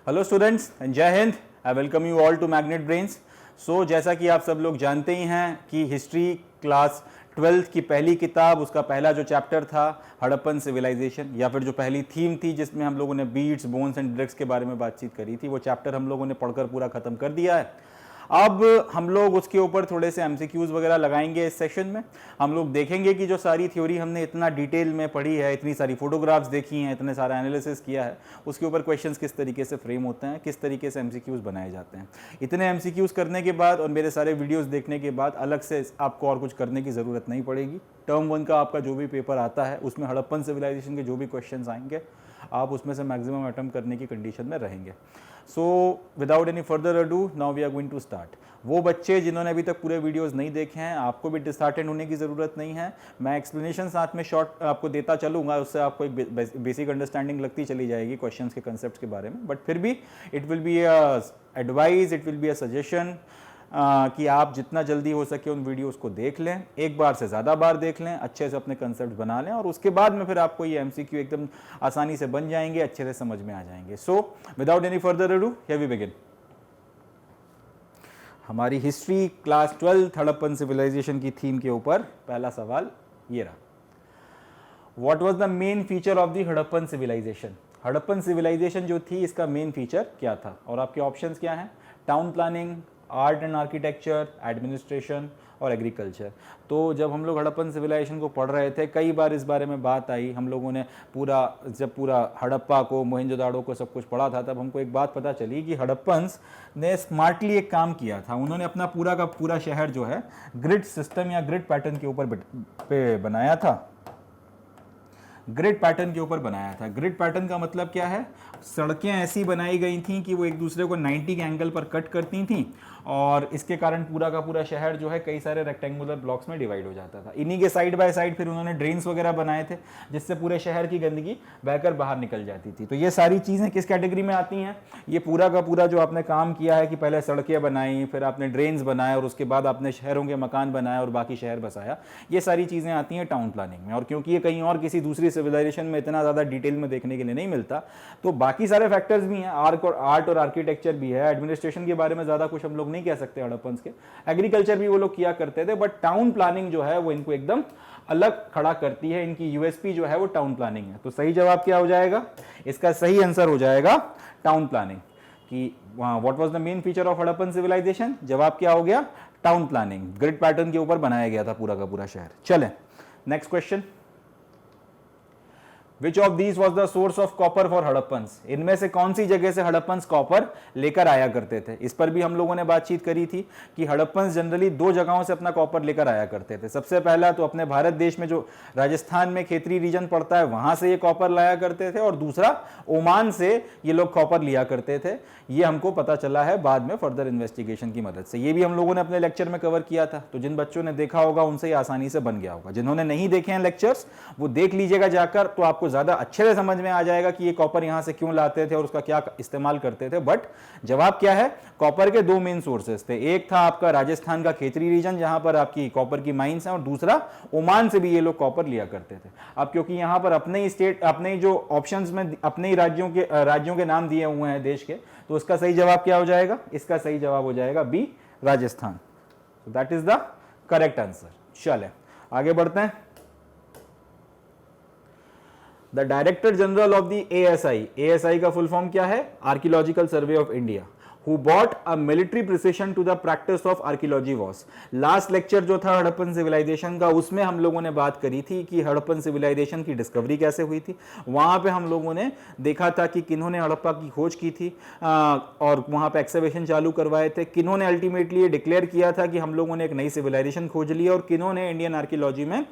Hello students, जय हिंद। I welcome you all to Magnet Brains. So जैसा कि आप सब लोग जानते ही हैं कि हिस्ट्री क्लास 12th की पहली किताब, उसका पहला जो चैप्टर था हड़प्पन सिविलाइजेशन, या फिर जो पहली थीम थी जिसमें हम लोगों ने बीट्स, बोन्स एंड ब्रिक्स के बारे में बातचीत करी थी, वो चैप्टर हम लोगों ने पढ़कर पूरा खत्म कर दिया है। अब हम लोग उसके ऊपर थोड़े से एमसीक्यूज वगैरह लगाएंगे इस सेशन में। हम लोग देखेंगे कि जो सारी थ्योरी हमने इतना डिटेल में पढ़ी है, इतनी सारी फोटोग्राफ्स देखी हैं, इतने सारा एनालिसिस किया है, उसके ऊपर क्वेश्चंस किस तरीके से फ्रेम होते हैं, किस तरीके से एमसीक्यूज बनाए जाते हैं। इतने एमसीक्यूज करने के बाद और मेरे सारे वीडियोज़ देखने के बाद अलग से आपको और कुछ करने की ज़रूरत नहीं पड़ेगी। टर्म 1 का आपका जो भी पेपर आता है उसमें हड़प्पन सिविलाइजेशन के जो भी क्वेश्चंस आएंगे आप उसमें से मैक्सिमम अटेम्प्ट करने की कंडीशन में रहेंगे। So without any further ado now we are going to start. वो बच्चे जिन्होंने अभी तक पूरे वीडियोस नहीं देखे हैं, आपको भी डिसहार्टेंड होने की ज़रूरत नहीं है। मैं एक्सप्लेनेशन साथ में शॉर्ट आपको देता चलूँगा, उससे आपको एक बेसिक अंडरस्टैंडिंग लगती चली जाएगी क्वेश्चंस के कंसेप्ट के बारे में। बट फिर भी it will be a advice, it will be a suggestion कि आप जितना जल्दी हो सके उन वीडियोस को देख लें, एक बार से ज़्यादा बार देख लें, अच्छे से अपने कंसेप्ट बना लें, और उसके बाद में फिर आपको ये एमसीक्यू एकदम आसानी से बन जाएंगे, अच्छे से समझ में आ जाएंगे। So without any further ado here we begin. हमारी हिस्ट्री क्लास 12 हड़प्पन सिविलाइजेशन की थीम के ऊपर पहला सवाल ये रहा, what was the main feature of the Harappan civilisation. Harappan civilisation जो थी इसका मेन फीचर क्या था, और आपके ऑप्शंस क्या हैं? Town planning, art and architecture, administration और एग्रीकल्चर। तो जब हम लोग हड़प्पन सिविलाइजेशन को पढ़ रहे थे, कई बार इस बारे में बात आई, हम लोगों ने जब पूरा हड़प्पा को, मोहनजोदाड़ो को सब कुछ पढ़ा था, तब हमको एक बात पता चली कि हड़प्पन्स ने स्मार्टली एक काम किया था। उन्होंने अपना पूरा का पूरा शहर जो है ग्रिड सिस्टम या ग्रिड पैटर्न के ऊपर बनाया था। ग्रिड पैटर्न के ऊपर बनाया था। ग्रिड पैटर्न का मतलब क्या है? सड़कें ऐसी बनाई गई थी कि वो एक दूसरे को 90 के एंगल पर कट करती थी, और इसके कारण पूरा का पूरा शहर जो है कई सारे रेक्टेंगुलर ब्लॉक्स में डिवाइड हो जाता था। इन्हीं के साइड बाय साइड फिर उन्होंने ड्रेन्स वगैरह बनाए थे, जिससे पूरे शहर की गंदगी बहकर बाहर निकल जाती थी। तो ये सारी चीज़ें किस कैटेगरी में आती हैं? ये पूरा का पूरा जो आपने काम किया है कि पहले सड़कें बनाई, फिर आपने ड्रेन्स बनाए, और उसके बाद आपने शहरों के मकान बनाए और बाकी शहर बसाया, ये सारी चीज़ें आती हैं टाउन प्लानिंग में। और क्योंकि ये कहीं और किसी दूसरी सिविलाइजेशन में इतना ज़्यादा डिटेल में देखने के लिए नहीं मिलता, तो बाकी सारे फैक्टर्स भी हैं, आर्ट और आर्किटेक्चर भी है, एडमिनिस्ट्रेशन के बारे में ज़्यादा कुछ हम लोग नहीं कह सकते हड़प्पन के, एग्रीकल्चर भी वो लोग किया करते थे, बट टाउन प्लानिंग जो है वो इनको एकदम अलग खड़ा करती है। इनकी यूएसपी जो है वो टाउन प्लानिंग है। तो सही जवाब क्या हो जाएगा? इसका सही आंसर हो जाएगा टाउन प्लानिंग। कि what was the main feature of Harappan civilisation? जवाब क्या हो गया? Town planning. ग्रिड पैटर्न के ऊपर बनाया गया था पूरा का पूरा शहर। चलें next question. Which of these was the source of copper for Harappans? इनमें से कौन सी जगह से हड़प्पन्स कॉपर लेकर आया करते थे? इस पर भी हम लोगों ने बातचीत करी थी कि हड़प्पन्स जनरली दो जगहों से अपना कॉपर लेकर आया करते थे। सबसे पहला तो अपने भारत देश में जो राजस्थान में खेतरी रीजन पड़ता है वहां से ये कॉपर लाया करते थे, और दूसरा ओमान से ये लोग कॉपर लिया करते थे। ये हमको पता चला है बाद में फर्दर इन्वेस्टिगेशन की मदद से। ये भी हम लोगों ने अपने लेक्चर में कवर किया था, तो जिन बच्चों ने देखा होगा उनसे ये आसानी से बन गया होगा। जिन्होंने नहीं देखे हैं लेक्चर्स वो देख लीजिएगा जाकर, तो आपको ज्यादा अच्छे से समझ में आ जाएगा कि ये कॉपर यहां से क्यों लाते थे और उसका क्या इस्तेमाल करते थे। बट जवाब क्या है? कॉपर के दो मेन सोर्सेस थे। एक था आपका राजस्थान का खेतरी रीजन जहां पर आपकी कॉपर की माइंस हैं, और दूसरा ओमान से भी ये लोग कॉपर लिया करते थे। अब क्योंकि यहां पर अपने ही स्टेट, अपने ही जो ऑप्शंस में अपने ही राज्यों के नाम दिए हुए हैं देश के, तो उसका सही जवाब क्या हो जाएगा? इसका सही जवाब हो जाएगा B, Rajasthan. That is the correct answer. चलें आगे बढ़ते हैं। The director general of the ASI का फुल फॉर्म क्या है? Archaeological survey of India, who brought a military precision to the practice of archaeology was। Last lecture जो था Harappan civilization का, उसमें हम लोगों ने बात करी थी कि हड़प्पन सिविलाइजेशन की डिस्कवरी कैसे हुई थी। वहां पे हम लोगों ने देखा था कि किन्होंने हड़प्पा की खोज की थी और वहां पे एक्सकवेशन चालू करवाए थे, किन्होंने अल्टीमेटली ये डिक्लेयर किया था कि हम लोगों ने एक नई सिविलाइजेशन खोज ली, और किन्होंने इंडियन आर्कियोलॉजी में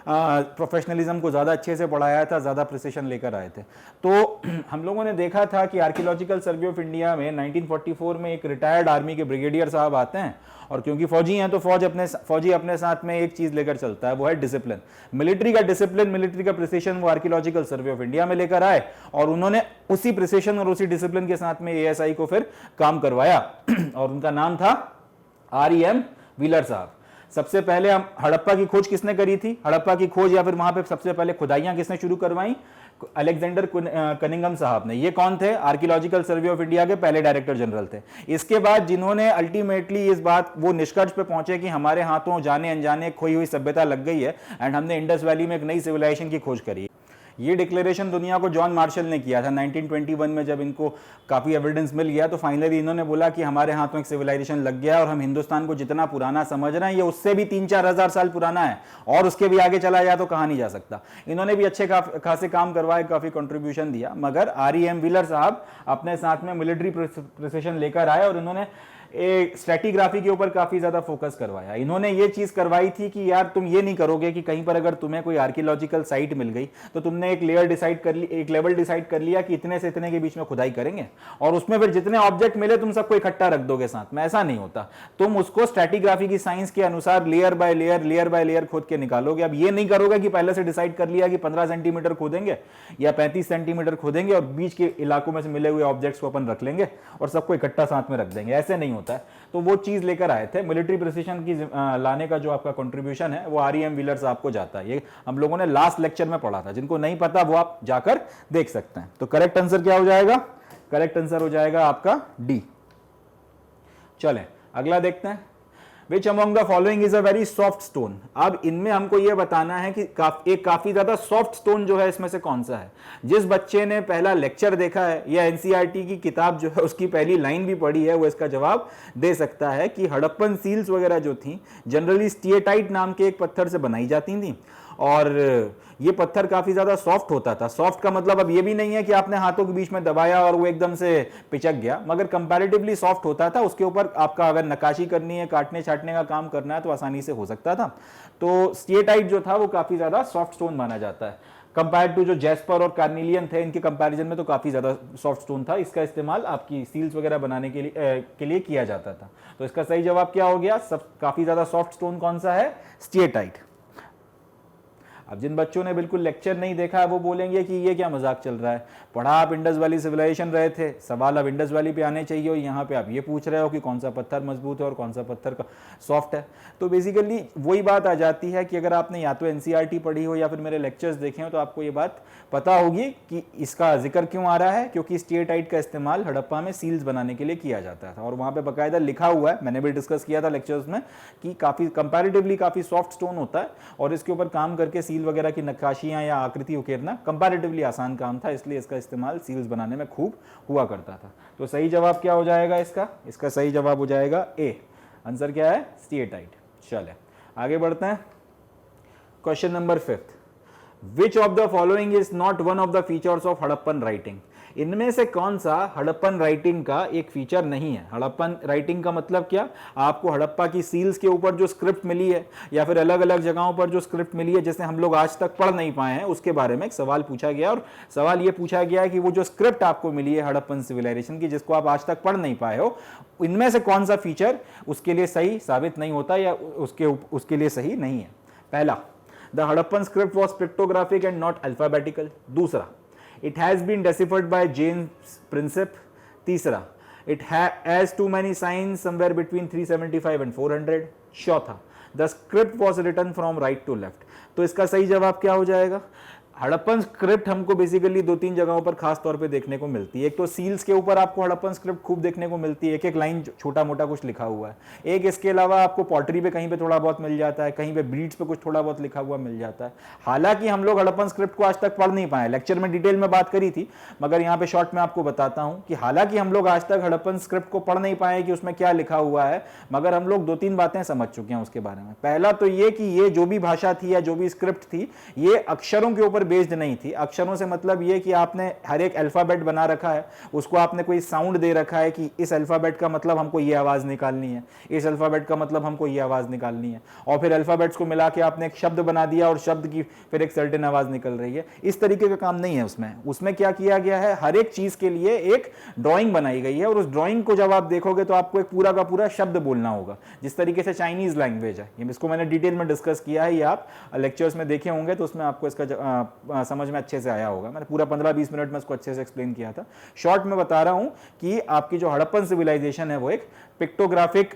प्रोफेशनलिज्म को ज़्यादा अच्छे से पढ़ाया था, ज़्यादा प्रिसिशन लेकर आए थे। तो हम लोगों ने देखा था कि आर्कियोलॉजिकल सर्वे ऑफ इंडिया में 1944 में एक रिटायर्ड आर्मी के ब्रिगेडियर साहब आते हैं, और क्योंकि फौजी हैं तो फौजी अपने साथ में एक चीज़ लेकर चलता है, वो है डिसिप्लिन। मिलिट्री का डिसिप्लिन, मिलिट्री का प्रिसिशन वो आर्कियोलॉजिकल सर्वे ऑफ इंडिया में लेकर आए, और उन्होंने उसी प्रिसिशन और उसी डिसिप्लिन के साथ में ASI को फिर काम करवाया, और उनका नाम था REM व्हीलर साहब। सबसे पहले हम हड़प्पा की खोज किसने करी थी? हड़प्पा की खोज या फिर वहां पे सबसे पहले खुदाइयां किसने शुरू करवाई? अलेक्जेंडर कनिंगम साहब ने। ये कौन थे? आर्कियोलॉजिकल सर्वे ऑफ इंडिया के पहले डायरेक्टर जनरल थे। इसके बाद जिन्होंने अल्टीमेटली इस बात वो निष्कर्ष पे पहुंचे कि हमारे हाथों जाने अनजाने खोई हुई सभ्यता लग गई है एंड हमने इंडस वैली में एक नई सिविलाइजेशन की खोज करी। ये डिक्लेरेशन दुनिया को जॉन मार्शल ने किया था 1921 में, जब इनको काफ़ी एविडेंस मिल गया तो फाइनली इन्होंने बोला कि हमारे हाथों एक सिविलाइजेशन लग गया और हम हिंदुस्तान को जितना पुराना समझ रहे हैं ये उससे भी 3-4 हज़ार साल पुराना है और उसके भी आगे चला जाए तो कहा नहीं जा सकता। इन्होंने भी अच्छे खासे काम करवाए, काफ़ी कंट्रीब्यूशन दिया, मगर REM व्हीलर साहब अपने साथ में मिलिट्री प्रिसिशन लेकर आए और इन्होंने स्ट्रेटिग्राफी के ऊपर काफी ज्यादा फोकस करवाया। इन्होंने ये चीज करवाई थी कि यार तुम ये नहीं करोगे कि कहीं पर अगर तुम्हें कोई आर्कियोलॉजिकल साइट मिल गई तो तुमने एक लेयर डिसाइड कर ली, एक लेवल डिसाइड कर लिया कि इतने से इतने के बीच में खुदाई करेंगे और उसमें फिर जितने ऑब्जेक्ट मिले तुम सबको इकट्ठा रख दोगे साथ में। ऐसा नहीं होता, तुम उसको स्ट्रेटिग्राफी की साइंस के अनुसार लेयर बाय लेयर खोद के निकालोगे। अब ये नहीं करोगे कि पहले से डिसाइड कर लिया कि 15 सेंटीमीटर खोदेंगे या 35 सेंटीमीटर खोदेंगे और बीच के इलाकों में से मिले हुए ऑब्जेक्ट्स को अपन रख लेंगे और सबको इकट्ठा साथ में रख देंगे। ऐसे नहीं होता है। तो वो चीज लेकर आए थे। मिलिट्री प्रिसिशन की लाने का जो आपका कंट्रीब्यूशन है वो REM व्हीलर साहब को जाता है। ये हम लोगों ने लास्ट लेक्चर में पढ़ा था, जिनको नहीं पता वो आप जाकर देख सकते हैं। तो करेक्ट आंसर क्या हो जाएगा? करेक्ट आंसर हो जाएगा आपका डी। चलें अगला देखते हैं। Which among the following is a very soft stone? अब इनमें हमको यह बताना है कि एक काफी ज्यादा सॉफ्ट स्टोन जो है इसमें से कौन सा है। जिस बच्चे ने पहला लेक्चर देखा है या NCERT की किताब जो है उसकी पहली लाइन भी पढ़ी है वो इसका जवाब दे सकता है कि हड़प्पन सील्स वगैरह जो थी जनरली स्टिएटाइट नाम के एक पत्थर से बनाई जाती थी और ये पत्थर काफी ज्यादा सॉफ्ट होता था। सॉफ्ट का मतलब अब ये भी नहीं है कि आपने हाथों के बीच में दबाया और वो एकदम से पिचक गया, मगर कंपैरेटिवली सॉफ्ट होता था। उसके ऊपर आपका अगर नक्काशी करनी है, काटने छाटने का काम करना है तो आसानी से हो सकता था। तो स्टिएटाइट जो था वो काफी ज्यादा सॉफ्ट स्टोन माना जाता है कंपेयर टू जो जैस्पर और कार्निलियन थे, इनके कंपैरिजन में तो काफी ज्यादा सॉफ्ट स्टोन था। इसका इस्तेमाल आपकी सील्स वगैरह बनाने के लिए किया जाता था। तो इसका सही जवाब क्या हो गया? सब काफी ज्यादा सॉफ्ट स्टोन कौन सा है? स्टिएटाइट। अब जिन बच्चों ने बिल्कुल लेक्चर नहीं देखा है वो बोलेंगे कि ये क्या मजाक चल रहा है, पढ़ा आप इंडस वैली सिविलाइजेशन रहे थे, सवाल अब इंडस वैली पे आने चाहिए और यहाँ पे आप ये पूछ रहे हो कि कौन सा पत्थर मजबूत है और कौन सा पत्थर का सॉफ्ट है। तो बेसिकली वही बात आ जाती है कि अगर आपने या तो NCERT पढ़ी हो या फिर मेरे लेक्चर्स देखे हो तो आपको ये बात पता होगी कि इसका जिक्र क्यों आ रहा है, क्योंकि स्टिएटाइट का इस्तेमाल हड़प्पा में सील्स बनाने के लिए किया जाता था और वहाँ पे बाकायदा लिखा हुआ है, मैंने भी डिस्कस किया था लेक्चर्स में, कि काफ़ी कंपैरेटिवली काफ़ी सॉफ्ट स्टोन होता है और इसके ऊपर काम करके सील वगैरह की नक्काशियाँ या आकृति उकेरना कंपैरेटिवली आसान काम था, इसलिए इसका इस्तेमाल सील्स बनाने में खूब हुआ करता था। तो सही जवाब क्या हो जाएगा इसका? इसका सही जवाब हो जाएगा ए। आंसर क्या है? स्टिएटाइट। चले आगे बढ़ते हैं। Question number 5, which of the following is not one of the features of Harappan writing? इनमें से कौन सा हड़प्पन राइटिंग का एक फीचर नहीं है? हड़प्पन राइटिंग का मतलब क्या? आपको हड़प्पा की सील्स के ऊपर जो स्क्रिप्ट मिली है या फिर अलग अलग जगहों पर जो स्क्रिप्ट मिली है जिसे हम लोग आज तक पढ़ नहीं पाए हैं, उसके बारे में एक सवाल पूछा गया और सवाल ये पूछा गया है कि वो जो स्क्रिप्ट आपको मिली है हड़प्पन सिविलाइजेशन की जिसको आप आज तक पढ़ नहीं पाए हो, इनमें से कौन सा फीचर उसके लिए सही साबित नहीं होता या उसके लिए सही नहीं है? पहला, the Harappan script was pictographic and not alphabetical. दूसरा, it has been deciphered by James Prinsep. तीसरा, it has too many signs somewhere between 375 and 400. चौथा, the script was written from right to left. तो इसका सही जवाब क्या हो जाएगा? हड़प्पन स्क्रिप्ट हमको बेसिकली 2-3 जगहों पर खास तौर पे देखने को मिलती है। एक तो सील्स के ऊपर आपको हड़प्पन स्क्रिप्ट खूब देखने को मिलती है, एक एक लाइन छोटा मोटा कुछ लिखा हुआ है। एक इसके अलावा आपको पॉटरी पे कहीं पे थोड़ा बहुत मिल जाता है, कहीं पे बीड्स पे कुछ थोड़ा बहुत लिखा हुआ मिल जाता है। हालांकि हम लोग हड़प्पन स्क्रिप्ट को आज तक पढ़ नहीं पाए, लेक्चर में डिटेल में बात करी थी, मगर यहाँ पे शॉर्ट में आपको बताता हूँ कि हालांकि हम लोग आज तक हड़प्पन स्क्रिप्ट को पढ़ नहीं पाए कि उसमें क्या लिखा हुआ है, मगर हम लोग 2-3 बातें समझ चुके हैं उसके बारे में। पहला तो ये कि ये जो भी भाषा थी या जो भी स्क्रिप्ट थी ये अक्षरों के ऊपर बेस्ड नहीं थी। अक्षरों से मतलब ये कि आपने हर एक अल्फाबेट बना रखा है, उसको आपने कोई साउंड दे रखा है कि इस अल्फाबेट का मतलब हमको ये आवाज निकालनी है, इस अल्फाबेट का मतलब हमको ये आवाज निकालनी है, और फिर अल्फाबेट्स को मिला के आपने एक शब्द बना दिया और शब्द की फिर एक सर्टेन आवाज निकल रही है। इस तरीके का काम नहीं है उसमें क्या किया गया है, हर एक चीज के लिए एक ड्राइंग बनाई गई है और उस ड्राइंग को जब आप देखोगे तो आपको एक पूरा का पूरा शब्द बोलना होगा। जिस तरीके से चाइनीज लैंग्वेज है, इसको मैंने डिटेल में डिस्कस किया है, ये आप लेक्चर्स में देखे होंगे तो उसमें आपको इसका समझ में अच्छे से आया होगा। मैंने पूरा 15-20 मिनट में इसको अच्छे से एक्सप्लेन किया था। शॉर्ट में बता रहा हूं कि आपकी जो हड़प्पन सिविलाइजेशन है वो एक पिक्टोग्राफिक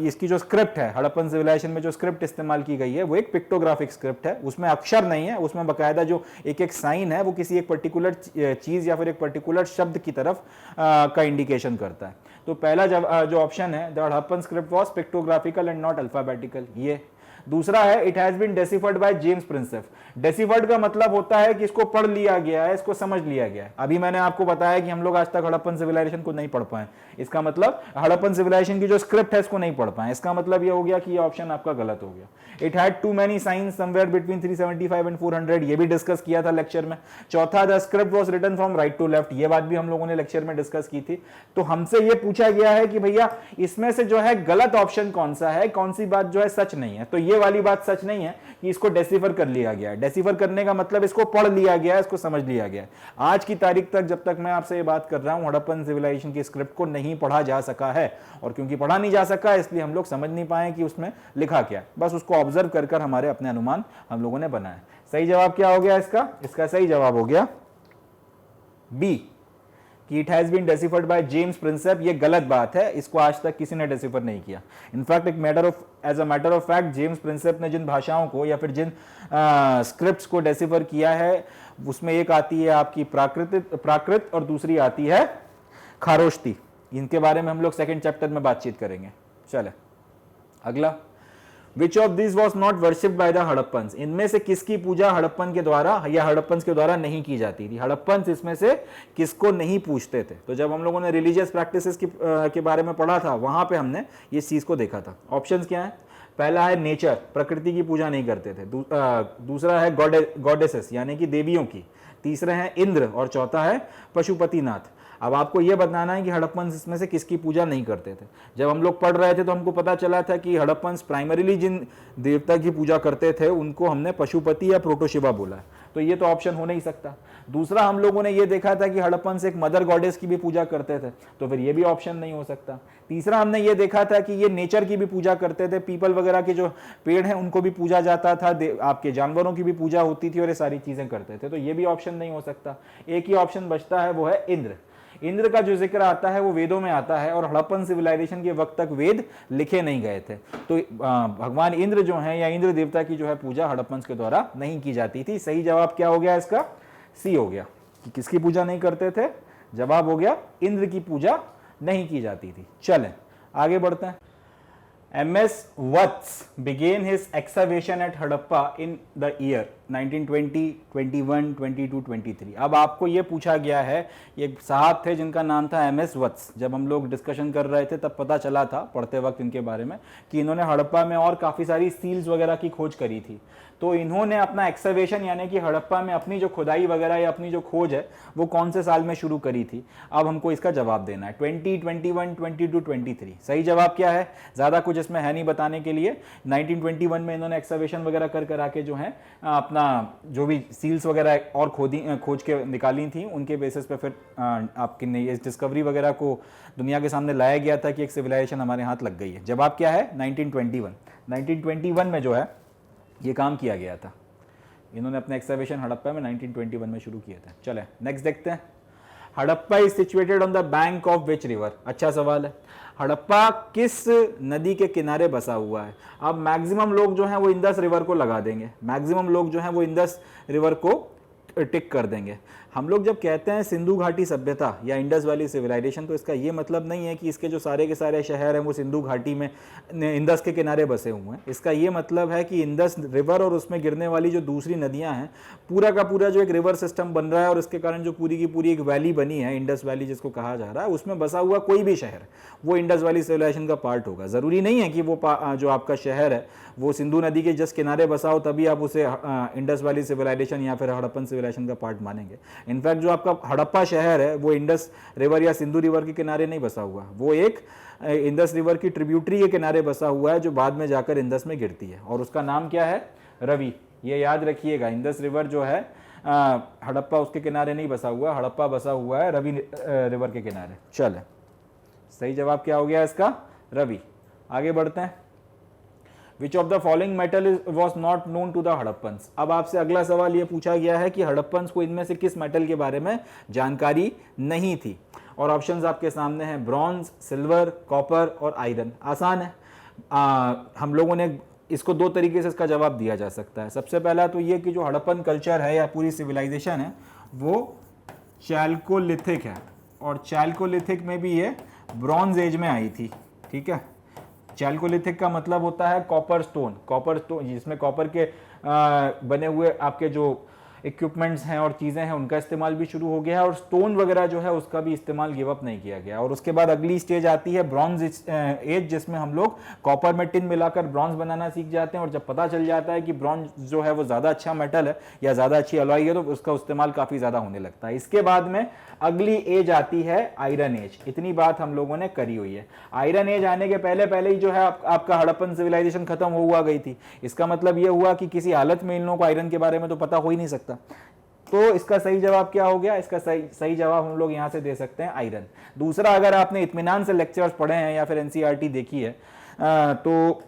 इसकी जो स्क्रिप्ट है, हड़प्पन सिविलाइजेशन में जो स्क्रिप्ट इस्तेमाल की गई है वो एक पिक्टोग्राफिक स्क्रिप्ट है, उसमें अक्षर नहीं है, उसमें बकायदा जो एक एक साइन है वो किसी एक पर्टिकुलर चीज या फिर एक पर्टिकुलर शब्द की तरफ का इंडिकेशन करता है। तो पहला जो ऑप्शन है, the Harappan script was pictographical and not alphabetical, ये। दूसरा है, it has been deciphered by James Prinsep. Deciphered का मतलब होता है कि इसको पढ़ लिया गया है, इसको समझ लिया गया है। अभी मैंने आपको बताया कि हम लोग आज तक हड़प्पन सिविलाइजेशन को नहीं पढ़ पाए, इसका मतलब हड़प्पन सिविलाइजेशन की जो स्क्रिप्ट है इसको नहीं पढ़ पाए, इसका मतलब ये हो गया कि ये ऑप्शन आपका गलत हो गया। It had too many signs somewhere between 375 and 400, ये भी डिस्कस किया था लेक्चर में। चौथा, the script was written from right to left, ये बात भी हम लोगों ने लेक्चर में डिस्कस की थी। तो हमसे ये पूछा गया है कि भैया इसमें से जो है गलत ऑप्शन कौन सा है, कौन सी बात जो है सच नहीं है। तो ये वाली बात सच नहीं है कि इसको डेसिफर कर लिया गया है। डेसिफर करने का मतलब इसको पढ़ लिया गया है, इसको समझ लिया गया है। आज की तारीख तक जब तक मैं आपसे ये बात कर रहा हूं, हड़प्पन सिविलाइजेशन की स्क्रिप्ट को नहीं पढ़ा जा सका है, और क्योंकि पढ़ा नहीं जा सका इसलिए हम लोग समझ नहीं पाए कि उसमें लिखा क्या है। बस उसको ऑब्जर्व कर कर हमारे अपने अनुमान हम लोगों ने बनाए। सही जवाब क्या हो गया इसका? इसका सही जवाब हो गया बी, कि it has been deciphered by James Prinsep. ये गलत बात है, इसको आज तक किसी ने डेसिफर नहीं किया। In fact as a matter of fact James Prinsep ने जिन भाषाओं को या फिर जिन स्क्रिप्ट्स को डेसिफर किया है उसमें एक आती है आपकी प्राकृत और दूसरी आती है खारोश्ती। इनके बारे में हम लोग सेकंड चैप्टर में बातचीत करेंगे। चले अगला, Which of these was not worshipped by the Harappans? इनमें से किसकी पूजा हड़प्पन के द्वारा या हड़प्पन्स के द्वारा नहीं की जाती थी? हड़प्पन्स इसमें से किसको नहीं पूछते थे? तो जब हम लोगों ने रिलीजियस प्रैक्टिसेस के बारे में पढ़ा था वहां पे हमने ये चीज को देखा था। ऑप्शंस क्या है? पहला है नेचर, प्रकृति की पूजा नहीं करते थे। दूसरा है गॉडेसेस यानी कि देवियों की। तीसरा है इंद्र और चौथा है पशुपतिनाथ। अब आपको यह बताना है कि हड़प्पन इसमें से किसकी पूजा नहीं करते थे। जब हम लोग पढ़ रहे थे तो हमको पता चला था कि हड़प्पन प्राइमरीली जिन देवता की पूजा करते थे उनको हमने पशुपति या प्रोटोशिवा बोला है, तो ये तो ऑप्शन हो नहीं सकता। दूसरा, हम लोगों ने ये देखा था कि हड़प्पन एक मदर गॉडेस की भी पूजा करते थे, तो फिर ये भी ऑप्शन नहीं हो सकता। तीसरा, हमने ये देखा था कि ये नेचर की भी पूजा करते थे, पीपल वगैरह के जो पेड़ हैं उनको भी पूजा जाता था, आपके जानवरों की भी पूजा होती थी और ये सारी चीजें करते थे, तो ये भी ऑप्शन नहीं हो सकता। एक ही ऑप्शन बचता है, वो है इंद्र। इंद्र का जो जिक्र आता है वो वेदों में आता है और हड़प्पन सिविलाइजेशन के वक्त तक वेद लिखे नहीं गए थे, तो भगवान इंद्र जो है या इंद्र देवता की जो है पूजा हड़प्पन के द्वारा नहीं की जाती थी। सही जवाब क्या हो गया इसका? सी हो गया, कि किसकी पूजा नहीं करते थे? जवाब हो गया इंद्र की पूजा नहीं की जाती थी। चलें आगे बढ़ते हैं। MS Watts began his excavation at Hadappa in the year 1920, 21, 22, 23। अब आपको ये पूछा गया है, ये साहब थे जिनका नाम था MS Watts। जब हम लोग डिस्कशन कर रहे थे तब पता चला था पढ़ते वक्त इनके बारे में कि इन्होंने हड़प्पा में और काफ़ी सारी सील्स वगैरह की खोज करी थी। तो इन्होंने अपना एक्सकवेशन यानी कि हड़प्पा में अपनी जो खुदाई वगैरह या अपनी जो खोज है वो कौन से साल में शुरू करी थी? अब हमको इसका जवाब देना है। 20, 21, 22, 23। सही जवाब क्या है? ज़्यादा कुछ इसमें है नहीं बताने के लिए। 1921 में इन्होंने एक्सकवेशन वगैरह कर आके जो है अपना जो भी सील्स वगैरह और खोज के निकाली थी उनके बेसिस पे फिर आपकी इस डिस्कवरी वगैरह को दुनिया के सामने लाया गया था कि एक सिविलाइजेशन हमारे हाथ लग गई है। जवाब क्या है? 1921 में जो है ये काम किया गया था। इन्होंने अपने एक्सकवेशन हड़प्पा में 1921 में शुरू किया था। चले नेक्स्ट देखते हैं। Harappa is situated on the bank of which river? अच्छा सवाल है। हड़प्पा किस नदी के किनारे बसा हुआ है? अब मैक्सिमम लोग जो हैं वो इंदस रिवर को लगा देंगे, मैक्सिमम लोग जो हैं वो इंदस रिवर को टिक कर देंगे। हम लोग जब कहते हैं सिंधु घाटी सभ्यता या इंडस वैली सिविलाइजेशन, तो इसका ये मतलब नहीं है कि इसके जो सारे के सारे शहर हैं वो सिंधु घाटी में इंदस के किनारे बसे हुए हैं। इसका ये मतलब है कि इंदस रिवर और उसमें गिरने वाली जो दूसरी नदियां हैं, पूरा का पूरा जो एक रिवर सिस्टम बन रहा है और इसके कारण जो पूरी की पूरी एक वैली बनी है, इंडस वैली जिसको कहा जा रहा है, उसमें बसा हुआ कोई भी शहर वो इंडस वैली सिविलाइजेशन का पार्ट होगा। ज़रूरी नहीं है कि वो जो आपका शहर है वो सिंधु नदी के जस्ट किनारे बसा हो तभी आप उसे इंडस वैली सिविलाइजेशन या फिर हड़प्पन सिविलाइजेशन का पार्ट मानेंगे। इनफैक्ट जो आपका हड़प्पा शहर है वो इंडस रिवर या सिंधु रिवर के किनारे नहीं बसा हुआ, वो एक इंडस रिवर की ट्रिब्यूटरी के किनारे बसा हुआ है जो बाद में जाकर इंडस में गिरती है, और उसका नाम क्या है? रवि। ये याद रखिएगा, इंडस रिवर जो है हड़प्पा उसके किनारे नहीं बसा हुआ, हड़प्पा बसा हुआ है रवि रिवर के किनारे। चले सही जवाब क्या हो गया इसका? रवि। आगे बढ़ते हैं। Which of the following metal was not known to the Harappans? अब आपसे अगला सवाल ये पूछा गया है कि हड़प्पन्स को इनमें से किस मेटल के बारे में जानकारी नहीं थी। और ऑप्शंस आपके सामने हैं ब्रॉन्ज, सिल्वर, कॉपर और आयरन। आसान है। हम लोगों ने इसको दो तरीके से इसका जवाब दिया जा सकता है। सबसे पहला तो ये कि जो हड़प्पन कल्चर है या पूरी सिविलाइजेशन है वो चैल्कोलिथिक है, और चैल्कोलिथिक में भी ये ब्रॉन्ज एज में आई थी। ठीक है, चैल्कोलिथिक का मतलब होता है कॉपर स्टोन, जिसमें कॉपर के बने हुए आपके जो इक्विपमेंट्स हैं और चीज़ें हैं उनका इस्तेमाल भी शुरू हो गया है, और स्टोन वगैरह जो है उसका भी इस्तेमाल गिव अप नहीं किया गया। और उसके बाद अगली स्टेज आती है ब्रॉन्ज एज, जिसमें हम लोग कॉपर में टिन मिलाकर ब्रॉन्ज बनाना सीख जाते हैं, और जब पता चल जाता है कि ब्रॉन्ज जो है वो ज़्यादा अच्छा मेटल है या ज़्यादा अच्छी अलॉय है तो उसका इस्तेमाल काफ़ी ज़्यादा होने लगता है। इसके बाद में अगली एज आती है आयरन एज। इतनी बात हम लोगों ने करी हुई है। आयरन एज आने के पहले पहले ही जो है आपका हड़प्पन सिविलाइजेशन खत्म हुआ गई थी। इसका मतलब ये हुआ कि किसी हालत में इन लोगों को आयरन के बारे में तो पता हो ही नहीं सकता। तो इसका सही जवाब क्या हो गया? इसका सही जवाब हम लोग यहां से दे सकते हैं आयरन। दूसरा, अगर आपने इत्मीनान से लेक्चर्स पढ़े हैं या फिर एनसीईआरटी देखी है तो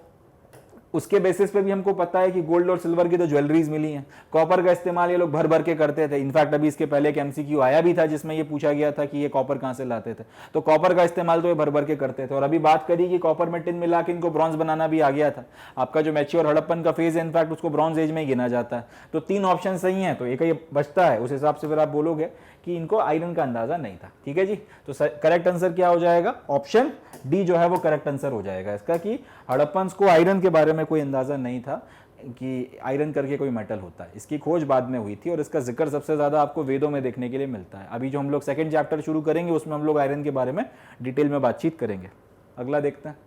उसके बेसिस पे भी हमको पता है कि गोल्ड और सिल्वर की तो ज्वेलरीज मिली हैं। कॉपर का इस्तेमाल ये लोग भर भर के करते थे। इनफैक्ट अभी इसके पहले एक एमसीक्यू आया भी था जिसमें ये पूछा गया था कि ये कॉपर कहां से लाते थे, तो कॉपर का इस्तेमाल तो ये भर भर के करते थे। और अभी बात करी कि कॉपर में टिन मिला के इनको ब्रॉन्ज बनाना भी आ गया था। आपका जो मैच्योर हड़प्पन का फेज है इनफैक्ट उसको ब्रॉन्ज एज में ही गिना जाता है। तो 3 ऑप्शन सही हैं, तो एक ये बचता है। उस हिसाब से फिर आप बोलोगे कि इनको आयरन का अंदाजा नहीं था। ठीक है जी, तो करेक्ट आंसर क्या हो जाएगा? ऑप्शन डी जो है वो करेक्ट आंसर हो जाएगा इसका, कि हड़प्पन्स को आयरन के बारे में कोई अंदाजा नहीं था कि आयरन करके कोई मेटल होता है। इसकी खोज बाद में हुई थी, और इसका जिक्र सबसे ज्यादा आपको वेदों में देखने के लिए मिलता है। अभी जो हम लोग सेकंड चैप्टर शुरू करेंगे उसमें हम लोग आयरन के बारे में डिटेल में बातचीत करेंगे। अगला देखते हैं।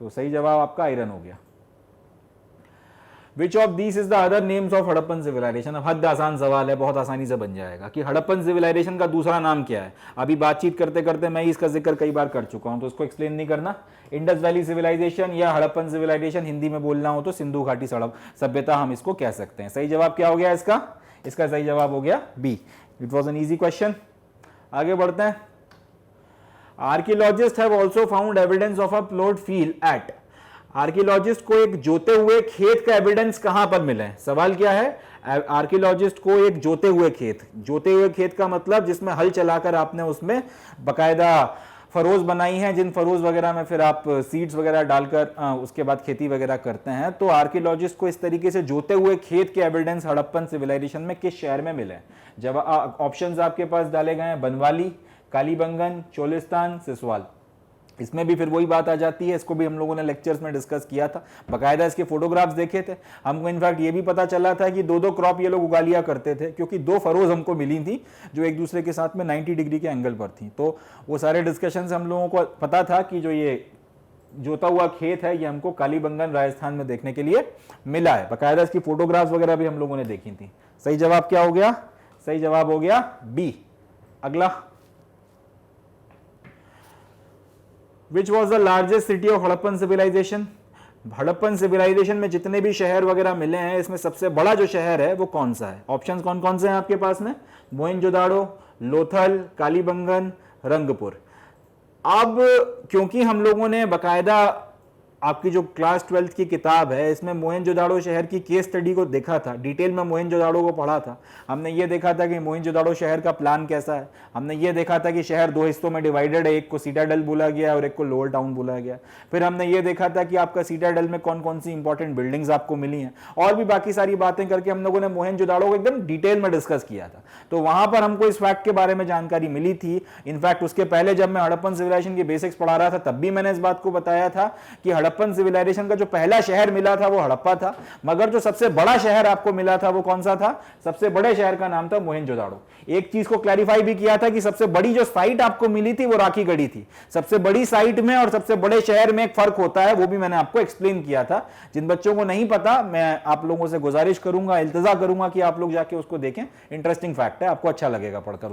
तो सही जवाब आपका आयरन हो गया। Which of these is the other names of Harappan civilisation? अब हद आसान सवाल है, बहुत आसानी से बन जाएगा कि हड़प्पन सिविलाइजेशन का दूसरा नाम क्या है। अभी बातचीत करते करते मैं इसका जिक्र कई बार कर चुका हूं, तो उसको एक्सप्लेन नहीं करना। इंडस वैली सिविलाइजेशन या हड़प्पन सिविलाइजेशन, हिंदी में बोलना हो तो सिंधु घाटी सभ्यता हम इसको कह सकते हैं। सही जवाब क्या हो गया इसका? इसका सही जवाब हो गया B. It was an easy question. आगे बढ़ते हैं। Archaeologist have also found evidence of a ploughed field at. Archaeologist को एक जोते हुए खेत का एविडेंस कहां पर मिला है? सवाल क्या है? आर्कियोलॉजिस्ट को एक जोते हुए खेत का मतलब जिसमें हल चलाकर आपने उसमें बकायदा फरोज बनाई हैं, जिन फरोज वगैरह में फिर आप सीड्स वगैरह डालकर उसके बाद खेती वगैरह करते हैं। तो आर्कियोलॉजिस्ट को इस तरीके से जोते हुए खेत के एविडेंस हड़प्पन सिविलाइजेशन में किस शहर में मिले? जब ऑप्शंस आपके पास डाले गए हैं बनवाली, कालीबंगन, चोलिस्तान, सिसवाल। इसमें भी फिर वही बात आ जाती है, इसको भी हम लोगों ने लेक्चर्स में डिस्कस किया था, बकायदा इसके फोटोग्राफ्स देखे थे। हमको इनफैक्ट ये भी पता चला था कि 2-2 क्रॉप ये लोग उगा लिया करते थे, क्योंकि 2 फरोज हमको मिली थी जो एक दूसरे के साथ में 90 डिग्री के एंगल पर थी। तो वो सारे डिस्कशन से हम लोगों को पता था कि जो ये जोता हुआ खेत है ये हमको कालीबंगन राजस्थान में देखने के लिए मिला है। बकायदा इसकी फोटोग्राफ्स वगैरह भी हम लोगों ने देखी थी। सही जवाब क्या हो गया? सही जवाब हो गया बी। अगला, Which was the largest city of Harappan civilisation? Harappan civilisation में जितने भी शहर वगैरह मिले हैं इसमें सबसे बड़ा जो शहर है वो कौन सा है? ऑप्शंस कौन कौन से हैं आपके पास में? मोहनजोदाड़ो, लोथल, कालीबंगन, रंगपुर। अब क्योंकि हम लोगों ने बकायदा आपकी जो क्लास 12th की किताब है इसमें मोहनजोदाड़ो शहर की केस स्टडी को देखा था, डिटेल में मोहनजोदाड़ो को पढ़ा था। हमने ये देखा था कि मोहनजोदाड़ो शहर का प्लान कैसा है। हमने ये देखा था कि शहर 2 हिस्सों में डिवाइडेड है, एक को सीटाडेल बोला गया और एक को लोअर टाउन बोला गया। फिर हमने ये देखा था कि आपका सीटाडेल में कौन कौन सी इंपॉर्टेंट बिल्डिंग्स आपको मिली हैं, और भी बाकी सारी बातें करके हम लोगों ने मोहनजोदाड़ो को एकदम डिटेल में डिस्कस किया था। तो वहां पर हमको इस फैक्ट के बारे में जानकारी मिली थी। इनफैक्ट उसके पहले जब मैं हड़प्पन सिविलाइजेशन के बेसिक्स पढ़ा रहा था तब भी मैंने इस बात को बताया था कि हड़प्पन सिविलाइजेशन का जो पहला शहर मिला था वो हड़प्पा था, मगर जो सबसे बड़ा शहर आपको मिला था वो कौन सा था? सबसे बड़े शहर का नाम था मोहनजोदाड़ो। एक चीज को क्लैरिफाई भी किया था कि सबसे बड़ी जो साइट आपको मिली थी वो राखीगढ़ी थी। सबसे बड़ी साइट में और सबसे बड़े शहर में एक फर्क होता है, वो भी मैंने आपको एक्सप्लेन किया था। जिन बच्चों को नहीं पता, मैं आप लोगों से गुजारिश करूंगा, इल्तजा करूंगा कि आप लोग जाके उसको देखें। इंटरेस्टिंग फैक्ट है, आपको अच्छा लगेगा पढ़कर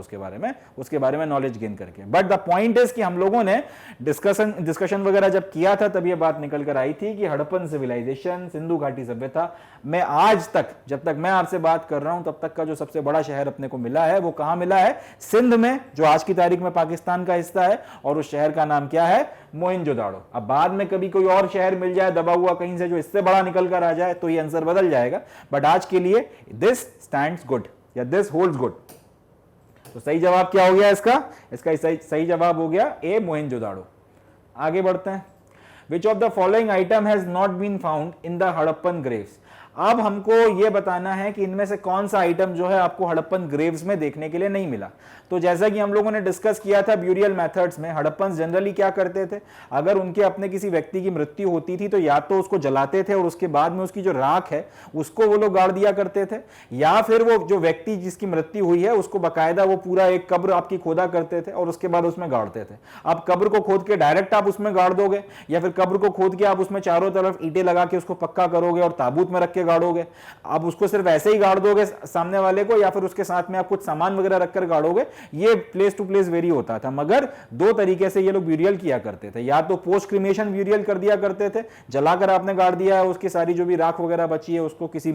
उसके बारे में नॉलेज गेन करके। बट द पॉइंट इज कि हम लोगों ने डिस्कशन वगैरह जब किया था तब ये बात निकल कर आई थी कि हड़प्पन सिविलाइजेशन, सिंधु घाटी सभ्यता में आज तक, जब तक मैं आपसे बात कर रहा हूं तब तक का जो सबसे बड़ा शहर अपने को मिला है वो कहां मिला है? सिंध में, जो आज की तारीख में पाकिस्तान का हिस्सा है, और उस शहर का नाम क्या है? मोहनजोदाड़ो। अब बाद में कभी कोई और शहर मिल जाए दबा हुआ कहीं से जो इससे बड़ा निकल कर आ जाए तो ये आंसर बदल जाएगा, बट आज के लिए दिस स्टैंड्स गुड या दिस होल्ड्स गुड। तो सही जवाब क्या हो गया इसका? इसका सही जवाब हो गया ए, मोहनजोदाड़ो। आगे बढ़ते हैं। Which of the following item has not been found in the Harappan graves. अब हमको यह बताना है कि इनमें से कौन सा आइटम जो है आपको हड़प्पन ग्रेव्स में देखने के लिए नहीं मिला। तो जैसा कि हम लोगों ने डिस्कस किया था ब्यूरियल मेथड्स में, हड़प्पन जनरली क्या करते थे, अगर उनके अपने किसी व्यक्ति की मृत्यु होती थी तो या तो उसको जलाते थे और उसके बाद में उसकी जो राख है उसको वो लोग गाड़ दिया करते थे, या फिर वो जो व्यक्ति जिसकी मृत्यु हुई है उसको बाकायदा वो पूरा एक कब्र आपकी खोदा करते थे और उसके बाद उसमें गाड़ते थे। आप कब्र को खोद के डायरेक्ट आप उसमें गाड़ दोगे, या फिर कब्र को खोद के आप उसमें चारों तरफ ईंटें लगा के उसको पक्का करोगे और ताबूत में रख के गाड़ोगे। आप उसको सिर्फ ऐसे ही गाड़ दोगे सामने वाले को, या फिर उसके साथ में आप कुछ सामान वगैरह रखकर गाड़ोगे। ये प्लेस टू प्लेस वेरी होता था, मगर दो तरीके से ये लोग ब्यूरियल किया करते थे। या तो पोस्ट क्रिमेशन ब्यूरियल कर दिया करते थे, जलाकर आपने गाड़ दिया है, उसकी सारी जो भी राख वगैरह बची है उसको किसी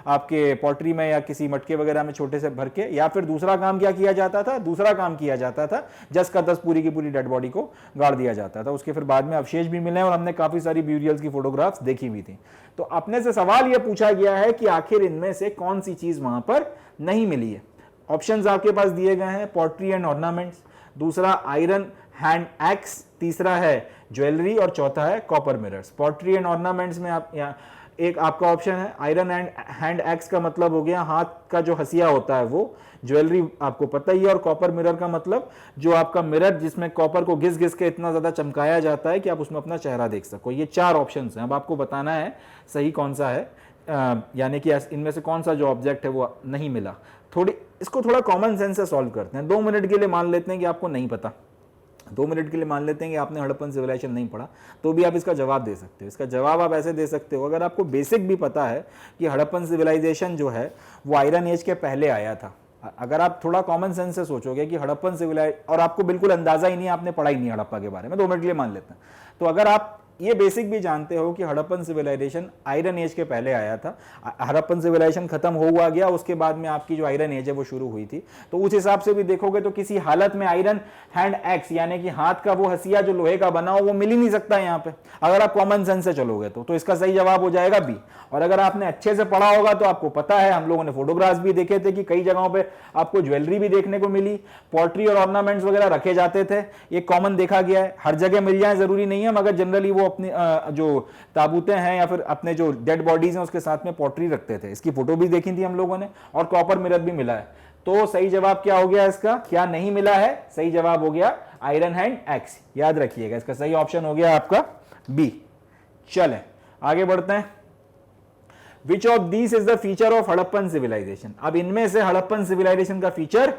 आपके पॉटरी में या किसी मटके वगैरह में छोटे से भर के, या फिर दूसरा काम क्या किया जाता था, दूसरा काम किया जाता था 10 का 10 पूरी की पूरी डेड बॉडी को गाड़ दिया जाता था। उसके फिर बाद में अवशेष भी मिले और हमने काफी सारी ब्यूरियल्स की फोटोग्राफ्स देखी हुई थी। तो अपने से सवाल यह पूछा गया है कि आखिर इनमें से कौन सी चीज वहां पर नहीं मिली है। ऑप्शंस आपके पास दिए गए हैं, पॉटरी एंड ऑर्नामेंट्स, दूसरा आयरन हैंड एक्स, तीसरा है ज्वेलरी और चौथा है copper mirrors. Pottery and ornaments में आप एक आपका ऑप्शन है आयरन एंड हैंड एक्स का मतलब हो गया हाथ का जो हसिया होता है वो, ज्वेलरी आपको पता ही है, और कॉपर मिरर का मतलब जो आपका मिरर जिसमें कॉपर को घिस घिस के इतना ज्यादा चमकाया जाता है कि आप उसमें अपना चेहरा देख सको। ये 4 ऑप्शंस हैं, अब आपको बताना है सही कौन सा है, यानी कि इनमें से कौन सा जो ऑब्जेक्ट है वो नहीं मिला। इसको थोड़ा कॉमन सेंस से सॉल्व करते हैं। 2 मिनट के लिए मान लेते हैं कि आपको नहीं पता, 2 मिनट के लिए मान लेते हैं कि आपने हड़प्पन सिविलाइजेशन नहीं पढ़ा, तो भी आप इसका जवाब दे सकते हो। इसका जवाब आप ऐसे दे सकते हो, अगर आपको बेसिक भी पता है कि हड़प्पन सिविलाइजेशन जो है वो आयरन एज के पहले आया था, अगर आप थोड़ा कॉमन सेंस से सोचोगे कि हड़प्पन सिविलाइजेशन, और आपको बिल्कुल अंदाजा ही नहीं, आपने पढ़ा ही नहीं हड़प्पा के बारे में, 2 मिनट के लिए मान लेते हैं, तो अगर आप ये बेसिक भी जानते हो कि हड़प्पन सिविलाइजेशन आयरन एज के पहले आया था, हड़प्पन सिविलाइजेशन खत्म हुआ गया, उसके बाद में आपकी जो आयरन एज है वो शुरू हुई थी, तो उस हिसाब से भी देखोगे तो किसी हालत में आयरन हैंड एक्स यानी कि हाथ का वो हसिया जो लोहे का बना हो वो मिल ही नहीं सकता यहाँ पे, अगर आप कॉमन सेंस से चलोगे तो इसका सही जवाब हो जाएगा बी। और अगर आपने अच्छे से पढ़ा होगा तो आपको पता है, हम लोगों ने फोटोग्राफ्स भी देखे थे कि कई जगहों पे आपको ज्वेलरी भी देखने को मिली, पॉटरी और ऑर्नामेंट्स वगैरह रखे जाते थे, ये कॉमन देखा गया है। हर जगह मिल जाए जरूरी नहीं है, मगर जनरली वो अपनी जो ताबूतें हैं या फिर अपने जो डेड बॉडीज हैं उसके साथ में पॉटरी रखते थे। इसकी फोटो भी देखी थी हम लोगों ने, और कॉपर मिरर भी मिला है। तो सही जवाब क्या हो गया इसका, क्या नहीं मिला है, सही जवाब हो गया आयरन हैंड एक्स, याद रखिएगा, इसका सही ऑप्शन हो गया आपका बी। चलें आगे बढ़ते हैं। Which of this is the feature of Harappan civilisation. अब इनमें से हड़प्पन सिविलाइजेशन का फीचर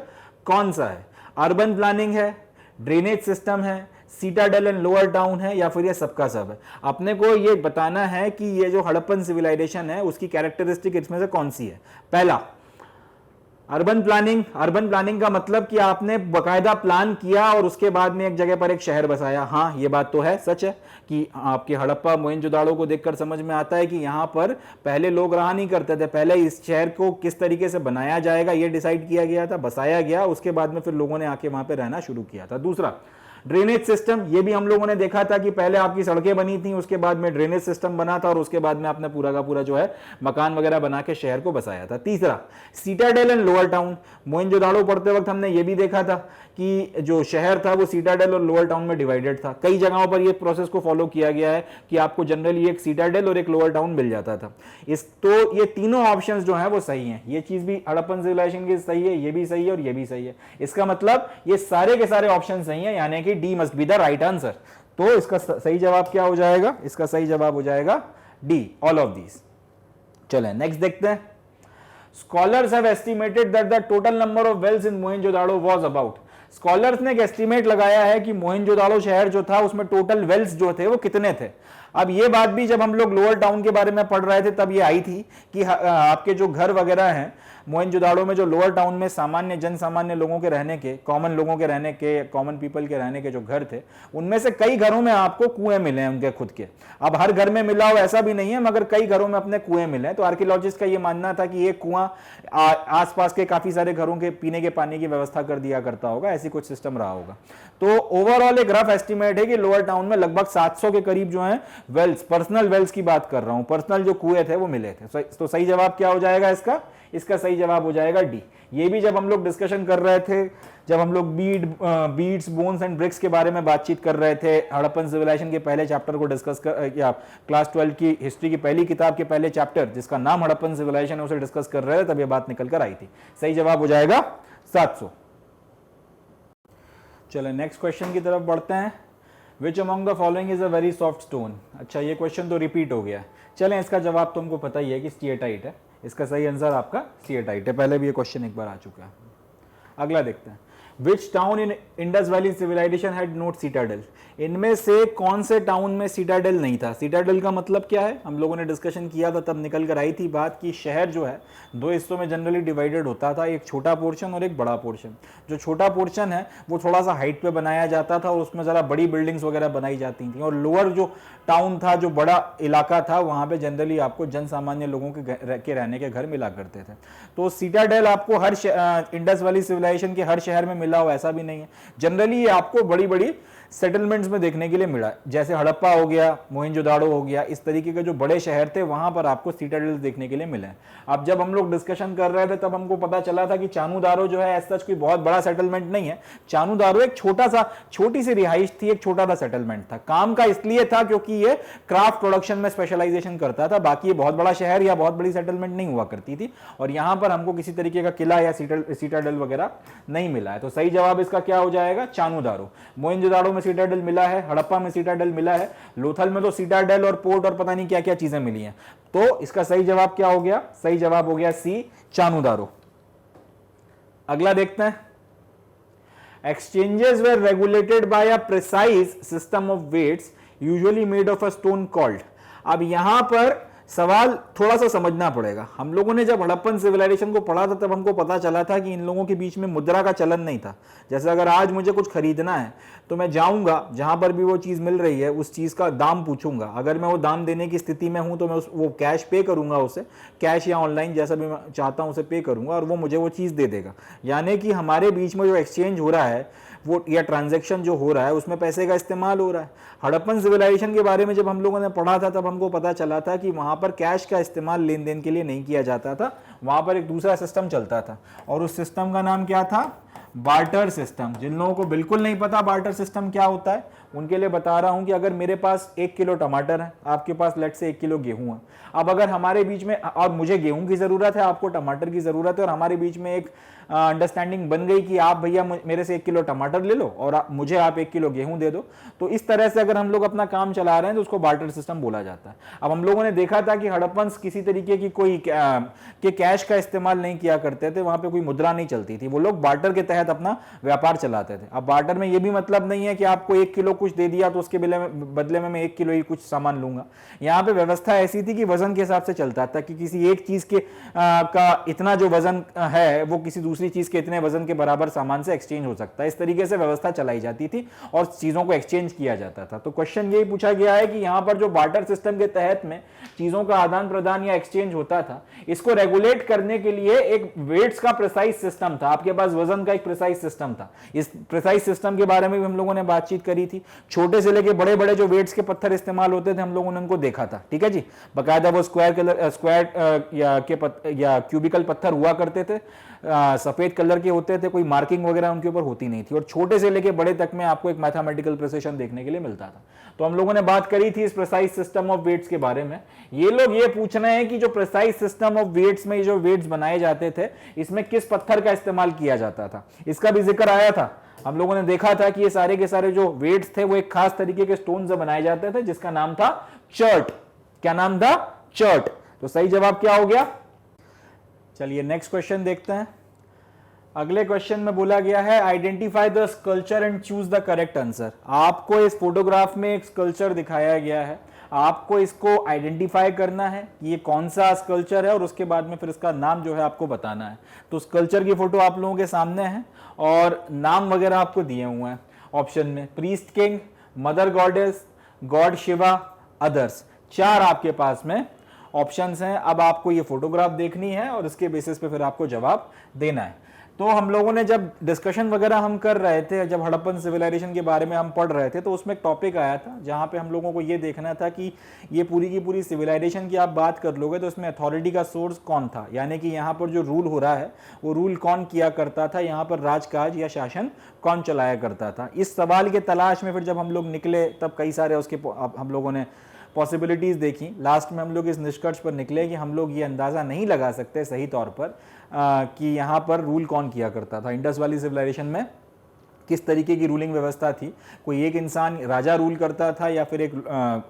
कौन सा है? अर्बन प्लानिंग है, ड्रेनेज सिस्टम है, सीटाडेल एंड लोअर टाउन है, या फिर ये सबका सब है। अपने को ये बताना है कि ये जो हड़प्पन सिविलाइजेशन है उसकी कैरेक्टरिस्टिक इसमें से कौन सी है। पहला अर्बन प्लानिंग। अर्बन प्लानिंग का मतलब कि आपने बकायदा प्लान किया और उसके बाद में एक जगह पर एक शहर बसाया। हाँ, ये बात तो है, सच है कि आपके हड़प्पा मोहनजोदाड़ो को देखकर समझ में आता है कि यहाँ पर पहले लोग रहा नहीं करते थे, पहले इस शहर को किस तरीके से बनाया जाएगा ये डिसाइड किया गया था, बसाया गया, उसके बाद में फिर लोगों ने आके वहां पर रहना शुरू किया था। दूसरा ड्रेनेज सिस्टम, ये भी हम लोगों ने देखा था कि पहले आपकी सड़कें बनी थी, उसके बाद में ड्रेनेज सिस्टम बना था और उसके बाद में आपने पूरा का पूरा जो है मकान वगैरह बना के शहर को बसाया था। तीसरा citadel and lower town. Mohenjodaro पढ़ते वक्त हमने ये भी देखा था कि जो शहर था वो सीटाडेल और लोअर टाउन में डिवाइडेड था। कई जगहों पर ये प्रोसेस को फॉलो किया गया है कि आपको जनरली एक सीटाडेल और एक लोअर टाउन मिल जाता था। तो ये तीनों ऑप्शंस जो हैं वो सही हैं। ये चीज भी हड़प्पन सिविलाइजेशन की सही है, ये भी सही है और ये भी सही है। इसका मतलब ये सारे के सारे ऑप्शन सही हैं, यानी कि D must be the right answer. तो इसका सही जवाब क्या हो जाएगा? इसका सही जवाब हो जाएगा डी, ऑल ऑफ दीज। चलें नेक्स्ट देखते हैं। Scholars have estimated that the total number of wells in Mohenjodaro was about. Scholars ने एक एस्टिमेट लगाया है कि मोहनजोदाड़ो शहर जो था उसमें टोटल वेल्स जो थे वो कितने थे। अब ये बात भी जब हम लोग लोअर टाउन के बारे में पढ़ रहे थे तब ये आई थी कि आपके जो घर वगैरह हैं मोहनजोदाड़ो में, जो लोअर टाउन में सामान्य जन सामान्य लोगों के रहने के, कॉमन लोगों के रहने के, कॉमन पीपल के रहने के जो घर थे, उनमें से कई घरों में आपको कुएं मिले हैं उनके खुद के। अब हर घर में मिला हो ऐसा भी नहीं है, मगर कई घरों में अपने कुएं मिले हैं। तो आर्कियोलॉजिस्ट का ये मानना था कि ये कुआं आसपास के काफी सारे घरों के पीने के पानी की व्यवस्था कर दिया करता होगा, ऐसी कुछ सिस्टम रहा होगा। तो ओवरऑल एक रफ एस्टिमेट है कि लोअर टाउन में लगभग 700 के करीब जो है वेल्स, पर्सनल वेल्स की बात कर रहा हूं, पर्सनल जो कुएं थे वो मिले थे। तो सही जवाब क्या हो जाएगा इसका? इसका सही जवाब हो जाएगा डी। ये भी जब हम लोग डिस्कशन कर रहे थे, जब हम लोग बीड्स, बोन्स एंड ब्रिक्स के बारे में बातचीत कर रहे थे, हड़प्पन सिविलाइजेशन के पहले चैप्टर को डिस्कस कर, या क्लास 12 की हिस्ट्री की पहली किताब के पहले चैप्टर जिसका नाम हड़प्पन सिविलाइजेशन है उसे डिस्कस कर रहे थे, तब ये बात निकल कर आई थी। सही जवाब हो जाएगा 700। चलो नेक्स्ट क्वेश्चन की तरफ बढ़ते हैं। Which among the following is a very soft stone. अच्छा, ये क्वेश्चन तो रिपीट हो गया। चलें, इसका जवाब तो हमको पता ही है कि स्टीएटाइट है। इसका सही आंसर आपका स्टीएटाइट है, पहले भी ये क्वेश्चन एक बार आ चुका है। अगला देखते हैं। Which town in Indus valley civilisation had not citadel. इनमें से कौन से टाउन में सीटाडेल नहीं था? सीटाडेल का मतलब क्या है? हम लोगों ने डिस्कशन किया था, तब निकल कर आई थी बात कि शहर जो है दो हिस्सों में जनरली डिवाइडेड होता था, एक छोटा पोर्शन और एक बड़ा पोर्शन। जो छोटा पोर्शन है वो थोड़ा सा हाइट पे बनाया जाता था और उसमें ज़रा बड़ी बिल्डिंग्स वगैरह बनाई जाती थी, और लोअर जो टाउन था, जो बड़ा इलाका था, वहाँ पे जनरली आपको जन सामान्य लोगों के रहने के घर मिला करते थे। तो सीटाडेल आपको हर इंडस वैली सिविलाइजेशन के हर शहर में मिला हो ऐसा भी नहीं है। जनरली ये आपको बड़ी बड़ी सेटलमेंट्स में देखने के लिए मिला, जैसे हड़प्पा हो गया, मोहनजोदाड़ो हो गया, इस तरीके के जो बड़े शहर थे वहां पर आपको सीटाडेल्स देखने के लिए मिले। अब जब हम लोग डिस्कशन कर रहे थे तब हमको पता चला था कि चानूदारो जो है एज सच कोई बहुत बड़ा सेटलमेंट नहीं है। चानूदारो एक छोटी सी रिहाइश थी, एक छोटा सा सेटलमेंट था। काम का इसलिए था क्योंकि ये क्राफ्ट प्रोडक्शन में स्पेशलाइजेशन करता था, बाकी ये बहुत बड़ा शहर या बहुत बड़ी सेटलमेंट नहीं हुआ करती थी। और यहां पर हमको किसी तरीके का किला या सीटाडेल वगैरह नहीं मिला है। तो सही जवाब इसका क्या हो जाएगा? चानूदारो। मोहनजोदाड़ो में सीटाडेल मिला है, हड़प्पा में सीटाडेल मिला है, लोथल में तो सीटाडेल और पोर्ट और पता नहीं क्या क्या चीजें मिली हैं। तो इसका सही जवाब क्या हो गया? सही जवाब हो गया सी, चानूदारो। अगला देखते हैं। Exchanges were regulated by a precise system of weights usually made of a stone called. अब यहां पर सवाल थोड़ा सा समझना पड़ेगा। हम लोगों ने जब हड़प्पन सिविलाइजेशन को पढ़ा था तब हमको पता चला था कि इन लोगों के बीच में मुद्रा का चलन नहीं था। जैसे अगर आज मुझे कुछ खरीदना है तो मैं जाऊंगा, जहां पर भी वो चीज मिल रही है उस चीज का दाम पूछूंगा। अगर मैं वो दाम देने की स्थिति में हूं तो मैं वो कैश पे करूंगा, उसे कैश या ऑनलाइन जैसा भी मैं चाहता हूं उसे पे करूंगा और वो मुझे वो चीज दे देगा। यानी कि हमारे बीच में जो एक्सचेंज हो रहा है वो या ट्रांजैक्शन जो हो रहा है उसमें पैसे का इस्तेमाल हो रहा है। हड़प्पन सिविलाइजेशन के बारे में जब हम लोगों ने पढ़ा था तब हमको पता चला था कि वहां पर कैश का इस्तेमाल लेन देन के लिए नहीं किया जाता था, वहां पर एक दूसरा सिस्टम चलता था और उस सिस्टम का नाम क्या था? Barter system. जिन लोगों को बिल्कुल नहीं पता बार्टर सिस्टम क्या होता है उनके लिए बता रहा हूं कि अगर मेरे पास 1 किलो टमाटर है, आपके पास लेट से 1 किलो गेहूं है। अब अगर हमारे बीच में, और मुझे गेहूं की जरूरत है, आपको टमाटर की जरूरत है, और हमारे बीच में एक अंडरस्टैंडिंग बन गई कि आप भैया मेरे से 1 किलो टमाटर ले लो और मुझे आप 1 किलो गेहूं दे दो, तो इस तरह से अगर हम लोग अपना काम चला रहे हैं तो उसको बार्टर सिस्टम बोला जाता है। अब हम लोगों ने देखा था कि हड़प्पन किसी तरीके की कोई के कैश का इस्तेमाल नहीं किया करते थे, वहां पे कोई मुद्रा नहीं चलती थी, वो लोग बार्टर के तहत अपना व्यापार चलाते थे। अब बार्टर में ये भी मतलब नहीं है कि आपको 1 किलो कुछ दे दिया तो उसके बदले में मैं 1 किलो ही कुछ सामान लूंगा। यहाँ पे व्यवस्था ऐसी थी कि वजन के हिसाब से चलता था कि किसी एक चीज के का इतना जो वजन है वो किसी दूसरी चीज के इतने वजन के बराबर सामान से एक्सचेंज हो सकता है। इस तरीके से व्यवस्था चलाई जाती थी और चीजों को एक्सचेंज किया जाता था। तो क्वेश्चन यही पूछा गया है कि यहाँ पर जो बार्टर सिस्टम के तहत में चीजों का आदान प्रदान या एक्सचेंज होता था, इसको रेगुलेट करने के लिए एक वेट्स का प्रिसाइज सिस्टम था। आपके पास वजन का एक प्रिसाइज सिस्टम था। इस प्रिसाइज सिस्टम के बारे में भी हम लोगों ने बातचीत करी थी। छोटे से लेके बड़े बड़े जो वेट्स के पत्थर इस्तेमाल होते थे हम लोगों ने उनको देखा था। ठीक है जी, बकायदा वो स्क्वायर या क्यूबिकल पत्थर हुआ करते थे, सफेद कलर के होते थे, कोई मार्किंग वगैरह उनके ऊपर होती नहीं थी, और छोटे से लेके बड़े तक में आपको एक मैथमेटिकल प्रिसिशन देखने के लिए मिलता था। तो हम लोगों ने बात करी थी इस प्रिसाइज सिस्टम ऑफ वेट्स के बारे में। ये लोग ये पूछ रहे हैं कि जो प्रिसाइज सिस्टम ऑफ वेट्स में जो वेट्स बनाए जाते थे इसमें किस पत्थर का इस्तेमाल किया जाता था, इसका भी जिक्र आया था। हम लोगों ने देखा था कि ये सारे के सारे जो वेट्स थे वो एक खास तरीके के स्टोन से बनाए जाते थे जिसका नाम था चर्ट। क्या नाम था? चर्ट। तो सही जवाब क्या हो गया? चलिए नेक्स्ट क्वेश्चन देखते हैं। अगले क्वेश्चन में बोला गया है identify the sculpture and choose the correct answer. आपको इस फोटोग्राफ में एक स्कल्पचर दिखाया गया है, आपको इसको आइडेंटिफाई करना है कि ये कौन सा स्कल्पचर है और उसके बाद में फिर इसका नाम जो है आपको बताना है। तो स्कल्पचर की फोटो आप लोगों के सामने है और नाम वगैरह आपको दिए हुए हैं ऑप्शन में, priest king, mother goddess, God Shiva, others. 4 आपके पास में ऑप्शंस हैं। अब आपको ये फोटोग्राफ देखनी है और इसके बेसिस पे फिर आपको जवाब देना है। तो हम लोगों ने जब डिस्कशन वगैरह हम कर रहे थे, जब हड़प्पन सिविलाइजेशन के बारे में हम पढ़ रहे थे, तो उसमें एक टॉपिक आया था जहाँ पे हम लोगों को ये देखना था कि ये पूरी की पूरी सिविलाइजेशन की आप बात कर लोगे तो इसमें अथॉरिटी का सोर्स कौन था, यानी कि यहाँ पर जो रूल हो रहा है वो रूल कौन किया करता था, यहाँ पर राजकाज या शासन कौन चलाया करता था। इस सवाल के तलाश में फिर जब हम लोग निकले तब कई सारे उसके हम लोगों ने पॉसिबिलिटीज़ देखी। लास्ट में हम लोग इस निष्कर्ष पर निकले कि हम लोग ये अंदाज़ा नहीं लगा सकते सही तौर पर कि यहाँ पर रूल कौन किया करता था। इंडस वैली सिविलाइजेशन में किस तरीके की रूलिंग व्यवस्था थी, कोई एक इंसान राजा रूल करता था या फिर एक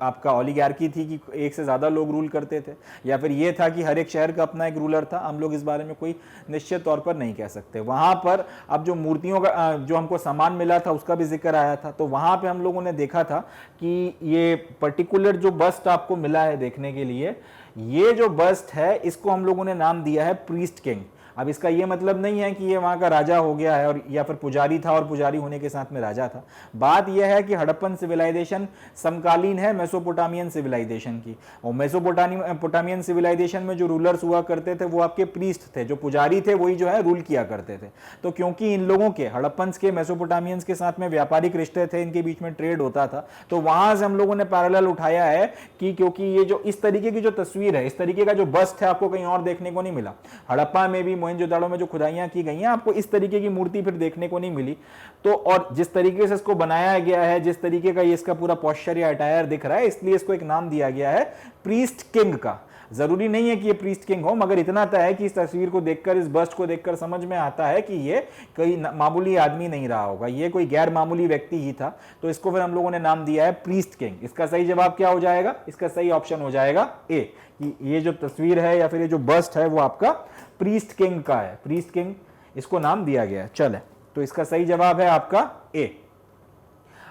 आपका ओलिगार्की थी कि एक से ज़्यादा लोग रूल करते थे, या फिर ये था कि हर एक शहर का अपना एक रूलर था। हम लोग इस बारे में कोई निश्चित तौर पर नहीं कह सकते। वहाँ पर अब जो मूर्तियों का जो हमको सामान मिला था उसका भी जिक्र आया था, तो वहाँ पर हम लोगों ने देखा था कि ये पर्टिकुलर जो बस्ट आपको मिला है देखने के लिए, ये जो बस्ट है इसको हम लोगों ने नाम दिया है प्रीस्ट किंग। अब इसका ये मतलब नहीं है कि ये वहाँ का राजा हो गया है और या फिर पुजारी था और पुजारी होने के साथ में राजा था। बात यह है कि हड़प्पन सिविलाइजेशन समकालीन है मेसोपोटामियन सिविलाइजेशन की, और मेसोपोटामियन सिविलाइजेशन में जो रूलर्स हुआ करते थे वो आपके प्रीस्ट थे, जो पुजारी थे वही जो है रूल किया करते थे। तो क्योंकि इन लोगों के हड़प्पन्स के मेसोपोटामियंस के साथ में व्यापारिक रिश्ते थे, इनके बीच में ट्रेड होता था, तो वहां से हम लोगों ने पैरेलल उठाया है कि क्योंकि ये जो इस तरीके की जो तस्वीर है, इस तरीके का जो बस्ट है आपको कहीं और देखने को नहीं मिला। हड़प्पा में भी मोहनजोदड़ो में जो खुदाइयां की गई हैं आपको इस तरीके की मूर्ति फिर देखने को नहीं मिली। तो और जिस तरीके से इसको बनाया गया है, जिस तरीके का ये इसका पूरा पोस्चर या अटायर दिख रहा है, इसलिए इसको एक नाम दिया गया है प्रीस्ट किंग का। जरूरी नहीं है कि ये प्रीस्ट किंग हो, मगर इतना तय है कि इस तस्वीर को देखकर, इस बस्ट को देखकर समझ में आता है कि ये कोई मामूली आदमी नहीं रहा होगा, ये कोई गैर मामूली व्यक्ति ही था। तो इसको फिर हम लोगों ने नाम दिया है प्रीस्ट किंग। इसका सही जवाब क्या हो जाएगा? इसका सही ऑप्शन हो जाएगा ए, कि ये जो तस्वीर है या फिर ये जो बस्ट है वो आपका प्रीस्ट किंग का है। प्रीस्ट किंग इसको नाम दिया गया है। चले, तो इसका सही जवाब है आपका ए।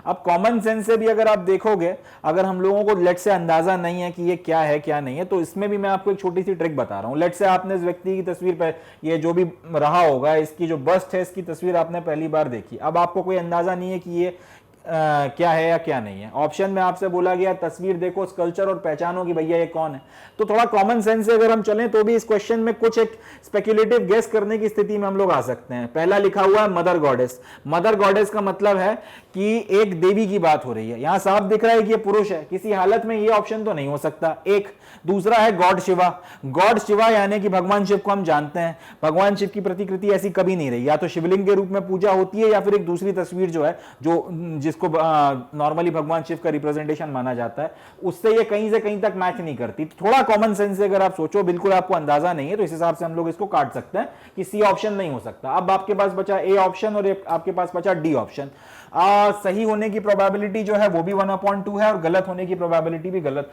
अब कॉमन सेंस से भी अगर आप देखोगे, अगर हम लोगों को लेट से अंदाजा नहीं है कि ये क्या है क्या नहीं है, तो इसमें भी मैं आपको एक छोटी सी ट्रिक बता रहा हूं। लेट से आपने इस व्यक्ति की तस्वीर पर, ये जो भी रहा होगा, इसकी जो बस्ट है इसकी तस्वीर आपने पहली बार देखी। अब आपको कोई अंदाजा नहीं है कि ये क्या है या क्या नहीं है। ऑप्शन में आपसे बोला गया तस्वीर देखो, स्कल्पचर और पहचानो कि भैया ये कौन है। तो थोड़ा कॉमन सेंस से अगर हम चलें तो भी इस क्वेश्चन में कुछ एक स्पेक्युलेटिव गेस करने की स्थिति में हम लोग आ सकते हैं। पहला लिखा हुआ है मदर गॉडेस। मदर गॉडेस का मतलब है कि एक देवी की बात हो रही है। यहां साफ दिख रहा है कि ये पुरुष है, किसी हालत में ये ऑप्शन तो नहीं हो सकता। एक दूसरा है गॉड शिवा। गॉड शिवा यानी कि भगवान शिव को हम जानते हैं, भगवान शिव की प्रतिकृति ऐसी कभी नहीं रही, या तो शिवलिंग के रूप में पूजा होती है या फिर एक दूसरी तस्वीर जो है जो जिसको नॉर्मली भगवान शिव का रिप्रेजेंटेशन माना जाता है, उससे ये कहीं से कहीं तक मैच नहीं करती। थोड़ा कॉमन सेंस से अगर आप सोचो, बिल्कुल आपको अंदाजा नहीं है, तो इस हिसाब से हम लोग इसको काट सकते हैं कि सी ऑप्शन नहीं हो सकता। अब आपके पास बचा ए ऑप्शन और आपके पास बचा डी ऑप्शन। सही होने की प्रोबेबिलिटी जो है वो भी 1/2 है और गलत होने की प्रोबेबिलिटी भी गलत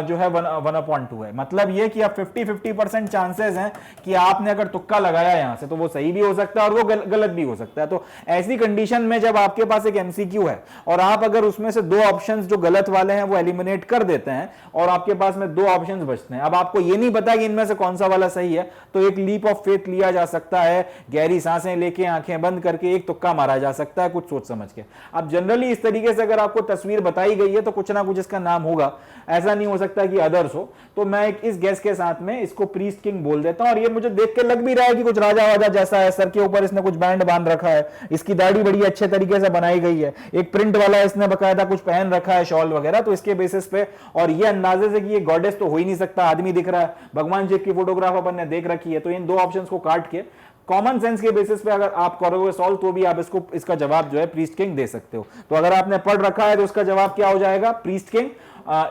जो है 1/2 है। मतलब ये कि अब 50-50% चांसेस हैं कि आपने अगर तुक्का लगाया यहां से तो वो सही भी हो सकता है और वो गलत भी हो सकता है। तो ऐसी कंडीशन में जब आपके पास एक एमसीक्यू है और आप अगर उसमें से दो ऑप्शंस जो गलत वाले हैं वो एलिमिनेट कर देते हैं और आपके पास में दो ऑप्शंस बचते हैं, अब आपको ये नहीं पता कि इनमें से कौन सा वाला सही है, तो एक लीप ऑफ फेथ लिया जा सकता है, गहरी सांसें लेके आंखें बंद करके एक तुक्का मारा जा सकता है कुछ सोच समझ के। अब जनरली इस तरीके से अगर आपको तस्वीर बताई गई है तो कुछ ना कुछ इसका नाम होगा, ऐसा नहीं हो सकता कि अदर्स हो। तो मैं इस गेस के साथ में इसको प्रीस्ट किंग बोल देता हूं। और ये मुझे देख के लग भी रहा है कि कुछ राजा वाजा जैसा है, सर के ऊपर इसने कुछ बैंड बांध रखा है, इसकी दाढ़ी बड़ी अच्छे तरीके से बनाई गई है, एक प्रिंट वाला इसने बकायदा कुछ पहन रखा है, शॉल वगैरह। तो इसके बेसिस पे और ये अंदाजे से कि ये गॉडेस तो हो ही नहीं सकता, आदमी दिख रहा है, भगवान शिव की फोटोग्राफ अपन ने देख रखी है, तो इन दो ऑप्शंस को काट के कॉमन सेंस के बेसिस पे अगर आप करोगे सॉल्व तो भी आप इसका जवाब जो है प्रीस्ट किंग दे सकते हो। तो अगर आपने पढ़ रखा है तो उसका जवाब क्या हो जाएगा? Priest king,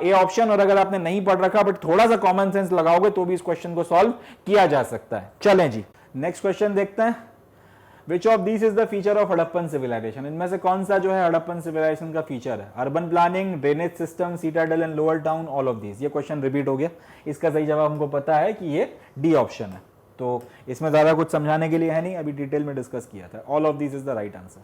A option. और अगर आपने नहीं पढ़ रखा बट थोड़ा सा कॉमन सेंस लगाओगे तो भी इस क्वेश्चन को सॉल्व किया जा सकता है। चलें जी, नेक्स्ट क्वेश्चन देखते हैं। Which of these is the feature of Harappan civilization? इनमें से कौन सा जो है हड़प्पन civilization का फीचर है? Urban planning, drainage system, citadel and lower town, all of these. ये क्वेश्चन रिपीट हो गया। इसका सही जवाब हमको पता है कि ये डी ऑप्शन है। तो इसमें ज्यादा कुछ समझाने के लिए है नहीं, अभी डिटेल में डिस्कस किया था। All of these is the right answer.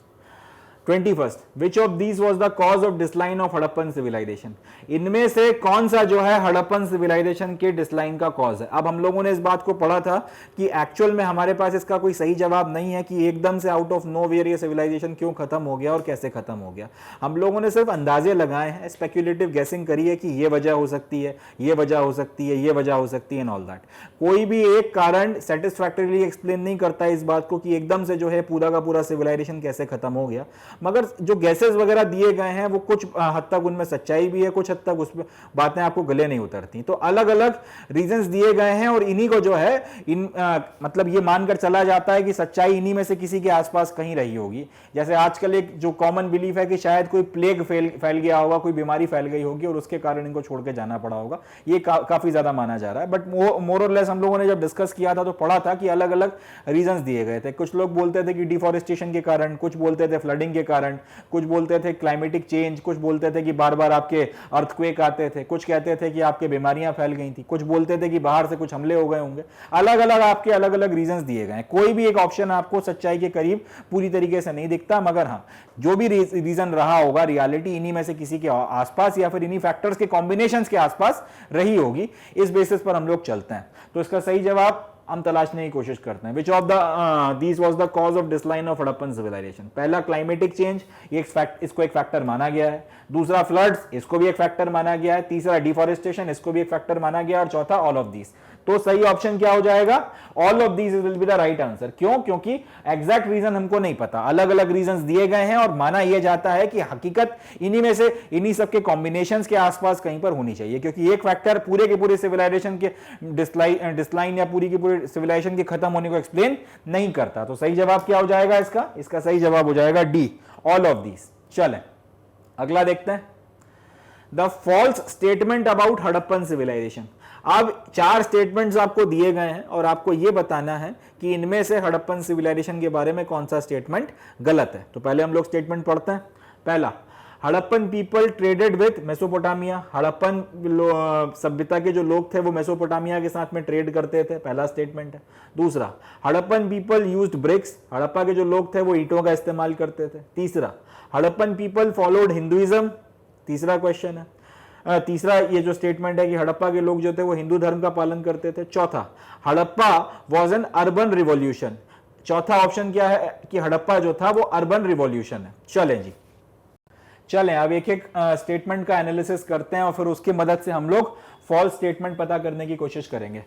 21st, which of these was the cause of decline of Harappan civilisation, इनमें से कौन सा जो है हड़प्पन सिविलाइजेशन के डिसलाइन का कॉज है। अब हम लोगों ने इस बात को पढ़ा था कि एक्चुअल में हमारे पास इसका कोई सही जवाब नहीं है कि एकदम से आउट ऑफ नोवेयर ये सिविलाइजेशन क्यों खत्म हो गया और कैसे खत्म हो गया। हम लोगों ने सिर्फ अंदाजे लगाए हैं, स्पेक्युलेटिव गेसिंग करी है कि ये वजह हो सकती है, ये वजह हो सकती है, ये वजह हो सकती है एंड ऑल दैट। कोई भी एक कारण सेटिस्फैक्टरीली एक्सप्लेन नहीं करता इस बात को कि एकदम से जो है पूरा का पूरा सिविलाइजेशन कैसे खत्म हो गया। मगर जो गैसेस वगैरह दिए गए हैं वो कुछ हद तक उनमें सच्चाई भी है, कुछ हद तक उसमें बातें आपको गले नहीं उतरती। तो अलग अलग रीजंस दिए गए हैं और इन्हीं को जो है मतलब ये मानकर चला जाता है कि सच्चाई इन्हीं में से किसी के आसपास कहीं रही होगी। जैसे आजकल एक जो कॉमन बिलीफ है कि शायद कोई प्लेग फैल गया होगा, कोई बीमारी फैल गई होगी और उसके कारण इनको छोड़ के जाना पड़ा होगा, ये काफी ज्यादा माना जा रहा है। बट मोर और लेस हम लोगों ने जब डिस्कस किया था तो पढ़ा था कि अलग अलग रीजंस दिए गए थे। कुछ लोग बोलते थे कि डिफॉरेस्टेशन के कारण, कुछ बोलते थे फ्लडिंग के कारण, कुछ बोलते थे क्लाइमेटिक चेंज, कुछ बोलते थे कि बार बार आपके अर्थक्वेक आते थे, कुछ कहते थे कि आपके बीमारियां फैल गई थी, कुछ बोलते थे कि बाहर से कुछ हमले हो गए होंगे। अलग अलग आपके अलग अलग रीजंस दिए गए। कोई भी एक ऑप्शन आपको सच्चाई के करीब पूरी तरीके से नहीं दिखता, मगर हाँ जो भी रीजन रहा होगा, रियलिटी इन्हीं में से किसी के आसपास या फिर इन्हीं फैक्टर्स के कॉम्बिनेशंस के आसपास रही होगी। इस बेसिस पर हम लोग चलते हैं। तो इसका सही जवाब हम तलाशने की कोशिश करते हैं। Which of these was the cause of decline of Harappan civilisation. पहला क्लाइमेटिक चेंज, इसको एक फैक्टर माना गया है। दूसरा फ्लड्स, इसको भी एक फैक्टर माना गया है। तीसरा डिफॉरेस्टेशन, इसको भी एक फैक्टर माना गया है। और चौथा ऑल ऑफ दीज। तो सही ऑप्शन क्या हो जाएगा? All of these will be the right answer. क्यों? क्योंकि एग्जैक्ट रीजन हमको नहीं पता, अलग अलग रीजंस दिए गए हैं और माना यह जाता है कि हकीकत इन्हीं में से, इन्हीं सबके कॉम्बिनेशंस के आसपास कहीं पर होनी चाहिए, क्योंकि एक फैक्टर पूरे के पूरे सिविलाइजेशन के डिसलाइन या पूरी की पूरी सिविलाइजेशन के खत्म होने को एक्सप्लेन नहीं करता। तो सही जवाब क्या हो जाएगा इसका? इसका सही जवाब हो जाएगा डी, ऑल ऑफ दीज। चलें अगला देखते हैं। The false statement about Harappan civilisation. अब 4 स्टेटमेंट्स आपको दिए गए हैं और आपको यह बताना है कि इनमें से हड़प्पन सिविलाइजेशन के बारे में कौन सा स्टेटमेंट गलत है। तो पहले हम लोग स्टेटमेंट पढ़ते हैं। पहला, Harappan people traded with Mesopotamia. Harappan सभ्यता के जो लोग थे वो मेसोपोटामिया के साथ में ट्रेड करते थे, पहला स्टेटमेंट है। दूसरा, Harappan people used bricks. Harappa के जो लोग थे वो ईंटों का इस्तेमाल करते थे। तीसरा, हड़प्पन पीपल फॉलोड हिंदुइज्म। तीसरा क्वेश्चन है, तीसरा ये जो स्टेटमेंट है कि हड़प्पा के लोग जो थे वो हिंदू धर्म का पालन करते थे। चौथा, Harappa was an urban revolution. चौथा ऑप्शन क्या है कि हड़प्पा जो था वो अर्बन रिवॉल्यूशन है। चलें जी, चलें अब एक एक स्टेटमेंट का एनालिसिस करते हैं और फिर उसकी मदद से हम लोग फॉल्स स्टेटमेंट पता करने की कोशिश करेंगे।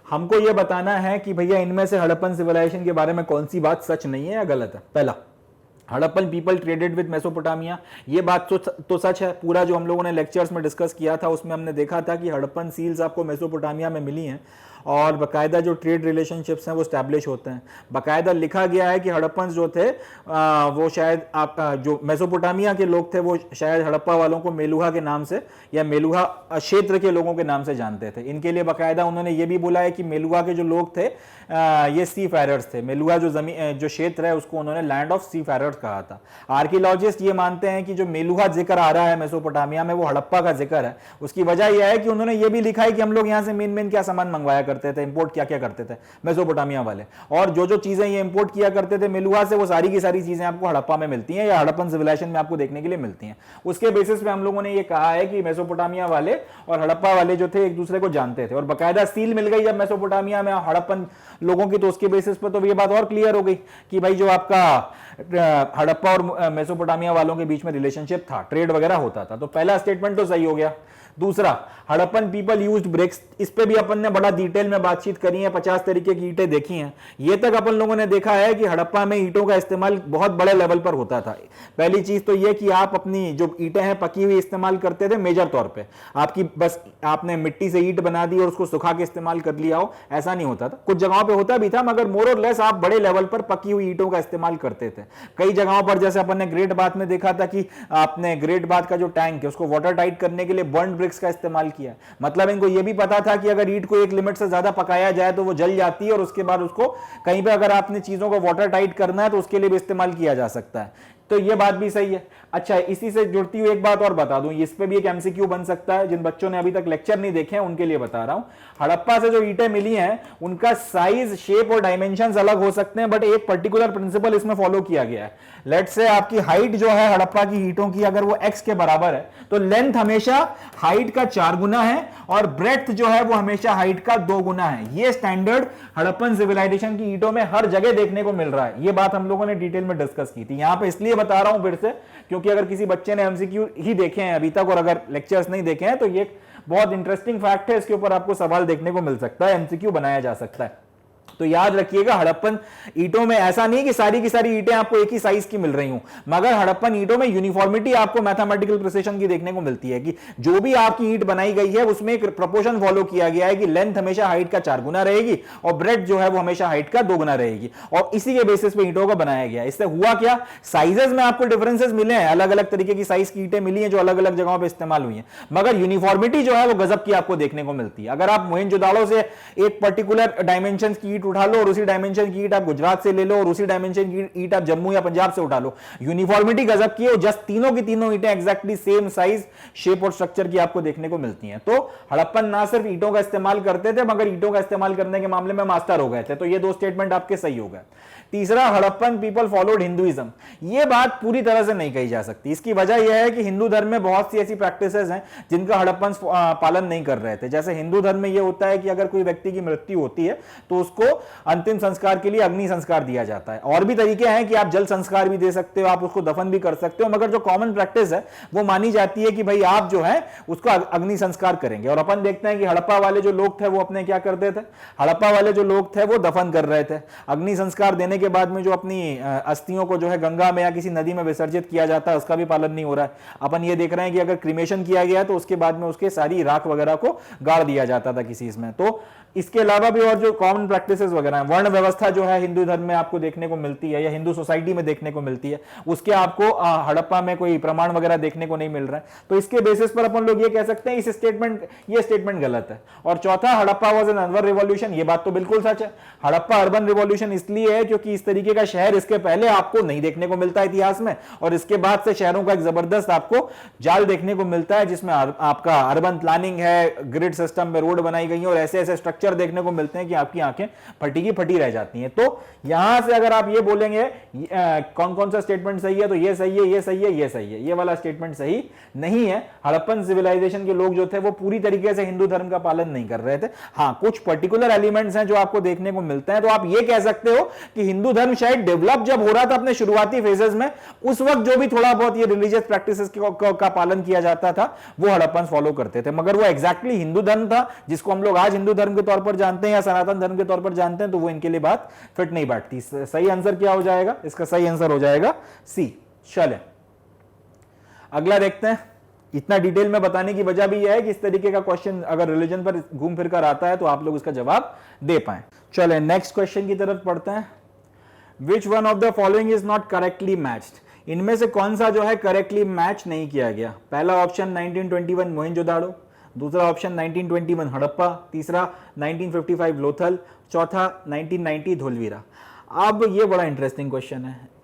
हमको यह बताना है कि भैया इनमें से हड़प्पन सिविलाइजेशन के बारे में कौन सी बात सच नहीं है या गलत है। पहला, Harappan people traded with Mesopotamia. ये बात तो सच है। पूरा जो हम लोगों ने लेक्चर्स में डिस्कस किया था उसमें हमने देखा था कि हड़प्पन सील्स आपको मेसोपोटामिया में मिली हैं और बाकायदा जो ट्रेड रिलेशनशिप्स हैं वो स्टैब्लिश होते हैं। बाकायदा लिखा गया है कि हड़प्पन जो थे वो शायद जो मेसोपोटामिया के लोग थे वो शायद हड़प्पा वालों को मेलुहा के नाम से या मेलुहा क्षेत्र के लोगों के नाम से जानते थे। इनके लिए बाकायदा उन्होंने ये भी बोला है कि मेलुहा के जो लोग थे ये सी फैरर्स थे। मेलुहा जो क्षेत्र है उसको उन्होंने लैंड ऑफ सी फैरर्स कहा था। आर्कियोलॉजिस्ट ये मानते हैं कि जो मेलुहा जिक्र आ रहा है मेसोपोटामिया में वो हड़प्पा का जिक्र है। उसकी वजह यह है कि उन्होंने ये भी लिखा है कि हम लोग यहाँ से मेन क्या सामान मंगवाया करते थे, इंपोर्ट क्या क्या करते थे मेसोपोटामिया वाले, और जो चीजें ये इंपोर्ट किया करते थे मेलुहा से वो सारी की सारी चीजें आपको हड़प्पा में मिलती हैं या हड़प्पन सिविलाइजेशन में आपको देखने के लिए मिलती हैं। उसके बेसिस पे हम लोगों ने ये कहा है कि मेसोपोटामिया वाले और हड़प्पा वाले जो थे एक दूसरे को जानते थे और बाकायदा सील मिल गई जब मेसोपोटामिया में हड़प्पन लोगों की, तो उसके बेसिस पर तो ये बात और क्लियर हो गई कि भाई जो आपका हड़प्पा और मेसोपोटामिया वालों के बीच में रिलेशनशिप था, ट्रेड वगैरह होता था। तो पहला स्टेटमेंट तो सही हो गया। दूसरा, हड़प्पन पीपल यूज्ड ब्रिक्स। इस पे भी अपन ने बड़ा डिटेल में बातचीत करी है, 50 तरीके की ईंटें देखी हैं। ये तक अपन लोगों ने देखा है कि हड़प्पा में ईंटों का इस्तेमाल बहुत बड़े लेवल पर होता था। पहली चीज तो ये कि आप अपनी जो ईंटें हैं पकी हुई इस्तेमाल करते थे मेजर तौर पे। आपकी बस आपने मिट्टी से ईंट बना दी और उसको सुखा के इस्तेमाल कर लिया हो, ऐसा नहीं होता था। कुछ जगहों पे होता भी था मगर मोर और लेस आप बड़े लेवल पर पकी हुई ईंटों का इस्तेमाल करते थे। कई जगहों पर जैसे अपन ने ग्रेट बाथ में देखा था कि आपने ग्रेट बाथ का जो टैंक है उसको वाटर टाइट करने के लिए बर्न्ड ब्रिक्स का इस्तेमाल किया। मतलब इनको यह भी पता था कि अगर ईंट को एक लिमिट से ज्यादा पकाया जाए तो वो जल जाती है और उसके बाद उसको कहीं पे अगर आपने चीजों को वाटर टाइट करना है तो उसके लिए भी इस्तेमाल किया जा सकता है। तो ये बात भी सही है। अच्छा, इसी से जुड़ती हुई एक बात और बता दूं, इस पे भी एक एमसीक्यू बन सकता है, जिन बच्चों ने अभी तक लेक्चर नहीं देखे हैं उनके लिए बता रहा हूं। हड़प्पा से जो ईंटें मिली हैं उनका साइज, शेप और डायमेंशंस अलग हो सकते हैं, बट एक पर्टिकुलर प्रिंसिपल इसमें फॉलो किया गया है। लेट्स से आपकी हाइट जो है हड़प्पा की ईंटों की अगर वो x के बराबर है तो लेंथ हमेशा हाइट का 4 गुना है और ब्रेड्थ जो है वो हमेशा हाइट का 2 गुना है। ये स्टैंडर्ड हड़प्पन सिविलाइजेशन की ईंटों में हर जगह देखने को मिल रहा है। ये बात हम लोगों ने डिटेल में डिस्कस की थी। यहां पे इसलिए बता रहा हूं फिर से, क्योंकि अगर किसी बच्चे ने एमसीक्यू ही देखे हैं अभी तक और अगर लेक्चर्स नहीं देखे हैं तो ये बहुत इंटरेस्टिंग फैक्ट है, इसके ऊपर आपको सवाल देखने को मिल सकता है, एमसीक्यू बनाया जा सकता है। तो याद रखिएगा, हड़प्पन ईंटों में ऐसा नहीं कि सारी की सारी ईंटें आपको एक ही साइज की मिल रही हूं, मगर हड़प्पन ईंटों में यूनिफॉर्मिटी आपको मैथमेटिकल प्रिसिशन की देखने को मिलती है कि जो भी आपकी ईंट बनाई गई है उसमें एक प्रोपोर्शन फॉलो किया गया है कि लेंथ हमेशा हाइट का 4 गुना रहेगी और ब्रेड्थ जो है वो हमेशा हाइट का 2 गुना रहेगी, और इसी के बेसिस पे ईंटों का बनाया गया। इससे हुआ क्या, साइजेस में आपको डिफरेंसेस मिले हैं, अलग अलग तरीके की साइज की ईंटें मिली हैं जो अलग अलग जगहों पर इस्तेमाल हुई हैं, मगर यूनिफॉर्मिटी जो है वो गजब की आपको देखने को मिलती है। अगर आप मोहनजोदाड़ो से एक पर्टिकुलर डायमेंशन की ईंट उठा लो और उसी डायमेंशन की ईंट आप गुजरात से ले लो और उसी डायमेंशन की ईंट आप जम्मू या पंजाब से उठा लो, यूनिफॉर्मिटी गजब की है, जस्ट तीनों की तीनों ईंटें एग्जैक्टली सेम साइज, शेप और स्ट्रक्चर की आपको देखने को मिलती हैं। तो हड़प्पन ना सिर्फ ईंटों का इस्तेमाल करते थे मगर ईंटों का इस्तेमाल करने के मामले में मास्टर हो गए थे। तो ये दो स्टेटमेंट आपके सही हो गए। तीसरा, हड़प्पन पीपल फॉलोड हिंदुइज्म। ये बात पूरी तरह से नहीं कही जा सकती। इसकी वजह यह है कि हिंदू धर्म में बहुत सी ऐसी प्रैक्टिसेस हैं जिनका हड़प्पन पालन नहीं कर रहे थे। जैसे हिंदू धर्म में यह होता है कि अगर कोई व्यक्ति की मृत्यु होती है तो उसको अंतिम संस्कार के लिए अग्नि संस्कार दिया जाता है। और भी तरीके हैं कि आप जल संस्कार भी दे सकते हो, आप उसको दफन भी कर सकते हो, मगर जो कॉमन प्रैक्टिस है वो मानी जाती है कि भाई आप जो है उसका अग्नि संस्कार करेंगे। और अपन देखते हैं कि हड़प्पा वाले जो लोग थे वो अपने क्या करते थे, हड़प्पा वाले जो लोग थे वो दफन कर रहे थे। अग्नि संस्कार देने के बाद में जो अपनी अस्थियों को जो है गंगा में या किसी नदी में विसर्जित किया जाता है उसका भी पालन नहीं हो रहा है। अपन ये देख रहे हैं कि अगर क्रिमेशन किया गया तो उसके बाद में उसके सारी राख वगैरह को गाड़ दिया जाता था किसी इसमें। तो इसके अलावा भी और जो कॉमन प्रैक्टिसेस वगैरह हैं, वर्ण व्यवस्था जो है हिंदू धर्म में आपको देखने को मिलती है या हिंदू सोसाइटी में देखने को मिलती है, उसके आपको हड़प्पा में कोई प्रमाण वगैरह देखने को नहीं मिल रहा है। तो इसके बेसिस पर अपन लोग ये कह सकते हैं ये स्टेटमेंट गलत है। और चौथा, Harappa was an urban revolution. ये बात तो बिल्कुल सच है। हड़प्पा अर्बन रिवॉल्यूशन इसलिए है क्योंकि इस तरीके का शहर इसके पहले आपको नहीं देखने को मिलता इतिहास में, और इसके बाद से शहरों का एक जबरदस्त आपको जाल देखने को मिलता है जिसमें आपका अर्बन प्लानिंग है, ग्रिड सिस्टम में रोड बनाई गई है और ऐसे ऐसे स्ट्रक्चर देखने को मिलते हैं कि आपकी आंखें फटी की फटी रह जाती हैं। तो यहां से अगर आप ये बोलेंगे कौन कौन सा स्टेटमेंट सही है, तो ये सही है, ये सही है, ये सही है, ये वाला स्टेटमेंट सही नहीं है। हड़प्पन सिविलाइजेशन के लोग जो थे वो पूरी तरीके से हिंदू धर्म का पालन नहीं कर रहे थे। हाँ, कुछ पर्टिकुलर एलिमेंट्स हैं जो आपको देखने को मिलते हैं। तो आप ये कह सकते हो कि हिंदू धर्म शायद डेवलप जब हो रहा था अपने शुरुआती फेजेस में, उस वक्त जो भी थोड़ा बहुत ये रिलीजियस प्रैक्टिसेस का पालन किया जाता था वो हड़प्पन फॉलो करते थे, मगर वो एग्जैक्टली हिंदू धर्म था जिसको हम लोग आज हिंदू धर्म के तौर पर जानते हैं या सनातन धर्म के तौर पर जानते हैं, तो वो इनके लिए बात फिट नहीं बैठती। सही आंसर क्या हो जाएगा? इसका सही आंसर हो जाएगा सी। चले अगला देखते हैं। इतना डिटेल में बताने की वजह भी यह है कि इस तरीके का क्वेश्चन अगर रिलीजन पर घूम फिर कर आता है तो आप लोग उसका जवाब दे पाए। चले नेक्स्ट क्वेश्चन की तरफ पढ़ते हैं। Which one of the following is not correctly matched. इनमें से कौन सा जो है करेक्टली मैच नहीं किया गया? पहला ऑप्शन 1921 मोहनजोदाड़ो, दूसरा ऑप्शन 1921 हड़प्पा, तीसरा 1955 लोथल, चौथा 1990 धोलवीरा। अब ये बड़ा इंटरेस्टिंग क्वेश्चन है।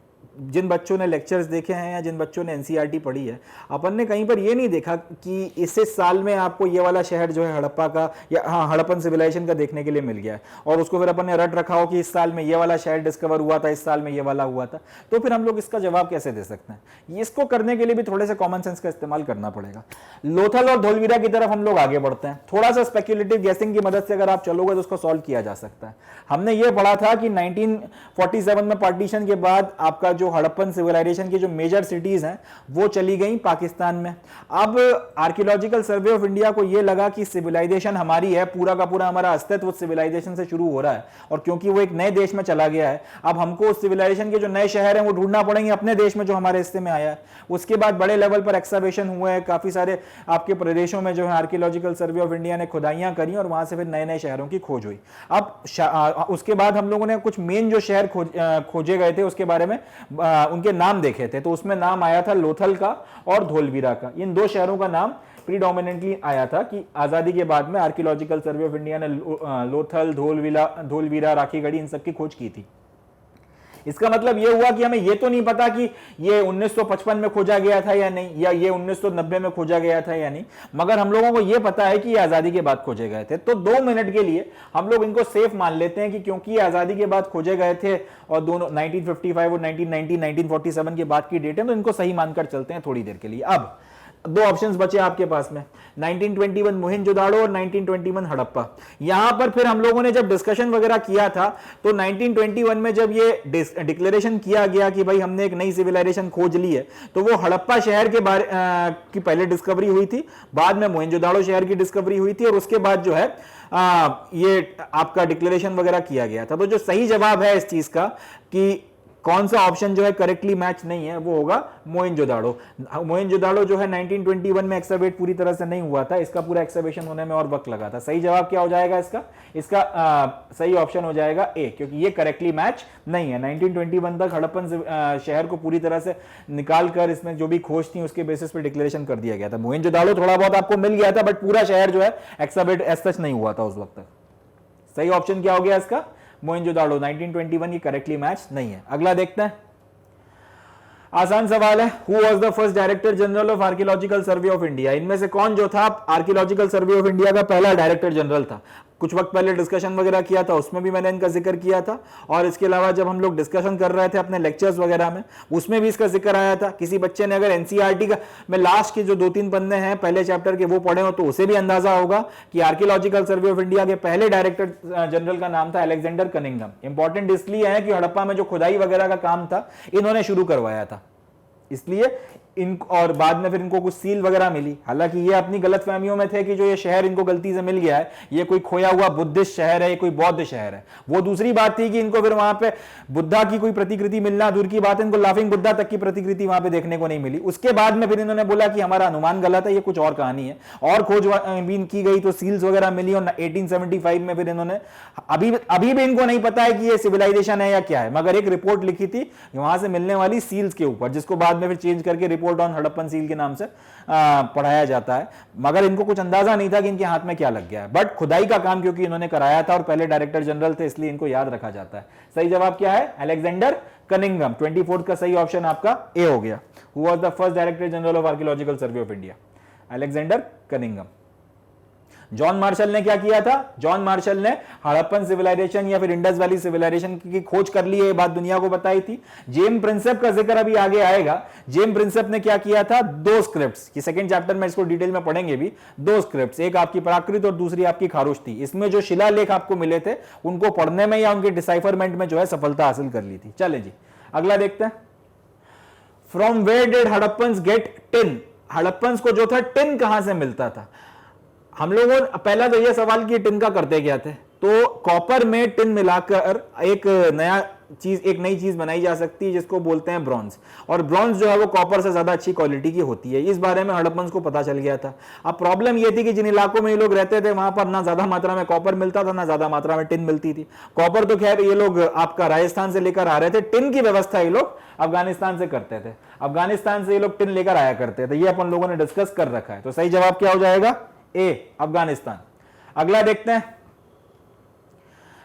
जिन बच्चों ने लेक्चर्स देखे हैं या जिन बच्चों ने एनसीईआरटी पढ़ी है, अपन ने कहीं पर ये नहीं देखा कि इस साल में आपको ये वाला शहर जो है हड़प्पा का या हड़प्पन सिविलाइजेशन का देखने के लिए मिल गया है और उसको फिर अपन ने रट रखा हो कि इस साल में ये वाला शहर डिस्कवर हुआ था, इस साल में ये वाला हुआ था। तो फिर हम लोग इसका जवाब कैसे दे सकते हैं? इसको करने के लिए भी थोड़े से कॉमन सेंस का इस्तेमाल करना पड़ेगा। लोथल और धोलवीरा की तरफ हम लोग आगे बढ़ते हैं। थोड़ा सा स्पेक्युलेटिव गेसिंग की मदद से अगर आप चलोगे तो उसको सॉल्व किया जा सकता है। हमने ये पढ़ा था कि 1947 में पार्टीशन के बाद आपका जो हड़प्पन सिविलाइजेशन की जो मेजर सिटीज हैं वो चली गई पाकिस्तान में। अब आर्कियोलॉजिकल सर्वे ऑफ इंडिया को ये लगा कि सिविलाइजेशन हमारी है, पूरा का पूरा हमारा अस्तित्व सिविलाइजेशन से शुरू हो रहा है, और क्योंकि वो एक नए देश में चला गया है, अब हमको उस सिविलाइजेशन के जो नए शहर हैं वो ढूंढना पड़ेंगे अपने देश में जो हमारे हिस्से में आया है। उसके बाद बड़े लेवल पर एक्सकवेशन हुए हैं, काफी सारे आपके प्रदेशों में जो है आर्कियोलॉजिकल सर्वे ऑफ इंडिया ने खुदाइयां करी और वहां से फिर नए नए शहरों की खोज हुई। अब उसके बाद हम लोगों ने कुछ मेन जो शहर खोजे गए थे उसके बारे में उनके नाम देखे थे, तो उसमें नाम आया था लोथल का और धोलवीरा का। इन दो शहरों का नाम प्रीडोमिनेंटली आया था कि आजादी के बाद में आर्कियोलॉजिकल सर्वे ऑफ इंडिया ने लोथल, धोलवीरा, राखीगढ़ी इन सब की खोज की थी। इसका मतलब ये हुआ कि हमें ये तो नहीं पता कि ये 1955 में खोजा गया था या नहीं, या ये 1990 में खोजा गया था या नहीं, मगर हम लोगों को ये पता है कि ये आजादी के बाद खोजे गए थे। तो 2 मिनट के लिए हम लोग इनको सेफ मान लेते हैं कि क्योंकि ये आजादी के बाद खोजे गए थे और दोनों 1955 और 1990 1947 के बाद की डेट है, तो इनको सही मानकर चलते हैं थोड़ी देर के लिए। अब 2 ऑप्शंस बचे आपके पास में, 1921 मोहनजोदाड़ो और 1921 हड़प्पा। यहां पर फिर हम लोगों ने जब डिस्कशन वगैरह किया था तो 1921 में जब ये डिक्लेरेशन किया गया कि भाई हमने एक नई सिविलाइजेशन खोज ली है, तो वो हड़प्पा शहर के बारे की पहले डिस्कवरी हुई थी, बाद में मोहनजोदाड़ो शहर की डिस्कवरी हुई थी, और उसके बाद जो है ये आपका डिक्लेरेशन वगैरह किया गया था। तो जो सही जवाब है इस चीज का कि कौन सा ऑप्शन जो है करेक्टली मैच नहीं है, वो होगा मोहनजोदाड़ो। मोहनजोदाड़ो जो है 1921 में एक्सकवेट पूरी तरह से नहीं हुआ था, इसका पूरा एक्सकवेशन होने में और वक्त लगा था। सही जवाब क्या हो जाएगा इसका सही ऑप्शन हो जाएगा ए, क्योंकि ये करेक्टली मैच नहीं है। 1921 तक हड़प्पन शहर को पूरी तरह से निकाल कर इसमें जो भी खोज थी उसके बेसिस पे डिक्लेरेशन कर दिया गया था। मोहनजोदाड़ो थोड़ा बहुत आपको मिल गया था, बट पूरा शहर जो है एक्सकवेट एज सच नहीं हुआ था उस वक्त तक। सही ऑप्शन क्या हो गया इसका? मोहनजोदाड़ो। 1921 की करेक्टली मैच नहीं है। अगला देखते हैं, आसान सवाल है। Who was the first director general of archaeological survey of India? इनमें से कौन जो था आर्कियोलॉजिकल सर्वे ऑफ इंडिया का पहला डायरेक्टर जनरल था? कुछ वक्त पहले डिस्कशन वगैरह किया था, उसमें भी मैंने इनका जिक्र किया था, और इसके अलावा जब हम लोग डिस्कशन कर रहे थे अपने लेक्चर्स वगैरह में, उसमें भी इसका जिक्र आया था। किसी बच्चे ने अगर एनसीईआरटी का में लास्ट के जो 2-3 पन्ने हैं पहले चैप्टर के वो पढ़े हो तो उसे भी अंदाजा होगा कि आर्कियोलॉजिकल सर्वे ऑफ इंडिया के पहले डायरेक्टर जनरल का नाम था अलेक्जेंडर कनिंघम। इंपॉर्टेंट इसलिए है कि हड़प्पा में जो खुदाई वगैरह का काम था इन्होंने शुरू करवाया था, इसलिए इन, और बाद में फिर इनको कुछ सील वगैरह मिली। हालांकि ये अपनी गलतफहमियों में थे कि जो ये शहर इनको गलती से मिल गया है ये कोई खोया हुआ बुद्धिस्ट शहर है, ये कोई बौद्ध शहर है। वो दूसरी बात थी कि इनको फिर वहां पे बुद्धा की कोई प्रतिकृति मिलना दूर की बात है, इनको लाफिंग बुद्धा तक की प्रतिकृति वहां पे देखने को नहीं मिली। उसके बाद में फिर इन्होंने बोला कि हमारा अनुमान गलत है, ये कुछ और कहानी है, और खोज बीन की गई तो सील्स वगैरह मिली, और 1875 में फिर इन्होंने अभी भी इनको नहीं पता है कि ये सिविलाइजेशन है या क्या है, मगर एक रिपोर्ट लिखी थी वहां से मिलने वाली सील्स के ऊपर, जिसको बाद में फिर चेंज करके रिपोर्ट ऑन हड़प्पन सील के नाम से पढ़ाया जाता है। मगर इनको कुछ अंदाजा नहीं था कि इनके हाथ में क्या लग गया है, बट खुदाई का काम क्योंकि इन्होंने कराया था और पहले डायरेक्टर जनरल थे इसलिए इनको याद रखा जाता है। सही जवाब क्या है? Alexander Cunningham. 24 का सही ऑप्शन आपका ए हो गया। Who was the first director general of archaeological survey of India? Alexander Cunningham. John Marshall ने क्या किया था? जॉन मार्शल ने हड़प्पन सिविलाइजेशन या फिर इंडस वैली सिविलाइजेशन की खोज कर ली है, ये बात दुनिया को बताई थी। जेम प्रिंसेप का जिक्र अभी आगे आएगा। जेम प्रिंसेप ने क्या किया था? 2 स्क्रिप्ट्स की, सेकंड चैप्टर में इसको डिटेल में पढ़ेंगे भी। 2 स्क्रिप्ट्स, एक आपकी प्राकृत और दूसरी आपकी खारूश थी। इसमें जो शिलालेख आपको मिले थे उनको पढ़ने में या उनके डिसाइफरमेंट में जो है सफलता हासिल कर ली थी। चले जी अगला देखते हैं। From where did Harappans get tin? Harappans को जो था टिन कहां से मिलता था? हम लोगों पहला तो यह सवाल कि टिन का करते क्या थे, तो कॉपर में टिन मिलाकर एक नई चीज बनाई जा सकती है जिसको बोलते हैं ब्रॉन्ज, और ब्रॉन्ज जो है वो कॉपर से ज्यादा अच्छी क्वालिटी की होती है। इस बारे में हड़प्पन्स को पता चल गया था। अब प्रॉब्लम ये थी कि जिन इलाकों में ये लोग रहते थे वहां पर ना ज्यादा मात्रा में कॉपर मिलता था ना ज्यादा मात्रा में टिन मिलती थी। कॉपर तो खैर ये लोग आपका राजस्थान से लेकर आ रहे थे, टिन की व्यवस्था ये लोग अफगानिस्तान से करते थे। अफगानिस्तान से ये लोग टिन लेकर आया करते थे, ये अपन लोगों ने डिस्कस कर रखा है। तो सही जवाब क्या हो जाएगा? ए, अफगानिस्तान। अगला देखते हैं।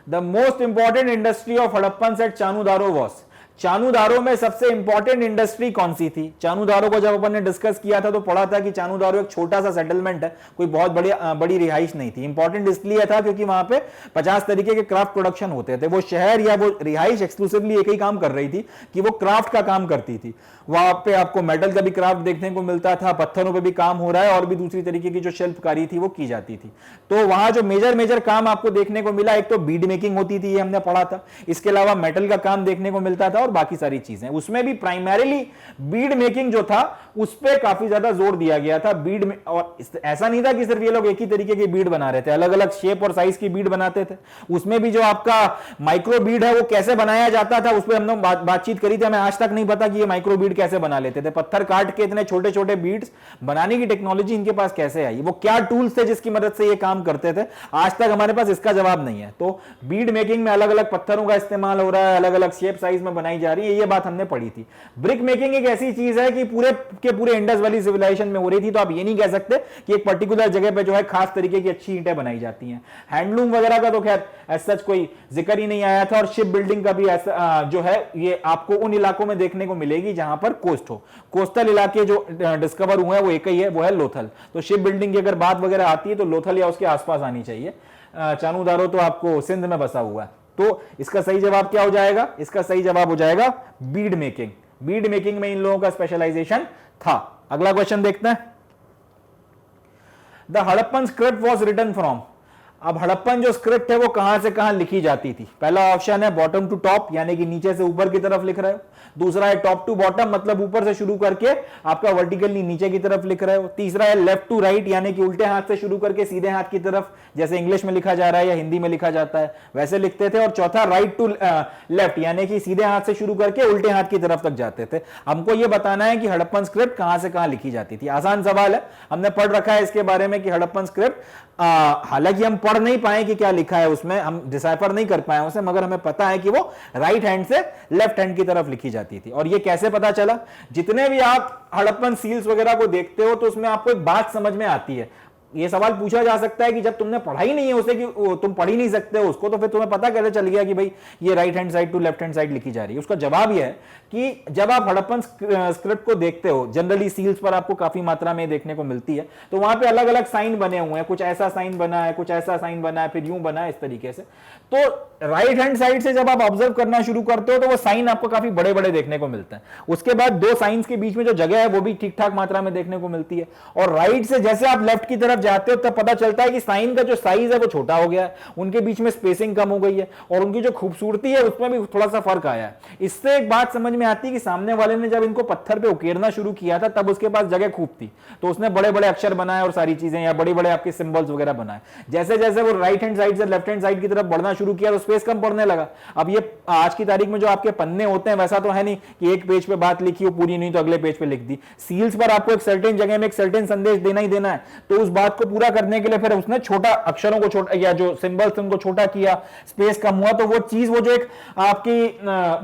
The most important industry of Harappan at Chanhudaro was? Chanhudaro में सबसे इंपॉर्टेंट इंडस्ट्री कौन सी थी? चानूदारो को जब अपन ने डिस्कस किया था तो पढ़ा था कि चानूदारो एक छोटा सा सेटलमेंट है, कोई बहुत बड़ी रिहाइश नहीं थी। इंपॉर्टेंट इसलिए था क्योंकि वहां पे 50 तरीके के क्राफ्ट प्रोडक्शन होते थे। वो शहर या वो रिहाइश एक्सक्लूसिवली एक ही काम कर रही थी कि वो क्राफ्ट का काम करती थी। वहां पे आपको मेटल का भी क्राफ्ट देखने को मिलता था, पत्थरों पे भी काम हो रहा है, और भी दूसरी तरीके की जो शिल्पकारी थी वो की जाती थी। तो वहां जो मेजर काम आपको देखने को मिला, एक तो बीड मेकिंग होती थी, ये हमने पढ़ा था। इसके अलावा मेटल का काम देखने को मिलता था और बाकी सारी चीजें। उसमें भी प्राइमरीली बीड मेकिंग जो था उस पर काफी ज्यादा जोर दिया गया था। बीड में, और ऐसा नहीं था कि सिर्फ ये लोग एक ही तरीके की बीड बना रहे थे, अलग अलग शेप और साइज की बीड बनाते थे। उसमें भी जो आपका माइक्रो बीड है वो कैसे बनाया जाता था उस पर हमने बातचीत करी थी। हमें आज तक नहीं पता कि ये माइक्रो बीड कैसे बना लेते थे, पत्थर काट के इतने छोटे छोटे बीड्स बनाने की टेक्नोलॉजी इनके पास कैसे आई, वो क्या टूल्स थे जिसकी मदद से ये काम करते थे, आज तक हमारे पास इसका जवाब नहीं है। तो बीड मेकिंग में अलग अलग पत्थरों का इस्तेमाल हो रहा है, अलग अलग शेप साइज में बनाई बनाई जा रही है, ये बात हमने पढ़ी थी। ब्रिक मेकिंग एक ऐसी चीज है कि पूरे के पूरे इंडस वैली सिविलाइजेशन में हो रही थी, तो आप ये नहीं कह सकते कि एक पर्टिकुलर जगह पे जो है खास तरीके की अच्छी ईंटें बनाई जाती हैं। हैंडलूम वगैरह का तो खैर एज सच कोई जिक्र ही नहीं आया था, और शिप बिल्डिंग का भी ऐसा जो है ये आपको उन इलाकों में देखने को मिलेगी जहां पर कोस्ट हो। कोस्टल इलाके जो डिस्कवर हुए हैं वो एक ही है, वो है लोथल। तो शिप बिल्डिंग की अगर बात वगैरह आती है तो लोथल या उसके आसपास आनी चाहिए। चानूदारो तो आपको सिंध में बसा हुआ है। तो इसका सही जवाब क्या हो जाएगा? इसका सही जवाब हो जाएगा बीड मेकिंग। बीड मेकिंग में इन लोगों का स्पेशलाइजेशन था। अगला क्वेश्चन देखते हैं। The Harappan script was written from. अब हड़प्पन जो स्क्रिप्ट है वो कहां से कहां लिखी जाती थी? पहला ऑप्शन है बॉटम टू टॉप, यानी कि नीचे से ऊपर की तरफ लिख रहे हो। दूसरा है टॉप टू बॉटम, मतलब ऊपर से शुरू करके आपका वर्टिकली नीचे की तरफ लिख रहे हो। तीसरा है लेफ्ट टू राइट, यानी कि उल्टे हाथ से शुरू करके सीधे हाथ की तरफ, जैसे इंग्लिश में लिखा जा रहा है या हिंदी में लिखा जाता है वैसे लिखते थे। और चौथा राइट टू लेफ्ट, यानी कि सीधे हाथ से शुरू करके उल्टे हाथ की तरफ तक जाते थे। हमको यह बताना है कि हड़प्पन स्क्रिप्ट कहां से कहां लिखी जाती थी। आसान सवाल है, हमने पढ़ रखा है इसके बारे में कि हड़प्पन स्क्रिप्ट, हालांकि हम पढ़ नहीं पाए कि क्या लिखा है उसमें, हम डिसाइफर नहीं कर पाए उसे, मगर हमें पता है कि वो राइट हैंड से लेफ्ट हैंड की तरफ लिखी जाती थी। और ये कैसे पता चला? जितने भी आप हड़प्पन सील्स वगैरह को देखते हो तो उसमें आपको एक बात समझ में आती है। ये सवाल पूछा जा सकता है कि जब तुमने पढ़ाई नहीं है उसे, कि तुम पढ़ ही नहीं सकते हो उसको, तो फिर तुम्हें पता कैसे चल गया कि भाई ये right hand side to left hand side लिखी जा रही है? उसका जवाब यह है कि जब आप हड़प्पन स्क्रिप्ट को देखते हो, जनरली सील्स पर आपको काफी मात्रा में देखने को मिलती है, तो वहां पे अलग अलग साइन बने हुए हैं। कुछ ऐसा साइन बना है, कुछ ऐसा साइन बना है, फिर यूं बना है, इस तरीके से। तो राइट हैंड साइड से जब आप ऑब्जर्व करना शुरू करते हो तो वो साइन आपको काफी बड़े बड़े देखने को मिलते हैं। उसके बाद दो साइंस के बीच में जो जगह है वो भी ठीक ठाक मात्रा में देखने को मिलती है। और राइट से जैसे आप लेफ्ट की तरफ जाते हो तब पता चलता है कि साइन का जो साइज है वो छोटा हो गया है, उनके बीच में स्पेसिंग कम हो गई है, और उनकी जो खूबसूरती है उसमें भी थोड़ा सा फर्क आया है। इससे एक बात समझ में आती है कि सामने वाले ने जब इनको पत्थर पे उकेरना शुरू किया था तब उसके पास जगह खूब थी, तो उसने बड़े बड़े अक्षर बनाए और सारी चीजें, या बड़े बड़े आपके सिंबल्स वगैरह बनाए। जैसे जैसे वो राइट हैंड साइड से लेफ्ट हैंड साइड की तरफ बढ़ना शुरू किया तो स्पेस कम पड़ने लगा। अब ये आज की तारीख में जो आपके पन्ने होते हैं वैसा तो है नहीं कि एक पेज पे बात लिखी हो पूरी, नहीं तो अगले पेज पे लिख दी। सील्स पर आपको एक सर्टेन जगह में एक सर्टेन संदेश देना ही देना है, तो उस बात को पूरा करने के लिए फिर उसने छोटा अक्षरों को छोटा, या जो सिंबल्स उनको छोटा किया, स्पेस कम हुआ, तो वो चीज, वो जो एक आपकी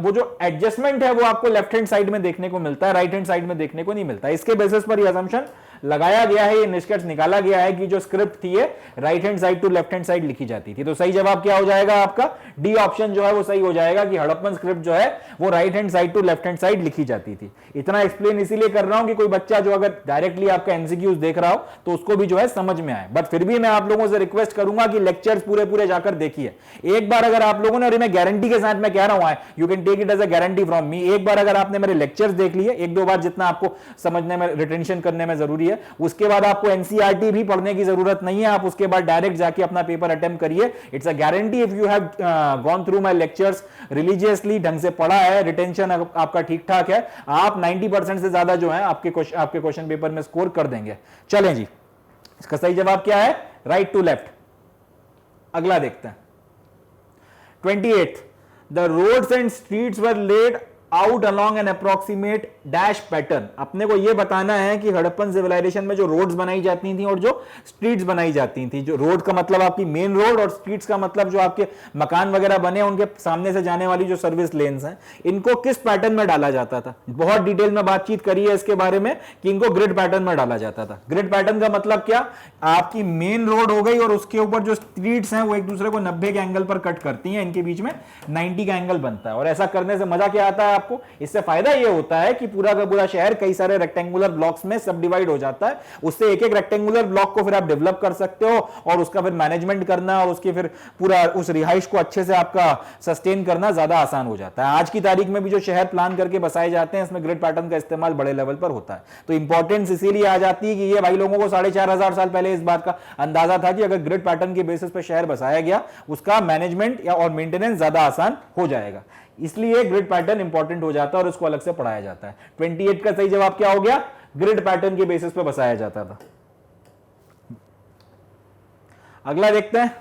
वो जो एडजस्टमेंट है वो आपको लेफ्ट हैंड साइड में देखने को मिलता है, राइट हैंड साइड में देखने को नहीं मिलता। इसके बेसिस पर ये असम्पशन लगाया गया है, ये निष्कर्ष निकाला गया है कि जो स्क्रिप्ट थी ये right hand side to left hand side लिखी जाती थी। तो सही जवाब क्या हो जाएगा आपका? डी ऑप्शन जो है वो सही हो जाएगा कि हड़प्पन स्क्रिप्ट जो है वो right hand side to left hand side लिखी जाती थी। इतना एक्सप्लेन इसीलिए कर रहा हूं कि कोई बच्चा जो अगर डायरेक्टली आपका एमसीक्यूज देख रहा हो तो उसको भी जो है समझ में आए। बट फिर भी मैं आप लोगों से रिक्वेस्ट करूंगा कि लेक्चर्स पूरे पूरे जाकर देखिए। एक बार अगर आप लोगों ने, और मैं गारंटी के साथ मैं कह रहा हूं, you can take it as a guarantee from me, एक बार अगर आपने मेरे लेक्चर्स देख लिए, एक दो बार जितना आपको समझने में, रिटेंशन करने में जरूरी है, उसके बाद आपको एनसीईआरटी भी पढ़ने की जरूरत नहीं है। आप उसके बाद डायरेक्ट जाके अपना पेपर अटेम्प्ट करिए। It's a guarantee if you have gone through my lectures religiously, ढंग से पढ़ा है, रिटेंशन आपका ठीक ठाक है, आप 90% से ज्यादा जो है आपके क्वेश्चन पेपर में स्कोर कर देंगे। चलें जी, इसका सही जवाब क्या है? Right to left. अगला देखते हैं 28th, the roads and streets were laid out along an approximate dash pattern. अपने को यह बताना है कि हड़प्पन सिविलाइजेशन में जो रोड्स बनाई जाती थी और जो स्ट्रीट्स बनाई जाती थी, जो रोड का मतलब आपकी मेन रोड और स्ट्रीट्स का मतलब जो आपके मकान वगैरह बने उनके सामने से जाने वाली जो सर्विस लेन्स हैं, इनको किस पैटर्न में डाला जाता था? बहुत डिटेल में बातचीत करी है इसके बारे में कि इनको ग्रिड पैटर्न में डाला जाता था। ग्रिड पैटर्न का मतलब क्या? आपकी मेन रोड हो गई और उसके ऊपर जो स्ट्रीट्स हैं वो एक दूसरे को 90 के एंगल पर कट करती हैं, इनके बीच में 90 का एंगल बनता है। और ऐसा करने से मजा क्या आता है आपको? इससे फायदा यह होता है कि पूरा का पूरा शहर कई सारे रेक्टेंगुलर ब्लॉक्स में सब डिवाइड हो जाता है। उससे एक एक रेक्टेंगुलर ब्लॉक को फिर आप डेवलप कर सकते हो और उसका फिर मैनेजमेंट करना और उसके फिर पूरा उस रिहाइश को अच्छे से आपका सस्टेन करना ज्यादा आसान हो जाता है। आज की तारीख में भी जो शहर प्लान करके बसाए जाते हैं इसमें ग्रिड पैटर्न का इस्तेमाल बड़े लेवल पर होता है। तो इंपॉर्टेंस इसीलिए आ जाती है कि ये भाई लोगों को 4500 साल पहले इस बात का अंदाजा था कि अगर ग्रिड पैटर्न के बेसिस पर शहर बसाया गया उसका मैनेजमेंट या और मेंटेनेंस ज्यादा आसान हो जाएगा। इसलिए ग्रिड पैटर्न इंपॉर्टेंट हो जाता है और इसको अलग से पढ़ाया जाता है। 28 का सही जवाब क्या हो गया? ग्रिड पैटर्न के बेसिस पे बसाया जाता था। अगला देखते हैं,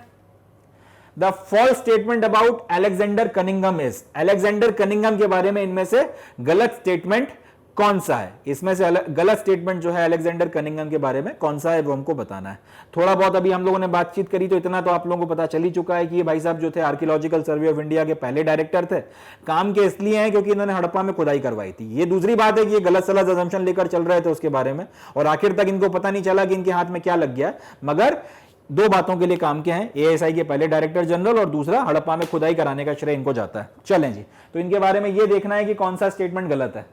the false statement about Alexander Cunningham is. Alexander Cunningham के बारे में इनमें से गलत स्टेटमेंट कौन सा है इसमें से गलत स्टेटमेंट जो है अलेक्जेंडर कनिंघम के बारे में कौन सा है वो हमको बताना है। थोड़ा बहुत अभी हम लोगों ने बातचीत करी तो इतना तो आप लोगों को पता चल ही चुका है कि ये भाई साहब जो थे आर्कियोलॉजिकल सर्वे ऑफ इंडिया के पहले डायरेक्टर थे। काम के इसलिए हैं क्योंकि इन्होंने हड़प्पा में खुदाई करवाई थी। ये दूसरी बात है कि ये गलत सलत अजम्पशन लेकर चल रहे थे उसके बारे में और आखिर तक इनको पता नहीं चला कि इनके हाथ में क्या लग गया। मगर दो बातों के लिए काम किया है, एएसआई के पहले डायरेक्टर जनरल और दूसरा हड़प्पा में खुदाई कराने का श्रेय इनको जाता है। चलें जी, तो इनके बारे में ये देखना है कि कौन सा स्टेटमेंट गलत है।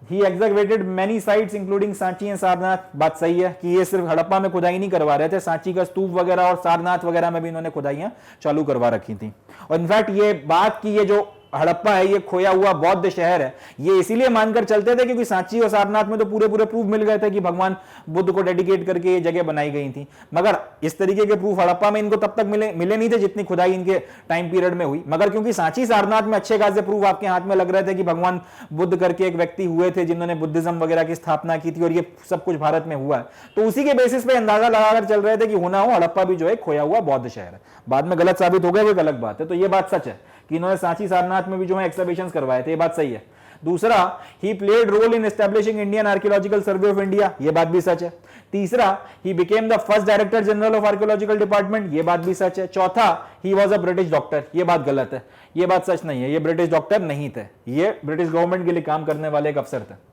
He excavated many sites including Sanchi and Sarnath. बात सही है कि ये सिर्फ हड़प्पा में खुदाई नहीं करवा रहे थे, सांची का स्तूप वगैरह और सारनाथ वगैरह में भी इन्होंने खुदाइयां चालू करवा रखी थी। और इनफैक्ट ये बात की ये जो हड़प्पा है ये खोया हुआ बौद्ध शहर है, ये इसीलिए मानकर चलते थे क्योंकि सांची और सारनाथ में तो पूरे प्रूफ मिल गए थे कि भगवान बुद्ध को डेडिकेट करके ये जगह बनाई गई थी। मगर इस तरीके के प्रूफ हड़प्पा में इनको तब तक मिले नहीं थे जितनी खुदाई इनके टाइम पीरियड में हुई। मगर क्योंकि सांची सारनाथ में अच्छे खासे प्रूफ आपके हाथ में लग रहे थे कि भगवान बुद्ध करके एक व्यक्ति हुए थे जिन्होंने बुद्धिज्म वगैरह की स्थापना की थी और ये सब कुछ भारत में हुआ है, तो उसी के बेसिस पे अंदाजा लगाकर चल रहे थे कि होना हो हड़प्पा भी जो है खोया हुआ बौद्ध शहर है। बाद में गलत साबित हो गया वो एक अलग बात है। तो ये बात सच है कि इन्होंने सांची सारनाथ में भी जो है एक्सकवेशंस करवाए थे, ये बात सही है। दूसरा, he played role in establishing Indian archaeological survey of India, ये बात भी सच है। तीसरा, he became the first director general of archaeological department, ये बात भी सच है। चौथा, he was a British doctor, ये बात गलत है, ये बात सच नहीं है, ये ब्रिटिश डॉक्टर नहीं थे, ये ब्रिटिश गवर्नमेंट के लिए काम करने वाले एक अफसर थे।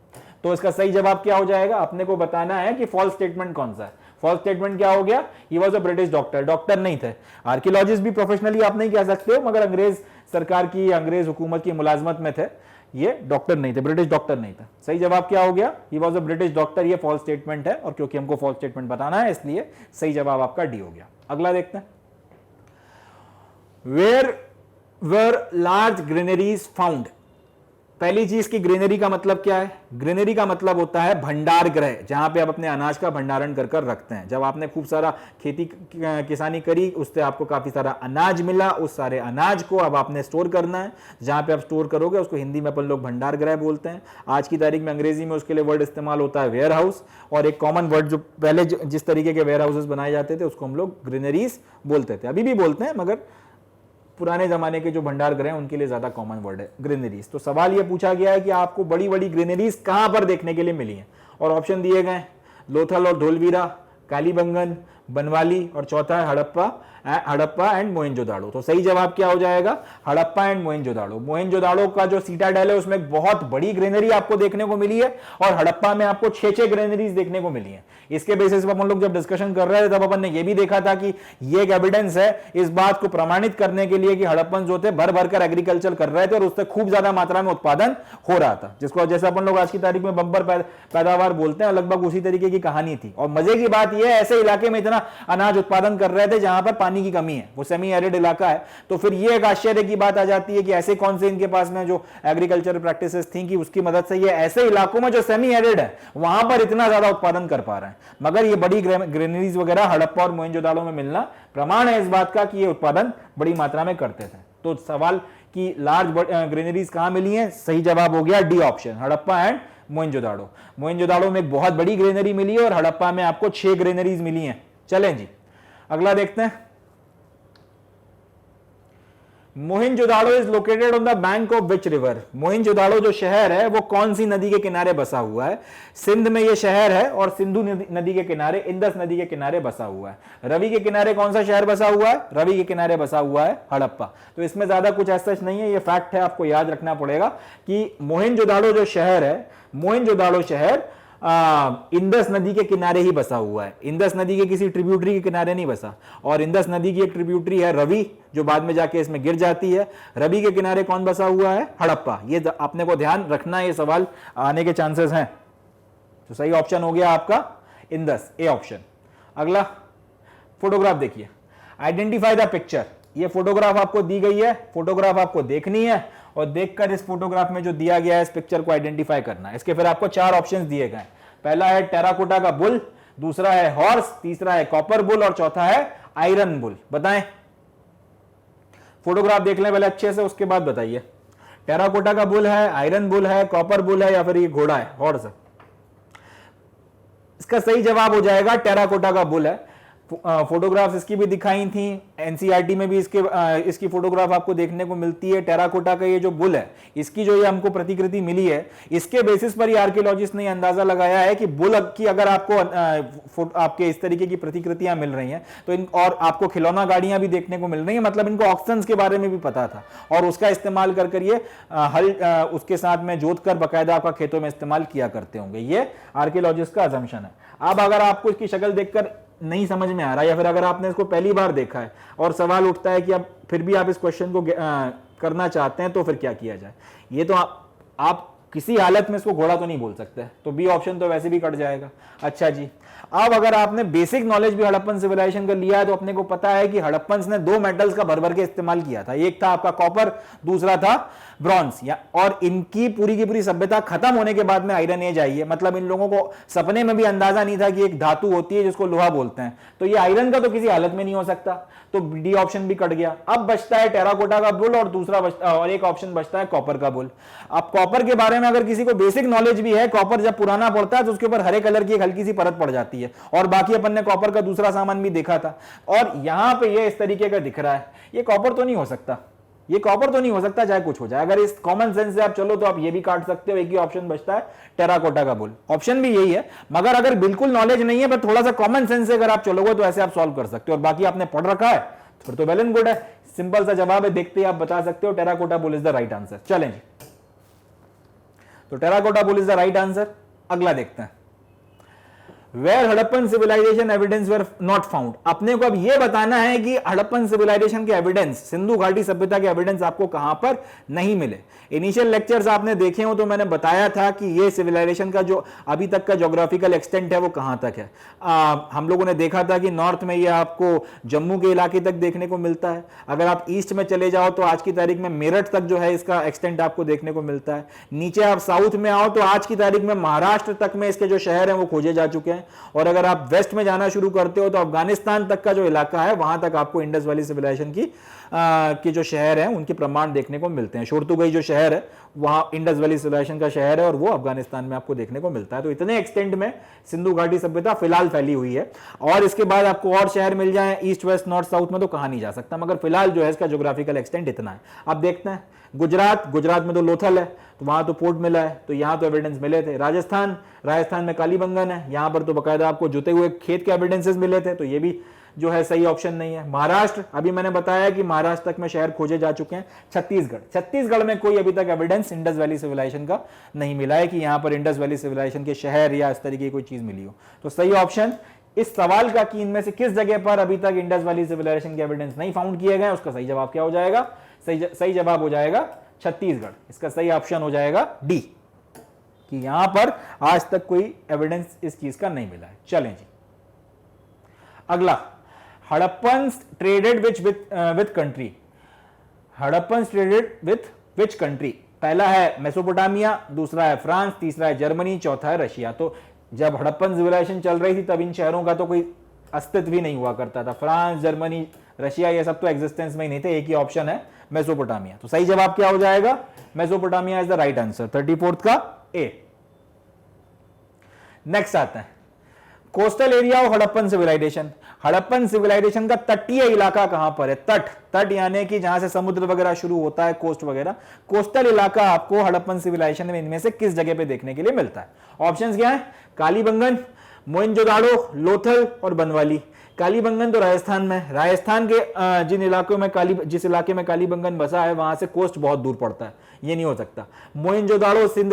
तो इसका सही जवाब क्या हो जाएगा, अपने को बताना है कि फॉल्स स्टेटमेंट कौन सा है। फॉल्स स्टेटमेंट क्या हो गया, ही was a British doctor, doctor नहीं थे। आर्कियोलॉजिस्ट भी प्रोफेशनली आप नहीं कह सकते हो, मगर अंग्रेज सरकार की अंग्रेज हुकूमत की मुलाजमत में थे, ये डॉक्टर नहीं थे, ब्रिटिश डॉक्टर नहीं थे। सही जवाब क्या हो गया, ही वॉज अ ब्रिटिश डॉक्टर, ये फॉल्स स्टेटमेंट है और क्योंकि हमको फॉल्स स्टेटमेंट बताना है इसलिए सही जवाब आपका डी हो गया। अगला देखते हैं, where were large granaries found. पहली चीज की ग्रेनरी का मतलब क्या है, ग्रेनरी का मतलब होता है भंडार गृह, जहां पे आप अपने अनाज का भंडारण कर रखते हैं। जब आपने खूब सारा खेती किसानी करी, उससे आपको काफी सारा अनाज मिला, उस सारे अनाज को अब आपने स्टोर करना है। जहां पे आप स्टोर करोगे उसको हिंदी में अपन लोग भंडार गृह बोलते हैं। आज की तारीख में अंग्रेजी में उसके लिए वर्ड इस्तेमाल होता है वेयर हाउस, और एक कॉमन वर्ड जो पहले जिस तरीके के वेयर हाउसेस बनाए जाते थे उसको हम लोग ग्रेनरीज बोलते थे, अभी भी बोलते हैं, मगर पुराने जमाने के जो भंडार गृह हैं उनके लिए ज्यादा कॉमन वर्ड है ग्रेनरीज। तो सवाल ये पूछा गया है कि आपको बड़ी बड़ी ग्रेनरीज कहां पर देखने के लिए मिली हैं, और ऑप्शन दिए गए लोथल और धोलवीरा, कालीबंगन, बनवाली, और चौथा है हड़प्पा एंड मोहनजोदाड़ो। तो सही जवाब क्या हो जाएगा, हड़प्पा एंड मोहनजोदाड़ो। मोहनजोदाड़ो का जो सीटाडेल है उसमें बहुत बड़ी ग्रेनरी आपको देखने को मिली है, और हड़प्पा में आपको 6 ग्रेनरीज देखने को मिली है। इसके बेसिस पर अपन लोग जब डिस्कशन कर रहे थे तब अपन ने यह भी देखा था कि ये एक एविडेंस है इस बात को प्रमाणित करने के लिए कि हड़प्पन जो थे भर भर कर एग्रीकल्चर कर रहे थे और उससे खूब ज्यादा मात्रा में उत्पादन हो रहा था, जिसको जैसे अपन लोग आज की तारीख में बम्पर पैदावार बोलते हैं, लगभग उसी तरीके की कहानी थी। और मजे की बात यह है ऐसे इलाके में इतना अनाज उत्पादन कर रहे थे जहां पर पानी की कमी है, वो सेमी एरिड इलाका है। तो फिर ये एक आश्चर्य की बात आ जाती है कि ऐसे कौन से इनके पास में जो एग्रीकल्चर प्रैक्टिसेस थी कि उसकी मदद से ये ऐसे इलाकों में जो सेमी एरिड है वहां पर इतना ज्यादा उत्पादन कर पा रहे हैं। मगर ये बड़ी ग्रेनरीज वगैरह हड़प्पा और मोहनजोदाड़ो में मिलना प्रमाण है इस बात का कि ये उत्पादन बड़ी मात्रा में करते थे। तो सवाल की लार्ज ग्रेनरीज कहां मिली हैं, सही जवाब हो गया D option, Harappa and Mohenjodaro. Mohenjodaro में एक बहुत बड़ी ग्रेनरी मिली है और हड़प्पा में आपको 6 ग्रेनरीज मिली हैं। चलें जी, अगला देखते हैं। Mohenjodaro is located on the bank of which river. Mohenjodaro जो शहर है वो कौन सी नदी के किनारे बसा हुआ है, सिंध में ये शहर है और सिंधु नदी के किनारे, इंदस नदी के किनारे बसा हुआ है। रवि के किनारे कौन सा शहर बसा हुआ है, रवि के किनारे बसा हुआ है हड़प्पा। तो इसमें ज्यादा कुछ ऐसा नहीं है, ये फैक्ट है, आपको याद रखना पड़ेगा कि मोहनजोदाड़ो जो शहर है, मोहनजोदाड़ो शहर इंदस नदी के किनारे ही बसा हुआ है। इंदस नदी के किसी ट्रिब्यूटरी के किनारे नहीं बसा, और इंदस नदी की एक ट्रिब्यूटरी है रवि जो बाद में जाके इसमें गिर जाती है। रवि के किनारे कौन बसा हुआ है, हड़प्पा। ये आपने को ध्यान रखना, ये सवाल आने के चांसेस हैं। तो सही ऑप्शन हो गया आपका इंदस, ए ऑप्शन। अगला फोटोग्राफ देखिए, आइडेंटिफाई द पिक्चर। ये फोटोग्राफ आपको दी गई है, फोटोग्राफ आपको देखनी है और देखकर इस फोटोग्राफ में जो दिया गया है इस पिक्चर को आइडेंटिफाई करना है। इसके फिर आपको 4 ऑप्शंस दिए गए। पहला है टेराकोटा का बुल, दूसरा है हॉर्स, तीसरा है कॉपर बुल और चौथा है आयरन बुल। बताएं, फोटोग्राफ देख लें पहले अच्छे से, उसके बाद बताइए टेराकोटा का बुल है, आयरन बुल है, कॉपर बुल है या फिर ये घोड़ा है, हॉर्स है। इसका सही जवाब हो जाएगा टेराकोटा का बुल है। फोटोग्राफ्स इसकी भी दिखाई थी, एनसीईआरटी में भी इसकी फोटोग्राफ आपको देखने को मिलती है। टेराकोटा का ये जो बुल है, इसकी जो ये हमको प्रतिकृति मिली है, इसके बेसिस पर ये आर्कियोलॉजिस्ट ने अंदाजा लगाया है कि बुल की अगर आपको आपके इस तरीके की प्रतिकृतियां मिल रही हैं तो इन, और आपको खिलौना गाड़ियां भी देखने को मिल रही हैं, मतलब इनको ऑक्शंस के बारे में भी पता था और उसका इस्तेमाल कर ये हल उसके साथ में जोत कर बाकायदा आपका खेतों में इस्तेमाल किया करते होंगे। ये आर्कियोलॉजिस्ट का अजम्पशन है। अब अगर आपको इसकी शक्ल देखकर नहीं समझ में आ रहा, या फिर अगर आपने इसको पहली बार देखा है और सवाल उठता है कि अब फिर भी आप इस क्वेश्चन को करना चाहते हैं, तो फिर क्या किया जाए? ये तो आप किसी हालत में इसको घोड़ा तो नहीं बोल सकते, तो बी ऑप्शन तो वैसे भी कट जाएगा। अच्छा जी, अब अगर आपने बेसिक नॉलेज भी हड़प्पन सिविलाइजेशन का लिया है तो अपने को पता है कि हड़प्पन्स ने 2 मेटल्स का भर भर के इस्तेमाल किया था। एक था आपका कॉपर, दूसरा था ब्रॉन्ज। और इनकी पूरी की पूरी सभ्यता खत्म होने के बाद में आयरन एज आई है। मतलब इन लोगों को सपने में भी अंदाजा नहीं था कि एक धातु होती है जिसको लोहा बोलते हैं, तो ये आयरन का तो किसी हालत में नहीं हो सकता, तो डी ऑप्शन भी कट गया। अब बचता है टेराकोटा का बुल और दूसरा और एक ऑप्शन बचता है कॉपर का बुल। अब कॉपर के बारे में अगर किसी को बेसिक नॉलेज भी है, कॉपर जब पुराना पड़ता है तो उसके ऊपर हरे कलर की एक हल्की सी परत पड़ जाती है, और बाकी अपन ने कॉपर का दूसरा सामान भी देखा था, और यहां पे ये इस तरीके का दिख रहा है। ये कॉपर तो नहीं हो सकता, ये कॉपर तो नहीं हो सकता, चाहे कुछ हो जाए। अगर इस कॉमन सेंस से आप चलो तो आप ये भी काट सकते हो। एक ही ऑप्शन बचता है टेराकोटा का बुल, ऑप्शन भी यही है। मगर अगर बिल्कुल नॉलेज नहीं है पर थोड़ा सा कॉमन सेंस से अगर आप चलोगे तो ऐसे आप सॉल्व कर सकते हो, और बाकी आपने पढ़ रखा है फिर तो वेल एंड गुड है। सिंपल सा जवाब है, देखते ही आप बता सकते हो terracotta bull is the right answer. चलें जी, तो terracotta bull is the right answer. अगला देखते हैं, where Harappan civilization evidence were not found. अपने को अब यह बताना है कि हड़प्पन सिविलाइजेशन के एविडेंस, सिंधु घाटी सभ्यता के एविडेंस आपको कहां पर नहीं मिले। इनिशियल लेक्चर्स आपने देखे हो तो मैंने बताया था कि ये सिविलाइजेशन का जो अभी तक का ज्योग्राफिकल एक्सटेंट है वो कहां तक है। हम लोगों ने देखा था कि नॉर्थ में ये आपको जम्मू के इलाके तक देखने को मिलता है। अगर आप ईस्ट में चले जाओ तो आज की तारीख में मेरठ तक जो है इसका एक्सटेंट आपको देखने को मिलता है। नीचे आप साउथ में आओ तो आज की तारीख में महाराष्ट्र तक में इसके जो शहर हैं वो खोजे जा चुके हैं, और अगर आप वेस्ट में जाना शुरू करते हो तो अफगानिस्तान तक का जो इलाका है वहां तक आपको इंडस वैली सिविलाइजेशन की जो शहर हैं उनके प्रमाण देखने को मिलते हैं। शोरतुगई जो शहर है वहां इंडस वैली सिविलाइजेशन का शहर है और वो अफगानिस्तान में आपको देखने को मिलता है। तो इतने एक्सटेंट में सिंधु घाटी सभ्यता फिलहाल फैली हुई है, और इसके बाद आपको और शहर मिल जाए ईस्ट वेस्ट नॉर्थ साउथ में तो कहा नहीं जा सकता, मगर फिलहाल जो है इसका ज्योग्राफिकल एक्सटेंट इतना है। अब देखते हैं गुजरात में तो लोथल है, तो वहां तो पोर्ट मिला है, तो यहां तो एविडेंस मिले थे। राजस्थान में कालीबंगन है, यहां पर तो बकायदा आपको जुते हुए खेत के एविडेंसेस मिले थे, तो ये भी जो है सही ऑप्शन नहीं है। महाराष्ट्र, अभी मैंने बताया कि महाराष्ट्र तक में शहर खोजे जा चुके हैं। छत्तीसगढ़ में कोई अभी तक एविडेंस इंडस वैली सिविलाइजेशन का नहीं मिला है कि यहां पर इंडस वैली सिविलाइजेशन के शहर या इस तरीके की कोई चीज मिली हो। तो सही ऑप्शन इस सवाल का कि इनमें से किस जगह पर अभी तक इंडस वैली सिविलाइजेशन के एविडेंस नहीं फाउंड किए गए, उसका सही जवाब क्या हो जाएगा? सही जवाब हो जाएगा छत्तीसगढ़। इसका सही ऑप्शन हो जाएगा डी, कि यहां पर आज तक कोई एविडेंस इस चीज का नहीं मिला है। चलें जी, अगला, Harappan traded with country. Harappan traded with which country? पहला है मेसोपोटामिया, दूसरा है फ्रांस, तीसरा है जर्मनी, चौथा है रशिया। तो जब हड़प्पन सिविलाइजेशन चल रही थी तब इन शहरों का तो कोई अस्तित्व ही नहीं हुआ करता था। फ्रांस, जर्मनी, रशिया ये सब तो एग्जिस्टेंस में ही नहीं थे। एक ही ऑप्शन है मेसोपोटामिया। तो सही जवाब क्या हो जाएगा? Mesopotamia is the right answer, 34th का ए। नेक्स्ट आता है coastal area of Harappan civilisation. Harappan civilization का तटीय इलाका कहां पर है? तट यानी कि जहां से समुद्र वगैरह शुरू होता है, कोस्ट वगैरह। कोस्टल इलाका आपको हड़प्पन सिविलाइजेशन में इनमें से किस जगह पे देखने के लिए मिलता है? ऑप्शंस क्या है? कालीबंगन, मोइनजोदाड़ो, लोथल और बनवाली। कालीबंगन तो राजस्थान में, राजस्थान के जिस इलाके में कालीबंगन बसा है वहां से कोस्ट बहुत दूर पड़ता है, ये नहीं हो सकता। मोइनजोदाड़ो सिंध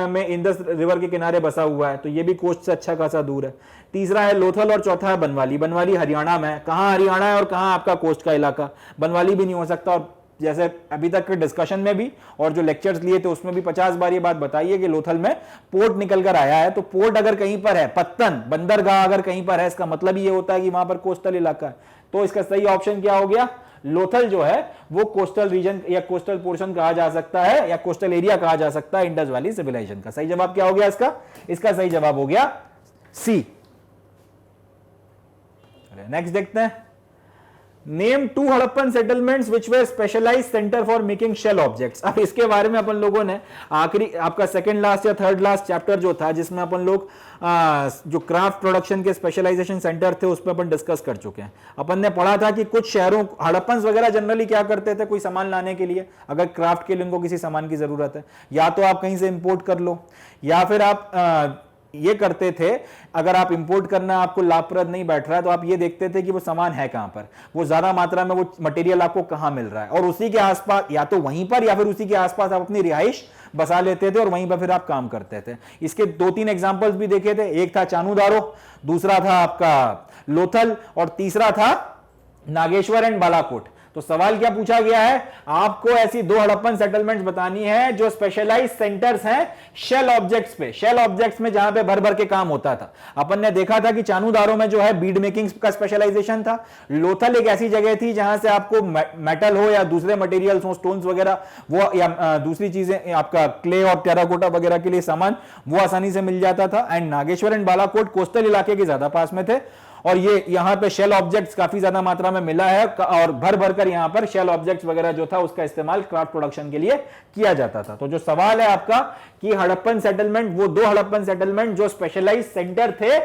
में इंदस रिवर के किनारे बसा हुआ है, तो ये भी कोस्ट से अच्छा खासा दूर है। तीसरा है लोथल और चौथा है बनवाली। बनवाली हरियाणा में है। कहाँ हरियाणा है और कहाँ आपका कोस्ट का इलाका? बनवाली भी नहीं हो सकता। और जैसे अभी तक के डिस्कशन में भी और जो लेक्चर्स लिए थे उसमें भी 50 बार ये बात बताई है कि लोथल में पोर्ट निकल कर आया है। तो पोर्ट अगर कहीं पर है, पत्तन बंदरगाह अगर कहीं पर है, इसका मतलब ये होता है कि वहां पर कोस्टल इलाका है। तो इसका सही ऑप्शन क्या हो गया? लोथल जो है वो कोस्टल रीजन या कोस्टल पोर्शन कहा जा सकता है, या कोस्टल एरिया कहा जा सकता है इंडस वैली सिविलाइजेशन का। सही जवाब क्या हो गया इसका सही जवाब हो गया सी। नेक्स्ट देखते हैं। Name 2 Harappan settlements which were specialise centre for making shell objects. अब इसके बारे में अपन लोगों ने आखिरी आपका सेकंड लास्ट या थर्ड लास्ट चैप्टर जो था, जिसमें अपन लोग जो क्राफ्ट प्रोडक्शन के स्पेशलाइजेशन सेंटर थे उस पर अपन डिस्कस कर चुके हैं। अपन ने पढ़ा था कि कुछ शहरों, हड़प्पन वगैरह जनरली क्या करते थे, कोई सामान लाने के लिए, अगर क्राफ्ट के लिए उनको किसी सामान की जरूरत है, या तो आप कहीं से इंपोर्ट कर लो, या फिर आप ये करते थे, अगर आप इंपोर्ट करना आपको लाभप्रद नहीं बैठ रहा है तो आप ये देखते थे कि वो सामान है कहां पर, वो ज्यादा मात्रा में वो मटेरियल आपको कहां मिल रहा है, और उसी के आसपास, या तो वहीं पर या फिर उसी के आसपास आप अपनी रिहाइश बसा लेते थे और वहीं पर फिर आप काम करते थे। इसके 2-3 एग्जांपल्स भी देखे थे, एक था चानूदारो, दूसरा था आपका लोथल, और तीसरा था नागेश्वर एंड बालाकोट। तो सवाल क्या पूछा गया है, आपको ऐसी 2 हड़प्पन सेटलमेंट्स बतानी है जो स्पेशलाइज्ड सेंटर्स हैं शेल ऑब्जेक्ट्स पे, शेल ऑब्जेक्ट्स में जहां पे भर भर के काम होता था। अपन ने देखा था कि चानूदारो में जो है बीड मेकिंग का स्पेशलाइजेशन था। लोथल एक ऐसी जगह थी जहां से आपको मेटल हो या दूसरे मटेरियल्स हो, स्टोन्स वगैरह, वो या दूसरी चीजें, आपका क्ले और टेराकोटा वगैरह के लिए सामान वो आसानी से मिल जाता था। And Nageshwar and Balakot coastal इलाके के ज्यादा पास में थे, और ये यहां पे शेल ऑब्जेक्ट्स काफी ज्यादा मात्रा में मिला है, और भर भर कर यहां पर शेल ऑब्जेक्ट्स वगैरह जो था उसका इस्तेमाल क्राफ्ट प्रोडक्शन के लिए किया जाता था। तो जो सवाल है आपका कि हड़प्पन सेटलमेंट, वो 2 हड़प्पन सेटलमेंट जो स्पेशलाइज्ड सेंटर थे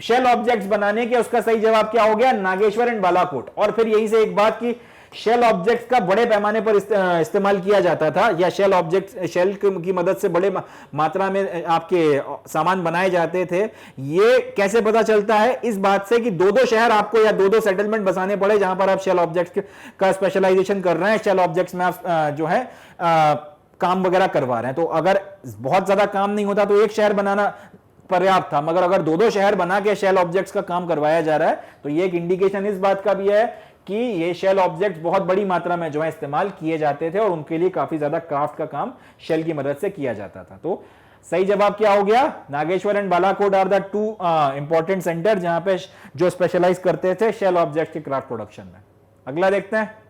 शेल ऑब्जेक्ट्स बनाने के, उसका सही जवाब क्या हो गया, नागेश्वर एंड बालाकोट। और फिर यहीं से एक बात की, शेल ऑब्जेक्ट्स का बड़े पैमाने पर इस्तेमाल किया जाता था, या शेल ऑब्जेक्ट, शेल की मदद से बड़े मात्रा में आपके सामान बनाए जाते थे। ये कैसे पता चलता है, इस बात से कि 2-2 शहर आपको या 2-2 सेटलमेंट बसाने पड़े जहां पर आप शेल ऑब्जेक्ट्स का स्पेशलाइजेशन कर रहे हैं, शेल ऑब्जेक्ट्स में आप जो है काम वगैरह करवा रहे हैं। तो अगर बहुत ज्यादा काम नहीं होता तो एक शहर बनाना पर्याप्त था, मगर अगर 2-2 शहर बना के शेल ऑब्जेक्ट्स का काम करवाया जा रहा है तो ये एक इंडिकेशन इस बात का भी है कि ये शेल ऑब्जेक्ट्स बहुत बड़ी मात्रा में जो है इस्तेमाल किए जाते थे, और उनके लिए काफी ज्यादा क्राफ्ट का काम शेल की मदद से किया जाता था। तो सही जवाब क्या हो गया, Nageshwar and Balakot are the 2 important centre जहां पे जो स्पेशलाइज करते थे शेल ऑब्जेक्ट्स के क्राफ्ट प्रोडक्शन में। अगला देखते हैं,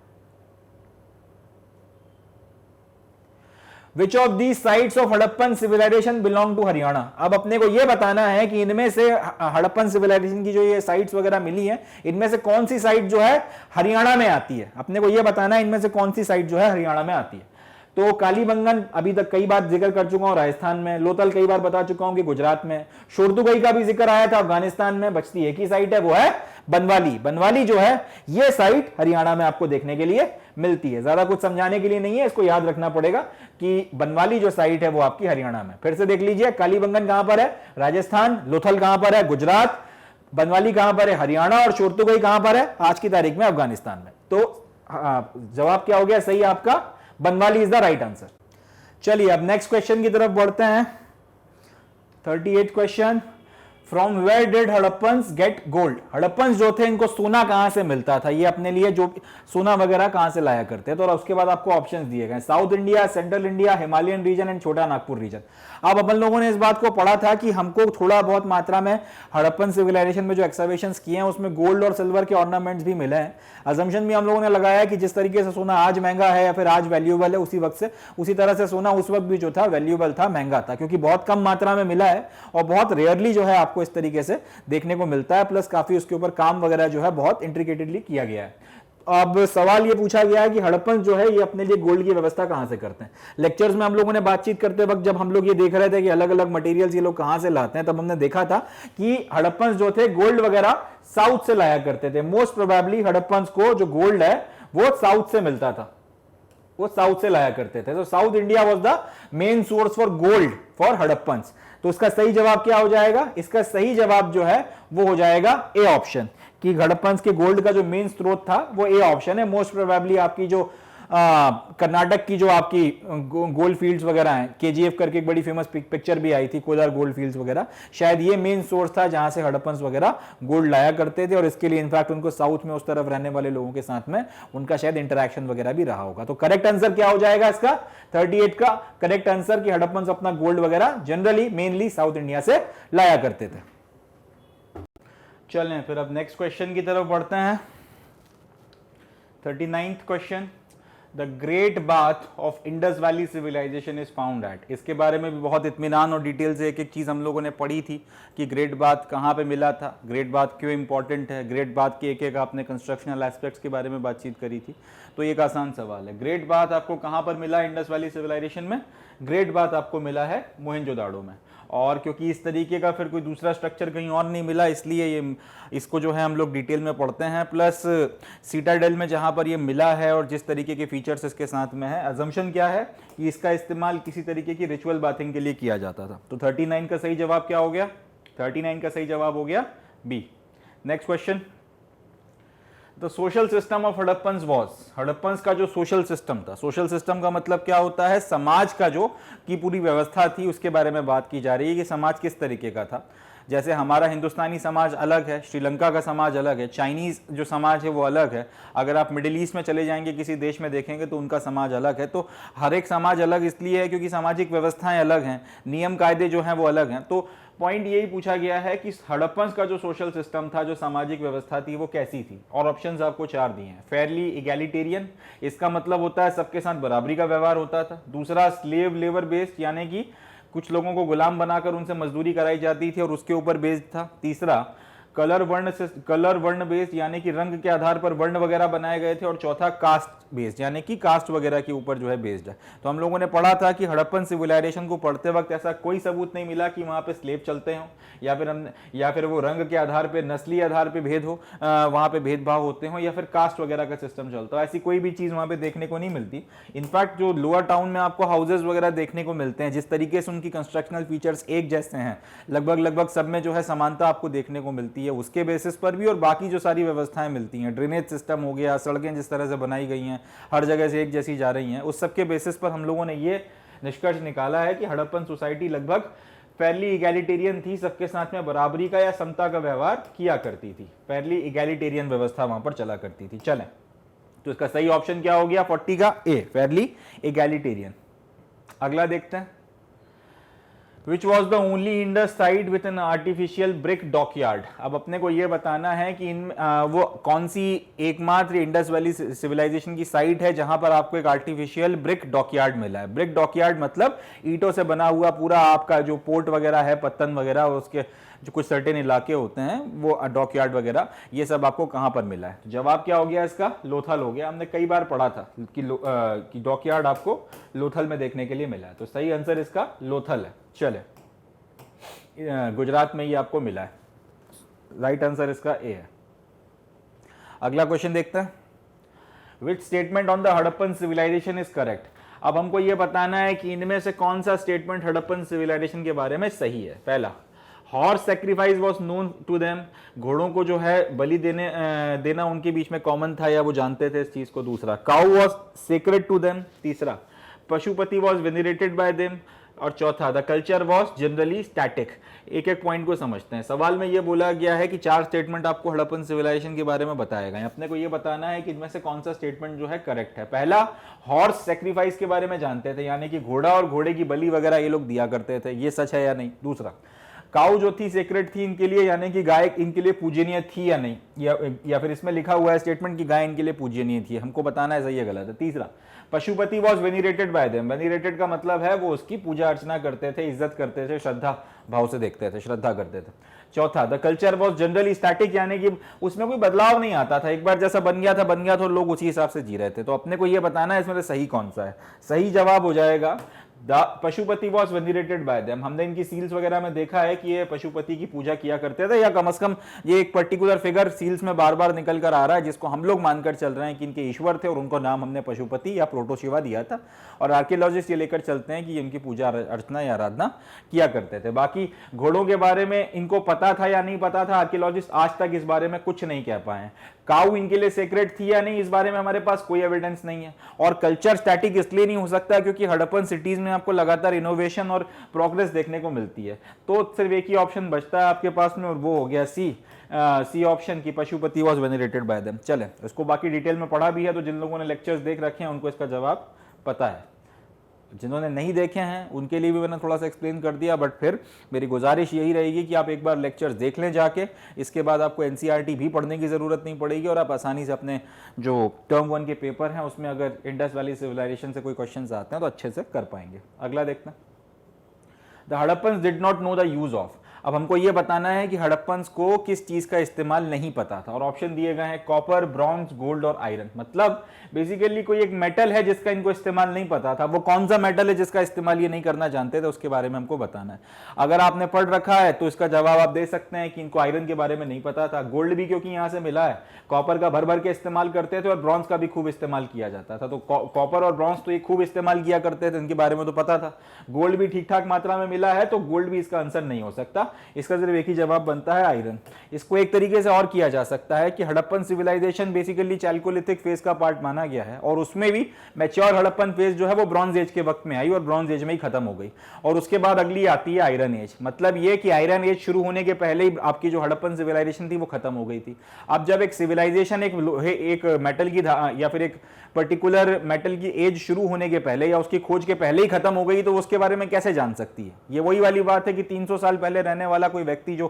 Which of these sites of Harappan civilization belong to Haryana. अब अपने को यह बताना है कि इनमें से हड़प्पन सिविलाइजेशन की जो ये साइट्स वगैरह मिली हैं, इनमें से कौन सी साइट जो है हरियाणा में आती है। अपने को यह बताना है इनमें से कौन सी साइट जो है हरियाणा में आती है। तो कालीबंगन अभी तक कई बार जिक्र कर चुका हूं राजस्थान में, लोथल कई बार बता चुका हूं कि गुजरात में, शोरतुगई का भी जिक्र आया था अफगानिस्तान में, बचती एक ही साइट है वो है बनवाली। बनवाली जो है ये साइट हरियाणा में आपको देखने के लिए मिलती है। ज्यादा कुछ समझाने के लिए नहीं है, इसको याद रखना पड़ेगा कि बनवाली जो साइट है वो आपकी हरियाणा में। फिर से देख लीजिए, कालीबंगन कहां पर है, राजस्थान, लोथल कहां पर है, गुजरात, बनवाली कहां पर है, हरियाणा, और शोरतुगई कहां पर है आज की तारीख में, अफगानिस्तान में। तो जवाब क्या हो गया सही आपका, Banawali is the right answer. चलिए अब नेक्स्ट क्वेश्चन की तरफ बढ़ते हैं। 38 क्वेश्चन, from where did Harappans get gold. Harappans जो थे इनको सोना कहां से मिलता था, ये अपने लिए जो सोना वगैरह कहां से लाया करते थे। तो उसके बाद आपको ऑप्शंस दिए गए, south India, central India, Himalayan region and Chota Nagpur reason. अब अपन लोगों ने इस बात को पढ़ा था कि हमको थोड़ा बहुत मात्रा में हड़प्पन सिविलाइजेशन में जो एक्सकवेशंस किए हैं उसमें गोल्ड और सिल्वर के ऑर्नामेंट्स भी मिले हैं। अजम्पशन भी हम लोगों ने लगाया कि जिस तरीके से सोना आज महंगा है या फिर आज वैल्यूएबल है, उसी तरह से सोना उस वक्त भी जो था वैल्यूएबल था, महंगा था, क्योंकि बहुत कम मात्रा में मिला है और बहुत रेयरली जो है आपको इस तरीके से देखने को मिलता है। प्लस काफी उसके ऊपर काम वगैरह जो है बहुत इंट्रिकेटेडली किया गया है। अब सवाल ये पूछा गया है कि हड़प्पन जो है ये अपने लिए गोल्ड की व्यवस्था कहां से करते हैं। लेक्चर्स में हम लोगों ने बातचीत करते वक्त जब हम लोग ये देख रहे थे कि अलग अलग मटेरियल्स ये लोग कहां से लाते हैं, तब हमने देखा था कि हड़प्पन जो थे गोल्ड वगैरह साउथ से लाया करते थे। मोस्ट प्रोबेबली हड़प्पन को जो गोल्ड है वो साउथ से मिलता था, वो साउथ से लाया करते थे। तो south India was the main source for gold for Harappan. तो इसका सही जवाब क्या हो जाएगा, इसका सही जवाब जो है वो हो जाएगा ए ऑप्शन, कि हड़प्पन के गोल्ड का जो मेन स्रोत था वो ए ऑप्शन है। मोस्ट प्रोबेबली आपकी जो कर्नाटक की जो आपकी गोल्ड फील्ड्स वगैरह हैं, केजीएफ करके एक बड़ी फेमस पिक्चर भी आई थी, कोलार गोल्ड फील्ड्स वगैरह, शायद ये मेन सोर्स था जहां से हड़प्पन वगैरह गोल्ड लाया करते थे। और इसके लिए इनफैक्ट उनको साउथ में उस तरफ रहने वाले लोगों के साथ में उनका शायद इंटरेक्शन वगैरह भी रहा होगा। तो करेक्ट आंसर क्या हो जाएगा इसका, 38 का करेक्ट आंसर कि हड़प्पन अपना गोल्ड वगैरह जनरली मेनली साउथ इंडिया से लाया करते थे। चलें फिर अब नेक्स्ट क्वेश्चन की तरफ बढ़ते हैं। 39th question, the great bath of Indus valley civilization is found at. इसके बारे में भी बहुत इत्मीनान और डिटेल से एक एक चीज़ हम लोगों ने पढ़ी थी कि ग्रेट बाथ कहाँ पे मिला था, ग्रेट बाथ क्यों इंपॉर्टेंट है, ग्रेट बाथ के एक एक आपने कंस्ट्रक्शनल एस्पेक्ट्स के बारे में बातचीत करी थी। तो एक आसान सवाल है, ग्रेट बाथ आपको कहाँ पर मिला इंडस वैली सिविलाइजेशन में? ग्रेट बाथ आपको मिला है मोहनजोदाड़ो में। और क्योंकि इस तरीके का फिर कोई दूसरा स्ट्रक्चर कहीं और नहीं मिला, इसलिए ये इसको जो है हम लोग डिटेल में पढ़ते हैं। प्लस सीटाडेल में जहाँ पर ये मिला है और जिस तरीके के फीचर्स इसके साथ में है, अजम्पशन क्या है कि इसका इस्तेमाल किसी तरीके की रिचुअल बाथिंग के लिए किया जाता था। तो 39 का सही जवाब क्या हो गया? 39 का सही जवाब हो गया B. Next question, the social system of Harappans was, Harappans का जो सोशल सिस्टम था, सोशल सिस्टम का मतलब क्या होता है? समाज का जो की पूरी व्यवस्था थी उसके बारे में बात की जा रही है कि समाज किस तरीके का था। जैसे हमारा हिंदुस्तानी समाज अलग है, श्रीलंका का समाज अलग है, चाइनीज जो समाज है वो अलग है, अगर आप मिडिल ईस्ट में चले जाएंगे किसी देश में देखेंगे तो उनका समाज अलग है। तो हर एक समाज अलग इसलिए है क्योंकि सामाजिक व्यवस्थाएं अलग हैं, नियम कायदे जो हैं वो अलग हैं। तो पॉइंट यही पूछा गया है कि हड़प्पन्स का जो सोशल सिस्टम था, जो सामाजिक व्यवस्था थी, वो कैसी थी? और ऑप्शंस आपको 4 दिए हैं। फेयरली इगैलिटेरियन, इसका मतलब होता है सबके साथ बराबरी का व्यवहार होता था। दूसरा, स्लेव लेबर बेस्ड, यानी कि कुछ लोगों को गुलाम बनाकर उनसे मजदूरी कराई जाती थी और उसके ऊपर बेस्ड था। तीसरा, कलर वर्ण बेस्ड, यानी कि रंग के आधार पर वर्ण वगैरह बनाए गए थे। और चौथा, कास्ट बेस्ड, यानी कि कास्ट वगैरह के ऊपर जो है बेस्ड है। तो हम लोगों ने पढ़ा था कि हड़प्पन सिविलाइजेशन को पढ़ते वक्त ऐसा कोई सबूत नहीं मिला कि वहां पे स्लेव चलते हों या फिर वो रंग के आधार पे, नस्ली आधार पे भेद हो, वहां पे भेदभाव होते हों, या फिर कास्ट वगैरह का सिस्टम चलता हो। ऐसी कोई भी चीज वहां पे देखने को नहीं मिलती। इनफैक्ट जो लोअर टाउन में आपको हाउसेज वगैरह देखने को मिलते हैं, जिस तरीके से उनकी कंस्ट्रक्शनल फीचर्स एक जैसे हैं, लगभग सब में जो है समानता आपको देखने को मिलती है, उसके बेसिस पर भी। और बाकी जो सारी व्यवस्थाएं मिलती हैं, ड्रेनेज सिस्टम हो गया, सड़कें जिस तरह से बनाई गई हैं, हर जगह से एक जैसी जा रही हैं, उस सब के बेसिस पर हम लोगों ने ये निष्कर्ष निकाला है कि हड़प्पन सोसाइटी लगभग फेयरली इगैलिटेरियन थी, सबके साथ में बराबरी का या समता का व्यवहार किया करती थी। फेयरली इगैलिटेरियन व्यवस्था वहां पर चला करती थी। चलें, तो इसका सही ऑप्शन क्या हो गया 40 का? ए, फेयरली इगैलिटेरियन। अगला देखते हैं, Which was the only Indus site with an artificial brick dockyard। अब अपने को यह बताना है कि वो कौन सी एकमात्र इंडस वैली सिविलाइजेशन की साइट है जहां पर आपको एक आर्टिफिशियल ब्रिक डॉकयार्ड मिला है। ब्रिक डॉकयार्ड मतलब ईंटों से बना हुआ पूरा आपका जो पोर्ट वगैरह है, पत्तन वगैरह, उसके जो कुछ सर्टेन इलाके होते हैं, वो डॉकयार्ड वगैरह, ये सब आपको कहां पर मिला है? तो जवाब क्या हो गया इसका? लोथल हो गया। हमने कई बार पढ़ा था कि डॉकयार्ड आपको लोथल में देखने के लिए मिला है। तो सही आंसर इसका लोथल है। चले, गुजरात में ये आपको मिला है। राइट आंसर इसका ए है। अगला क्वेश्चन देखते हैं, which statement on the Harappan civilization is correct. अब हमको ये बताना है कि इनमें से कौन सा स्टेटमेंट हड़प्पन सिविलाइजेशन के बारे में सही है। पहला, horse sacrifice was known to them, घोड़ों को जो है बलि देना उनके बीच में कॉमन था या वो जानते थे इस चीज को। दूसरा, cow was sacred to them. तीसरा, Pashupati was venerated by them. और चौथा, the culture was generally static. एक एक पॉइंट को समझते हैं। सवाल में यह बोला गया है कि 4 स्टेटमेंट आपको हड़प्पन सिविलाइजेशन के बारे में बताए गए। अपने को यह बताना है कि इनमें से कौन सा स्टेटमेंट जो है करेक्ट है। पहला, हॉर्स सेक्रीफाइस के बारे में जानते थे, यानी कि घोड़ा और घोड़े की बलि वगैरह ये लोग दिया करते थे, ये सच है या नहीं। दूसरा, काऊ जो थी सेक्रेट थी इनके लिए, यानी कि गाय इनके लिए पूजनीय थी या नहीं, या फिर इसमें लिखा हुआ है स्टेटमेंट कि गाय इनके लिए पूजनीय थी, हमको बताना है सही है गलत है। तीसरा, Pashupati was venerated by them. वेनिरेटेड का मतलब है वो उसकी पूजा अर्चना करते थे, इज्जत करते थे, श्रद्धा भाव से देखते थे, श्रद्धा करते थे। चौथा, the culture was generally static, यानी कि उसमें कोई बदलाव नहीं आता था, एक बार जैसा बन गया था और लोग उसी हिसाब से जी रहे थे। तो अपने को यह बताना है इसमें से सही कौन सा है। सही जवाब हो जाएगा the Pashupati was venerated by them. हमने इनकी सील्स वगैरह में देखा है कि ये पशुपति की पूजा किया करते थे, या कम से कम ये एक पर्टिकुलर फिगर सील्स में बार बार निकल कर आ रहा है जिसको हम लोग मानकर चल रहे हैं कि इनके ईश्वर थे और उनको नाम हमने पशुपति या प्रोटोशिवा दिया था। और आर्कियोलॉजिस्ट ये लेकर चलते हैं कि इनकी पूजा अर्चना या आराधना किया करते थे। बाकी घोड़ों के बारे में इनको पता था या नहीं पता था, आर्कियोलॉजिस्ट आज तक इस बारे में कुछ नहीं कह पाए हैं। काऊ इनके लिए सेक्रेट थी या नहीं, इस बारे में हमारे पास कोई एविडेंस नहीं है। और कल्चर स्टैटिक इसलिए नहीं हो सकता क्योंकि हड़प्पन सिटीज में आपको लगातार इनोवेशन और प्रोग्रेस देखने को मिलती है। तो सिर्फ एक ही ऑप्शन बचता है आपके पास में, और वो हो गया सी ऑप्शन की Pashupati was venerated by them. चले, इसको बाकी डिटेल में पढ़ा भी है, तो जिन लोगों ने लेक्चर्स देख रखे हैं उनको इसका जवाब पता है। जिन्होंने नहीं देखे हैं उनके लिए भी मैंने थोड़ा सा एक्सप्लेन कर दिया, बट फिर मेरी गुजारिश यही रहेगी कि आप एक बार लेक्चर्स देख लें जाके, इसके बाद आपको एनसीईआरटी भी पढ़ने की ज़रूरत नहीं पड़ेगी और आप आसानी से अपने जो टर्म 1 के पेपर हैं उसमें अगर इंडस वैली सिविलाइजेशन से कोई क्वेश्चन आते हैं तो अच्छे से कर पाएंगे। अगला देखते हैं, the Harappans did not know the use of. अब हमको ये बताना है कि हड़प्पन्स को किस चीज का इस्तेमाल नहीं पता था, और ऑप्शन दिए गए हैं कॉपर, ब्रॉन्ज, गोल्ड और आयरन। मतलब बेसिकली कोई एक मेटल है जिसका इनको इस्तेमाल नहीं पता था, वो कौन सा मेटल है जिसका इस्तेमाल ये नहीं करना जानते थे, उसके बारे में हमको बताना है। अगर आपने पढ़ रखा है तो इसका जवाब आप दे सकते हैं कि इनको आयरन के बारे में नहीं पता था, गोल्ड भी क्योंकि यहां से मिला है, कॉपर का भर भर के इस्तेमाल करते थे और ब्रॉन्ज का भी खूब इस्तेमाल किया जाता था, तो कॉपर और ब्रॉन्ज तो ये खूब इस्तेमाल किया करते थे, इनके बारे में तो पता था। गोल्ड भी ठीक ठाक मात्रा में मिला है तो गोल्ड भी इसका आंसर नहीं हो सकता, इसका सिर्फ एक ही जवाब बनता है आयरन। इसको एक तरीके से और किया जा सकता है कि Harappan civilization basically chalcolithic phase का पार्ट माना गया है, और उसमें भी मैच्योर हड़प्पन फेज जो है वो ब्रॉन्ज एज के वक्त में आई और ब्रॉन्ज एज में ही खत्म हो गई, और उसके बाद अगली आती है आयरन एज। मतलब ये कि आयरन एज शुरू होने के पहले ही आपकी जो हड़प्पन सिविलाइजेशन थी वो खत्म हो गई थी। अब जब एक सिविलाइजेशन एक मेटल की या फिर एक पर्टिकुलर मेटल की एज शुरू होने के पहले या उसकी खोज के पहले ही खत्म हो गई तो उसके बारे में कैसे जान सकती है। ये वही वाली बात है कि 300 साल पहले रहने वाला कोई व्यक्ति जो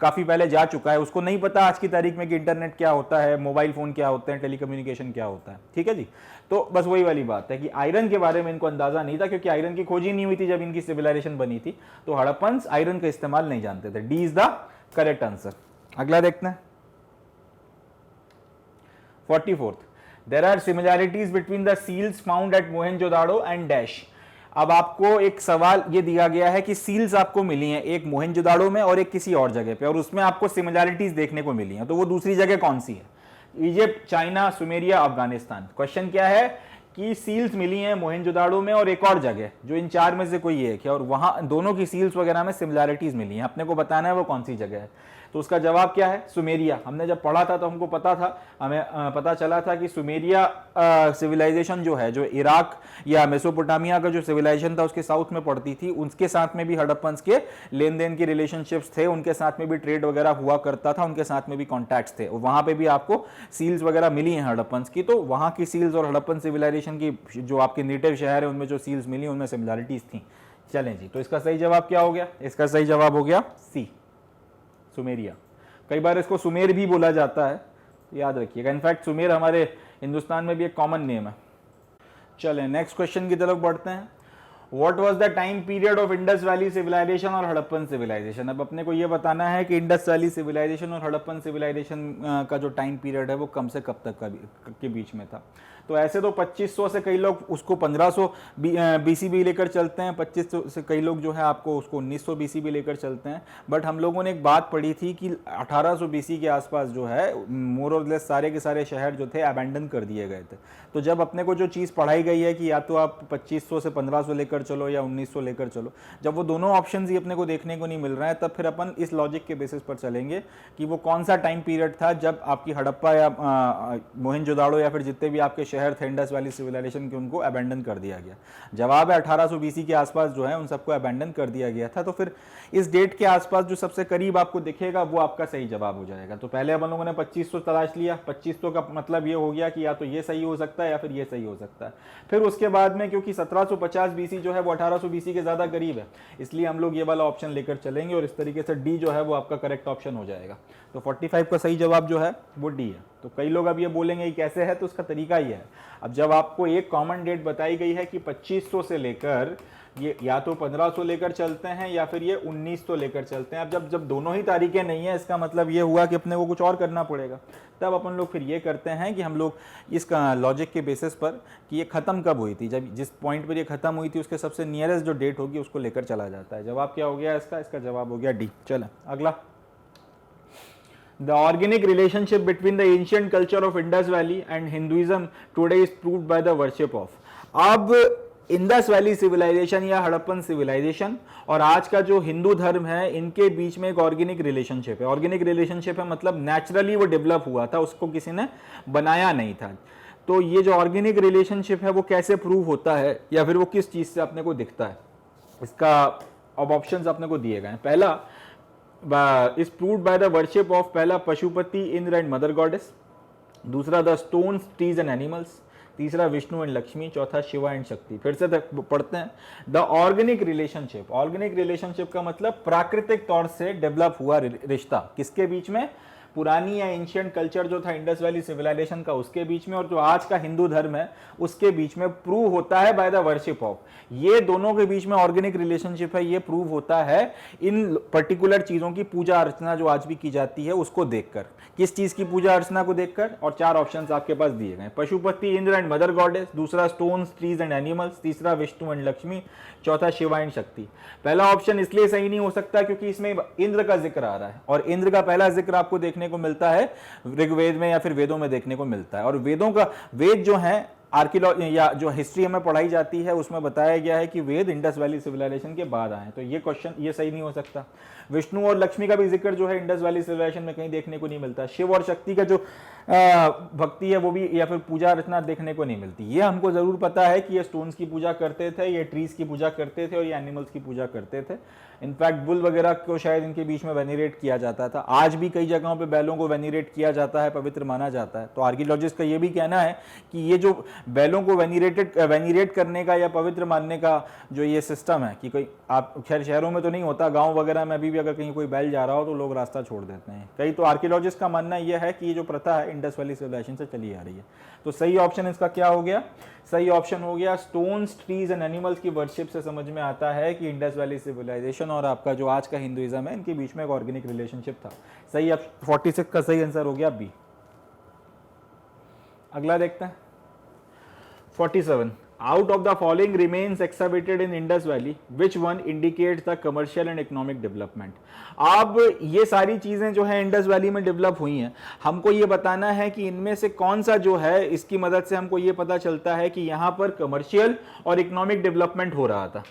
काफी पहले जा चुका है उसको नहीं पता आज की तारीख में कि इंटरनेट क्या होता है, मोबाइल फोन क्या होते हैं, टेलीकम्युनिकेशन क्या होता है। ठीक है जी, तो बस वही वाली बात है कि आयरन के बारे में इनको अंदाजा नहीं था क्योंकि आयरन की खोज ही नहीं हुई थी जब इनकी सिविलाइजेशन बनी थी, तो हड़प्पन्स आयरन का इस्तेमाल नहीं जानते थे। D is the correct answer. अगला देखते हैं 44th, there are similarities between the seals found at Mohenjo-daro and Dash। अब आपको एक सवाल ये दिया गया है कि सील्स आपको मिली हैं एक मोहनजोदाड़ो में और एक किसी और जगह पे, और उसमें आपको सिमिलैरिटीज देखने को मिली हैं, तो वो दूसरी जगह कौन सी है? Egypt, China, Sumeria, Afghanistan. Question क्या है कि सील्स मिली हैं मोहनजोदाड़ो में और एक और जगह जो इन चार में से कोई एक है, और वहां दोनों की सील्स वगैरह में सिमिलैरिटीज मिली हैं, अपने को बताना है वो कौन सी जगह है। तो उसका जवाब क्या है? सुमेरिया। हमने जब पढ़ा था तो हमको पता था, हमें पता चला था कि सुमेरिया सिविलाइजेशन जो है, जो इराक या मेसोपोटामिया का जो सिविलाइजेशन था उसके साउथ में पड़ती थी, उसके साथ में भी हड़प्पन्स के लेन देन की रिलेशनशिप्स थे, उनके साथ में भी ट्रेड वगैरह हुआ करता था, उनके साथ में भी कॉन्टैक्ट्स थे, वहां पे भी आपको सील्स वगैरह मिली हैं हड़प्पन्स की। तो वहां की सील्स और हड़प्पन सिविलाइजेशन की जो आपके नेटिव शहर है उनमें जो सील्स मिली उनमें सिमिलैरिटीज थी। चलें जी, तो इसका सही जवाब क्या हो गया? इसका सही जवाब हो गया सी, सुमेरिया। कई बार इसको सुमेर भी बोला जाता है, याद रखिएगा। इनफैक्ट सुमेर हमारे हिंदुस्तान में भी एक कॉमन नेम है। चलें नेक्स्ट क्वेश्चन की तरफ बढ़ते हैं। What was the time period of Indus valley civilization और हड़प्पन सिविलाइजेशन? अब अपने को यह बताना है कि इंडस वैली सिविलाइजेशन और हड़प्पन सिविलाइजेशन का जो टाइम पीरियड है वो कब से कब तक के बीच में था। तो ऐसे तो 2500 से कई लोग उसको 1500 BC भी लेकर चलते हैं, 2500 से कई लोग जो है आपको उसको 1900 BC भी लेकर चलते हैं, बट हम लोगों ने एक बात पढ़ी थी कि 1800 BC के आसपास जो है मोर और लेस सारे के सारे शहर जो थे अबैंडन कर दिए गए थे। तो जब अपने को जो चीज़ पढ़ाई गई है कि या तो आप 2500 से 1500 लेकर चलो या 1900 लेकर चलो, जब वो दोनों ऑप्शन ही अपने को देखने को नहीं मिल रहा है तब फिर अपन इस लॉजिक के बेसिस पर चलेंगे कि वो कौन सा टाइम पीरियड था जब आपकी हड़प्पा या मोहनजोदाड़ो या फिर जितने भी आपके शहर थे इंडस वैली सिविलाइजेशन के उनको अबैंडन कर दिया गया। जवाब है 1800 BC के आसपास जो है उन सबको अबैंडन कर दिया गया था। तो फिर इस डेट के आसपास जो सबसे करीब आपको दिखेगा वो आपका सही जवाब हो जाएगा। तो पहले अपन लोगों ने 2500 तलाश लिया, 2500 का मतलब ये हो गया कि या तो ये सही हो सकता है या फिर ये सही हो सकता है। फिर उसके बाद में क्योंकि 1750 BC जो है वो 1800 BC के ज्यादा करीब है, इसलिए हम लोग ये वाला ऑप्शन लेकर चलेंगे और इस तरीके से डी जो है वो आपका करेक्ट ऑप्शन हो जाएगा। तो 45 का सही जवाब जो है वो डी है। तो कई लोग अब ये बोलेंगे कि कैसे है, तो उसका तरीका ही है। अब जब आपको एक कॉमन डेट बताई गई है कि 2500 से लेकर ये या तो 1500 लेकर चलते हैं या फिर ये 1900 लेकर चलते हैं, अब जब दोनों ही तारीखें नहीं है इसका मतलब ये हुआ कि अपने को कुछ और करना पड़ेगा। तब अपन लोग फिर ये करते हैं कि हम लोग इसका लॉजिक के बेसिस पर कि ये खत्म कब हुई थी, जब जिस पॉइंट पर ये खत्म हुई थी उसके सबसे नियरेस्ट जो डेट होगी उसको लेकर चला जाता है। जवाब क्या हो गया इसका जवाब हो गया डी। चलो अगला, The organic relationship between the ancient culture of Indus Valley and Hinduism today is proved by the worship of। अब इंडस वैली सिविलाइजेशन या हड़प्पन सिविलाइजेशन और आज का जो हिंदू धर्म है इनके बीच में एक ऑर्गेनिक रिलेशनशिप है। ऑर्गेनिक रिलेशनशिप है मतलब नेचुरली वो डेवलप हुआ था, उसको किसी ने बनाया नहीं था। तो ये जो ऑर्गेनिक रिलेशनशिप है वो कैसे प्रूव होता है या फिर वो किस चीज से अपने को दिखता है, इसका अब ऑप्शंस अपने को दिए गए हैं। पहला is proved by the worship of, पहला Pashupati, Indra and mother goddess, दूसरा the stones, trees and animals, तीसरा विष्णु एंड लक्ष्मी, चौथा शिवा एंड शक्ति। फिर से पढ़ते हैं। The organic relationship, organic relationship का मतलब प्राकृतिक तौर से डेवलप हुआ रिश्ता, किसके बीच में? पुरानी या एंशियंट कल्चर जो था इंडस वैली सिविलाइजेशन का, उसके बीच में, और जो आज का हिंदू धर्म है उसके बीच में प्रूव होता है बाय द वर्शिप ऑफ। ये दोनों के बीच में ऑर्गेनिक रिलेशनशिप है, ये प्रूव होता है इन पर्टिकुलर चीजों की पूजा अर्चना जो आज भी की जाती है उसको देखकर। किस चीज की पूजा अर्चना को देखकर? और 4 ऑप्शंस आपके पास दिए गए, Pashupati, Indra and mother goddess, दूसरा स्टोन्स, ट्रीज एंड एनिमल्स, तीसरा विष्णु एंड लक्ष्मी, चौथा शिवा एंड शक्ति। पहला ऑप्शन इसलिए सही नहीं हो सकता क्योंकि इसमें इंद्र का जिक्र आ रहा है, और इंद्र का पहला जिक्र आपको देखने को मिलता है ऋग्वेद में या फिर वेदों में देखने को मिलता है। और वेदों का, वेद जो है आर्कियोलॉजी या जो हिस्ट्री हमें पढ़ाई जाती है उसमें बताया गया है कि वेद इंडस वैली सिविलाइजेशन के बाद आए, तो ये क्वेश्चन ये सही नहीं हो सकता। विष्णु और लक्ष्मी का भी जिक्र जो है इंडस वैली सिविलाइजेशन में कहीं देखने को नहीं मिलता। शिव और शक्ति का जो भक्ति है वो भी या फिर पूजा अर्चना देखने को नहीं मिलती। ये हमको जरूर पता है कि ये स्टोन्स की पूजा करते थे, ये ट्रीज की पूजा करते थे और ये एनिमल्स की पूजा करते थे। इनफैक्ट बुल वगैरह को शायद इनके बीच में वेनिरेट किया जाता था। आज भी कई जगहों पे बैलों को वेनिरेट किया जाता है, पवित्र माना जाता है। तो आर्कियोलॉजिस्ट का ये भी कहना है कि ये जो बैलों को वेनिरेट करने का या पवित्र मानने का जो ये सिस्टम है कि कोई, आप खैर शहरों में तो नहीं होता, गांव वगैरह में अभी भी अगर कहीं कोई बैल जा रहा हो तो लोग रास्ता छोड़ देते हैं। कई तो आर्कियोलॉजिस्ट का मानना यह है कि ये जो प्रथा है इंडस वैली सिविलाइजेशन से चली आ रही है। तो सही ऑप्शन इसका क्या हो गया? सही ऑप्शन हो गया स्टोन्स, ट्रीज एंड एनिमल्स की वर्शिप से समझ में आता है कि इंडस वैली सिविलाइजेशन और आपका जो आज का हिंदुइज्म है इनके बीच में एक ऑर्गेनिक रिलेशनशिप था। सही, अब 46 का सही आंसर हो गया बी। अगला देखते हैं 47। Out of the following remains excavated in Indus valley, which one indicates the commercial and economic development. अब ये सारी चीजें जो है इंडस वैली में डेवलप हुई हैं, हमको ये बताना है कि इनमें से कौन सा जो है, इसकी मदद से हमको ये पता चलता है कि यहां पर कमर्शियल और इकोनॉमिक डेवलपमेंट हो रहा था।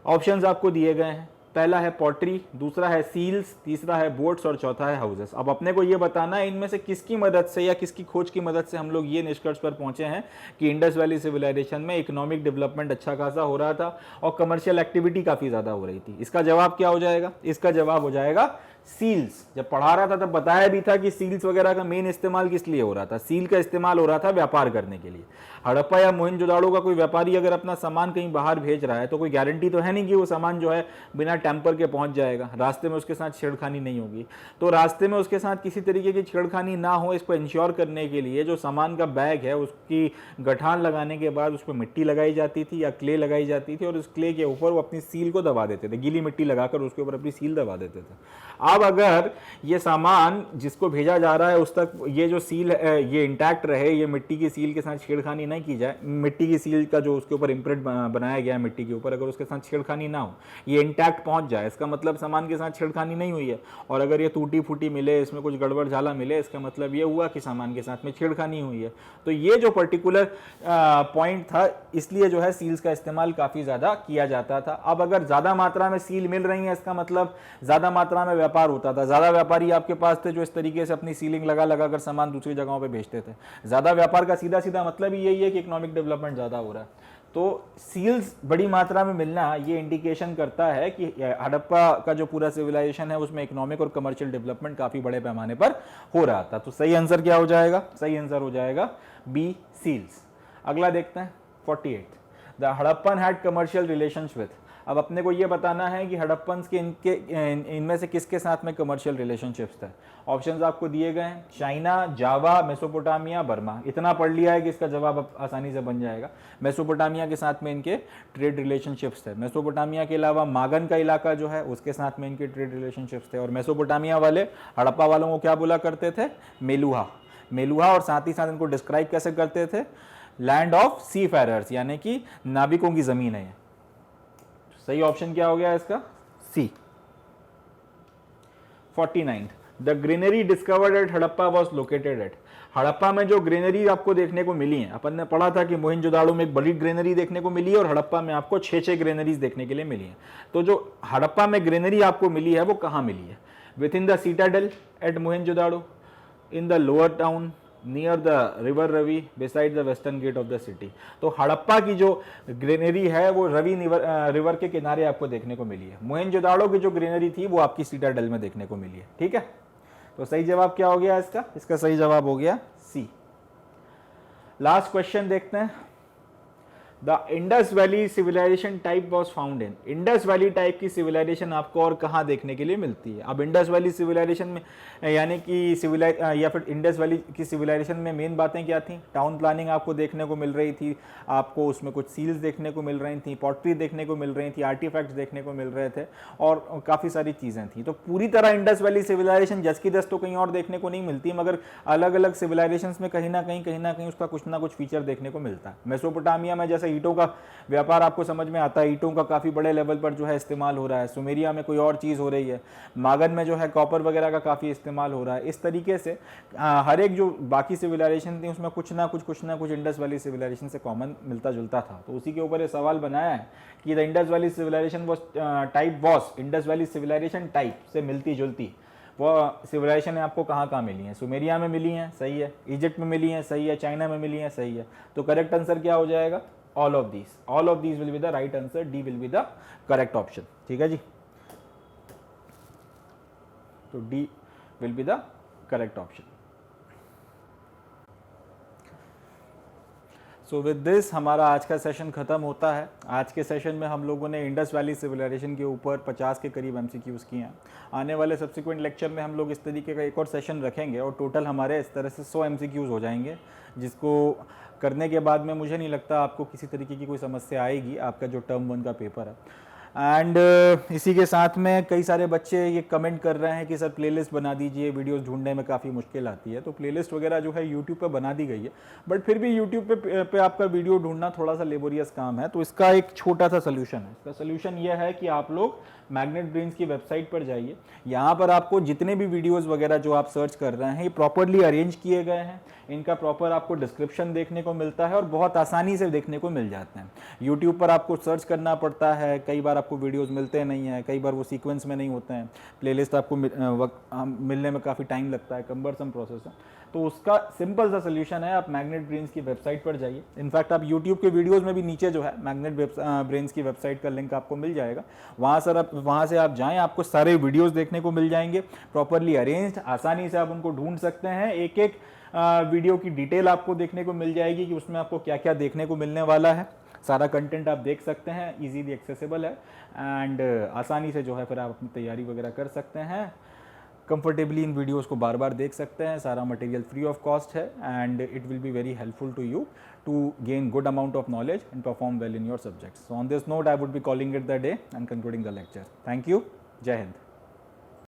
ऑप्शंस आपको दिए गए हैं, पहला है पॉटरी, दूसरा है सील्स, तीसरा है बोट्स और चौथा है हाउसेस। अब अपने को ये बताना है इनमें से किसकी मदद से या किसकी खोज की मदद से हम लोग ये निष्कर्ष पर पहुंचे हैं कि इंडस वैली सिविलाइजेशन में इकोनॉमिक डेवलपमेंट अच्छा खासा हो रहा था और कमर्शियल एक्टिविटी काफी ज्यादा हो रही थी। इसका जवाब क्या हो जाएगा? इसका जवाब हो जाएगा सील्स। जब पढ़ा रहा था तब बताया भी था कि सील्स वगैरह का मेन इस्तेमाल किस लिए हो रहा था? सील का इस्तेमाल हो रहा था व्यापार करने के लिए। हड़प्पा या मोहनजोदाड़ो का कोई व्यापारी अगर अपना सामान कहीं बाहर भेज रहा है तो कोई गारंटी तो है नहीं कि वो सामान जो है बिना टेम्पर के पहुंच जाएगा, रास्ते में उसके साथ छेड़खानी नहीं होगी। तो रास्ते में उसके साथ किसी तरीके की छेड़खानी ना हो, इसको इंश्योर करने के लिए जो सामान का बैग है उसकी गठान लगाने के बाद उस पर मिट्टी लगाई जाती थी या क्ले लगाई जाती थी और उस क्ले के ऊपर वो अपनी सील को दबा देते थे, गीली मिट्टी लगाकर उसके ऊपर अपनी सील दबा देते थे। अब अगर ये सामान जिसको भेजा जा रहा है उस तक ये जो सील है ये इंटैक्ट रहे, ये मिट्टी की सील के साथ छेड़खानी नहीं की जाए, मिट्टी की सील का जो उसके ऊपर इम्प्रिंट बनाया गया है मिट्टी के ऊपर, अगर उसके साथ छेड़खानी ना हो, ये इंटैक्ट पहुंच जाए, इसका मतलब सामान के साथ छेड़खानी नहीं हुई है। और अगर ये टूटी फूटी मिले, इसमें कुछ गड़बड़ झाला मिले, इसका मतलब ये हुआ कि सामान के साथ में छेड़खानी हुई है। तो ये जो पर्टिकुलर पॉइंट था, इसलिए जो है सील्स का इस्तेमाल काफी ज्यादा किया जाता था। अब अगर ज्यादा मात्रा में सील मिल रही है, इसका मतलब ज्यादा मात्रा में व्यापार होता था। ज्यादा व्यापारी आपके पास थे जो इस तरीके से अपनी सीलिंग लगा लगा कर सामान दूसरी जगहों पे भेजते थे। ज्यादा व्यापार का सीधा सीधा मतलब ही यही है कि इकोनॉमिक डेवलपमेंट ज्यादा हो रहा है। तो सील्स बड़ी मात्रा में मिलना ये इंडिकेशन करता है कि हड़प्पा का जो पूरा सिविलाइजेशन है उसमें इकोनॉमिक और कमर्शियल डेवलपमेंट काफी बड़े पैमाने पर हो रहा था। तो सही आंसर क्या हो जाएगा? सही आंसर हो जाएगा बी, सील्स। अगला देखते हैं 48। The Harappan had commercial relations with. अब अपने को ये बताना है कि हड़प्पन्स के इनमें से किसके साथ में कमर्शियल रिलेशनशिप्स थे। ऑप्शंस आपको दिए गए हैं, चाइना, जावा, मेसोपोटामिया, बर्मा। इतना पढ़ लिया है कि इसका जवाब अब आसानी से बन जाएगा। मेसोपोटामिया के साथ में इनके ट्रेड रिलेशनशिप्स थे। मेसोपोटामिया के अलावा मागन का इलाका जो है उसके साथ में इनके ट्रेड रिलेशनशिप्स थे। और मेसोपोटामिया वाले हड़प्पा वालों को क्या बोला करते थे? मेलुहा। मेलुहा। और साथ ही साथ इनको डिस्क्राइब कैसे करते थे? लैंड ऑफ सी फेरर्स, यानी कि नाविकों की जमीन है। सही ऑप्शन क्या हो गया इसका? C. 49। The granary discovered at Harappa was located at. Harappa में जो ग्रीनरी आपको देखने को मिली है, अपन ने पढ़ा था कि मोहनजोदाड़ो में एक बड़ी ग्रीनरी देखने को मिली है और हड़प्पा में आपको 6 ग्रीनरीज देखने के लिए मिली है। तो जो हड़प्पा में ग्रीनरी आपको मिली है वो कहाँ मिली है? Within the citadel at Mohenjodaro, in the lower town, near the river Ravi, beside the western gate of the city. तो हड़प्पा की जो ग्रीनरी है वो रवि रिवर के किनारे आपको देखने को मिली है। मोहनजोदाड़ो की जो ग्रीनरी थी वो आपकी सीटाडेल में देखने को मिली है। ठीक है, तो सही जवाब क्या हो गया इसका? इसका सही जवाब हो गया सी। लास्ट क्वेश्चन देखते हैं। The Indus valley civilization type was found in, Indus valley type की सिविलाइजेशन आपको और कहाँ देखने के लिए मिलती है? अब इंडस वैली सिविलाइजेशन में यानी कि या फिर इंडस वैली की सिविलाइजेशन में मेन बातें क्या थी? टाउन प्लानिंग आपको देखने को मिल रही थी, आपको उसमें कुछ सील्स देखने को मिल रही थी, पॉटरी देखने को मिल रही थी, आर्टिफैक्ट्स देखने को मिल रहे थे और काफ़ी सारी चीज़ें थी। तो पूरी तरह इंडस वैली सिविलाइजेशन जस की दस तो कहीं और देखने को नहीं मिलती, मगर अलग अलग सिविलाइजेशंस में कहीं ना कहीं उसका कुछ ना कुछ फीचर देखने को मिलता है। मेसोपोटामिया में जैसे ईंटों का व्यापार आपको समझ में आता है, ईंटों का काफ़ी बड़े लेवल पर जो है इस्तेमाल हो रहा है। सुमेरिया में कोई और चीज़ हो रही है, मागध में जो है कॉपर वगैरह का काफ़ी इस्तेमाल हो रहा है। इस तरीके से हर एक जो बाकी सिविलाइजेशन थी उसमें कुछ ना कुछ इंडस वैली सिविलाइजेशन से कॉमन मिलता जुलता था। तो उसी के ऊपर ये सवाल बनाया है कि the Indus valley civilization Indus valley civilization type से मिलती जुलती वो सिविलाइजेशन आपको कहाँ कहाँ मिली हैं? सुमेरिया में मिली हैं, सही है, इजिप्ट में मिली हैं, सही है, चाइना में मिली हैं, सही है। तो करेक्ट आंसर क्या हो जाएगा? All of these will be the right answer, D will be the correct option. ठीक है जी, तो D will be the correct option. So with this हमारा आज का सेशन खत्म होता है। आज के सेशन में हम लोगों ने इंडस वैली सिविलाइजेशन के ऊपर 50 के करीब एमसीक्यूज़ किए हैं। आने वाले सब्सिक्वेंट लेक्चर में हम लोग इस तरीके का एक और सेशन रखेंगे और टोटल हमारे इस तरह से 100 एमसीक्यूज़ हो जाएंगे, जिसको करने के बाद में मुझे नहीं लगता आपको किसी तरीके की कोई समस्या आएगी आपका जो टर्म 1 का पेपर है। एंड इसी के साथ में कई सारे बच्चे ये कमेंट कर रहे हैं कि सर प्लेलिस्ट बना दीजिए, वीडियोस ढूंढने में काफ़ी मुश्किल आती है। तो प्लेलिस्ट वगैरह जो है यूट्यूब पे बना दी गई है, बट फिर भी यूट्यूब पे आपका वीडियो ढूंढना थोड़ा सा लेबोरियस काम है। तो इसका एक छोटा सा सोल्यूशन है। इसका सोल्यूशन ये है कि आप लोग मैग्नेट ब्रेन्स की वेबसाइट पर जाइए। यहाँ पर आपको जितने भी वीडियोज़ वगैरह जो आप सर्च कर रहे हैं ये प्रॉपरली अरेंज किए गए हैं, इनका प्रॉपर आपको डिस्क्रिप्शन देखने को मिलता है और बहुत आसानी से देखने को मिल जाते हैं। यूट्यूब पर आपको सर्च करना पड़ता है, कई बार आपको वीडियोस मिलते नहीं हैं, कई बार वो सीक्वेंस में नहीं होते हैं, प्लेलिस्ट आपको मिलने में काफ़ी टाइम लगता है, कम्बरसम प्रोसेस है। तो उसका सिंपल सा सोल्यूशन है, आप मैग्नेट ब्रेन्स की वेबसाइट पर जाइए। इनफैक्ट आप यूट्यूब के वीडियोस में भी नीचे जो है मैग्नेट ब्रेन्स की वेबसाइट का लिंक आपको मिल जाएगा। वहाँ से आप जाएँ, आपको सारे वीडियोस देखने को मिल जाएंगे, प्रॉपरली अरेंज्ड, आसानी से आप उनको ढूंढ सकते हैं। एक एक वीडियो की डिटेल आपको देखने को मिल जाएगी कि उसमें आपको क्या क्या देखने को मिलने वाला है। सारा कंटेंट आप देख सकते हैं, इजीली एक्सेसिबल है एंड आसानी से जो है फिर आप अपनी तैयारी वगैरह कर सकते हैं। कंफर्टेबली इन वीडियोस को बार बार देख सकते हैं। सारा मटेरियल फ्री ऑफ कॉस्ट है and it will be very helpful to you to gain good amount of knowledge and perform well in your subjects. So on this note I would be calling it the day and concluding the lecture. Thank you, Jai Hind.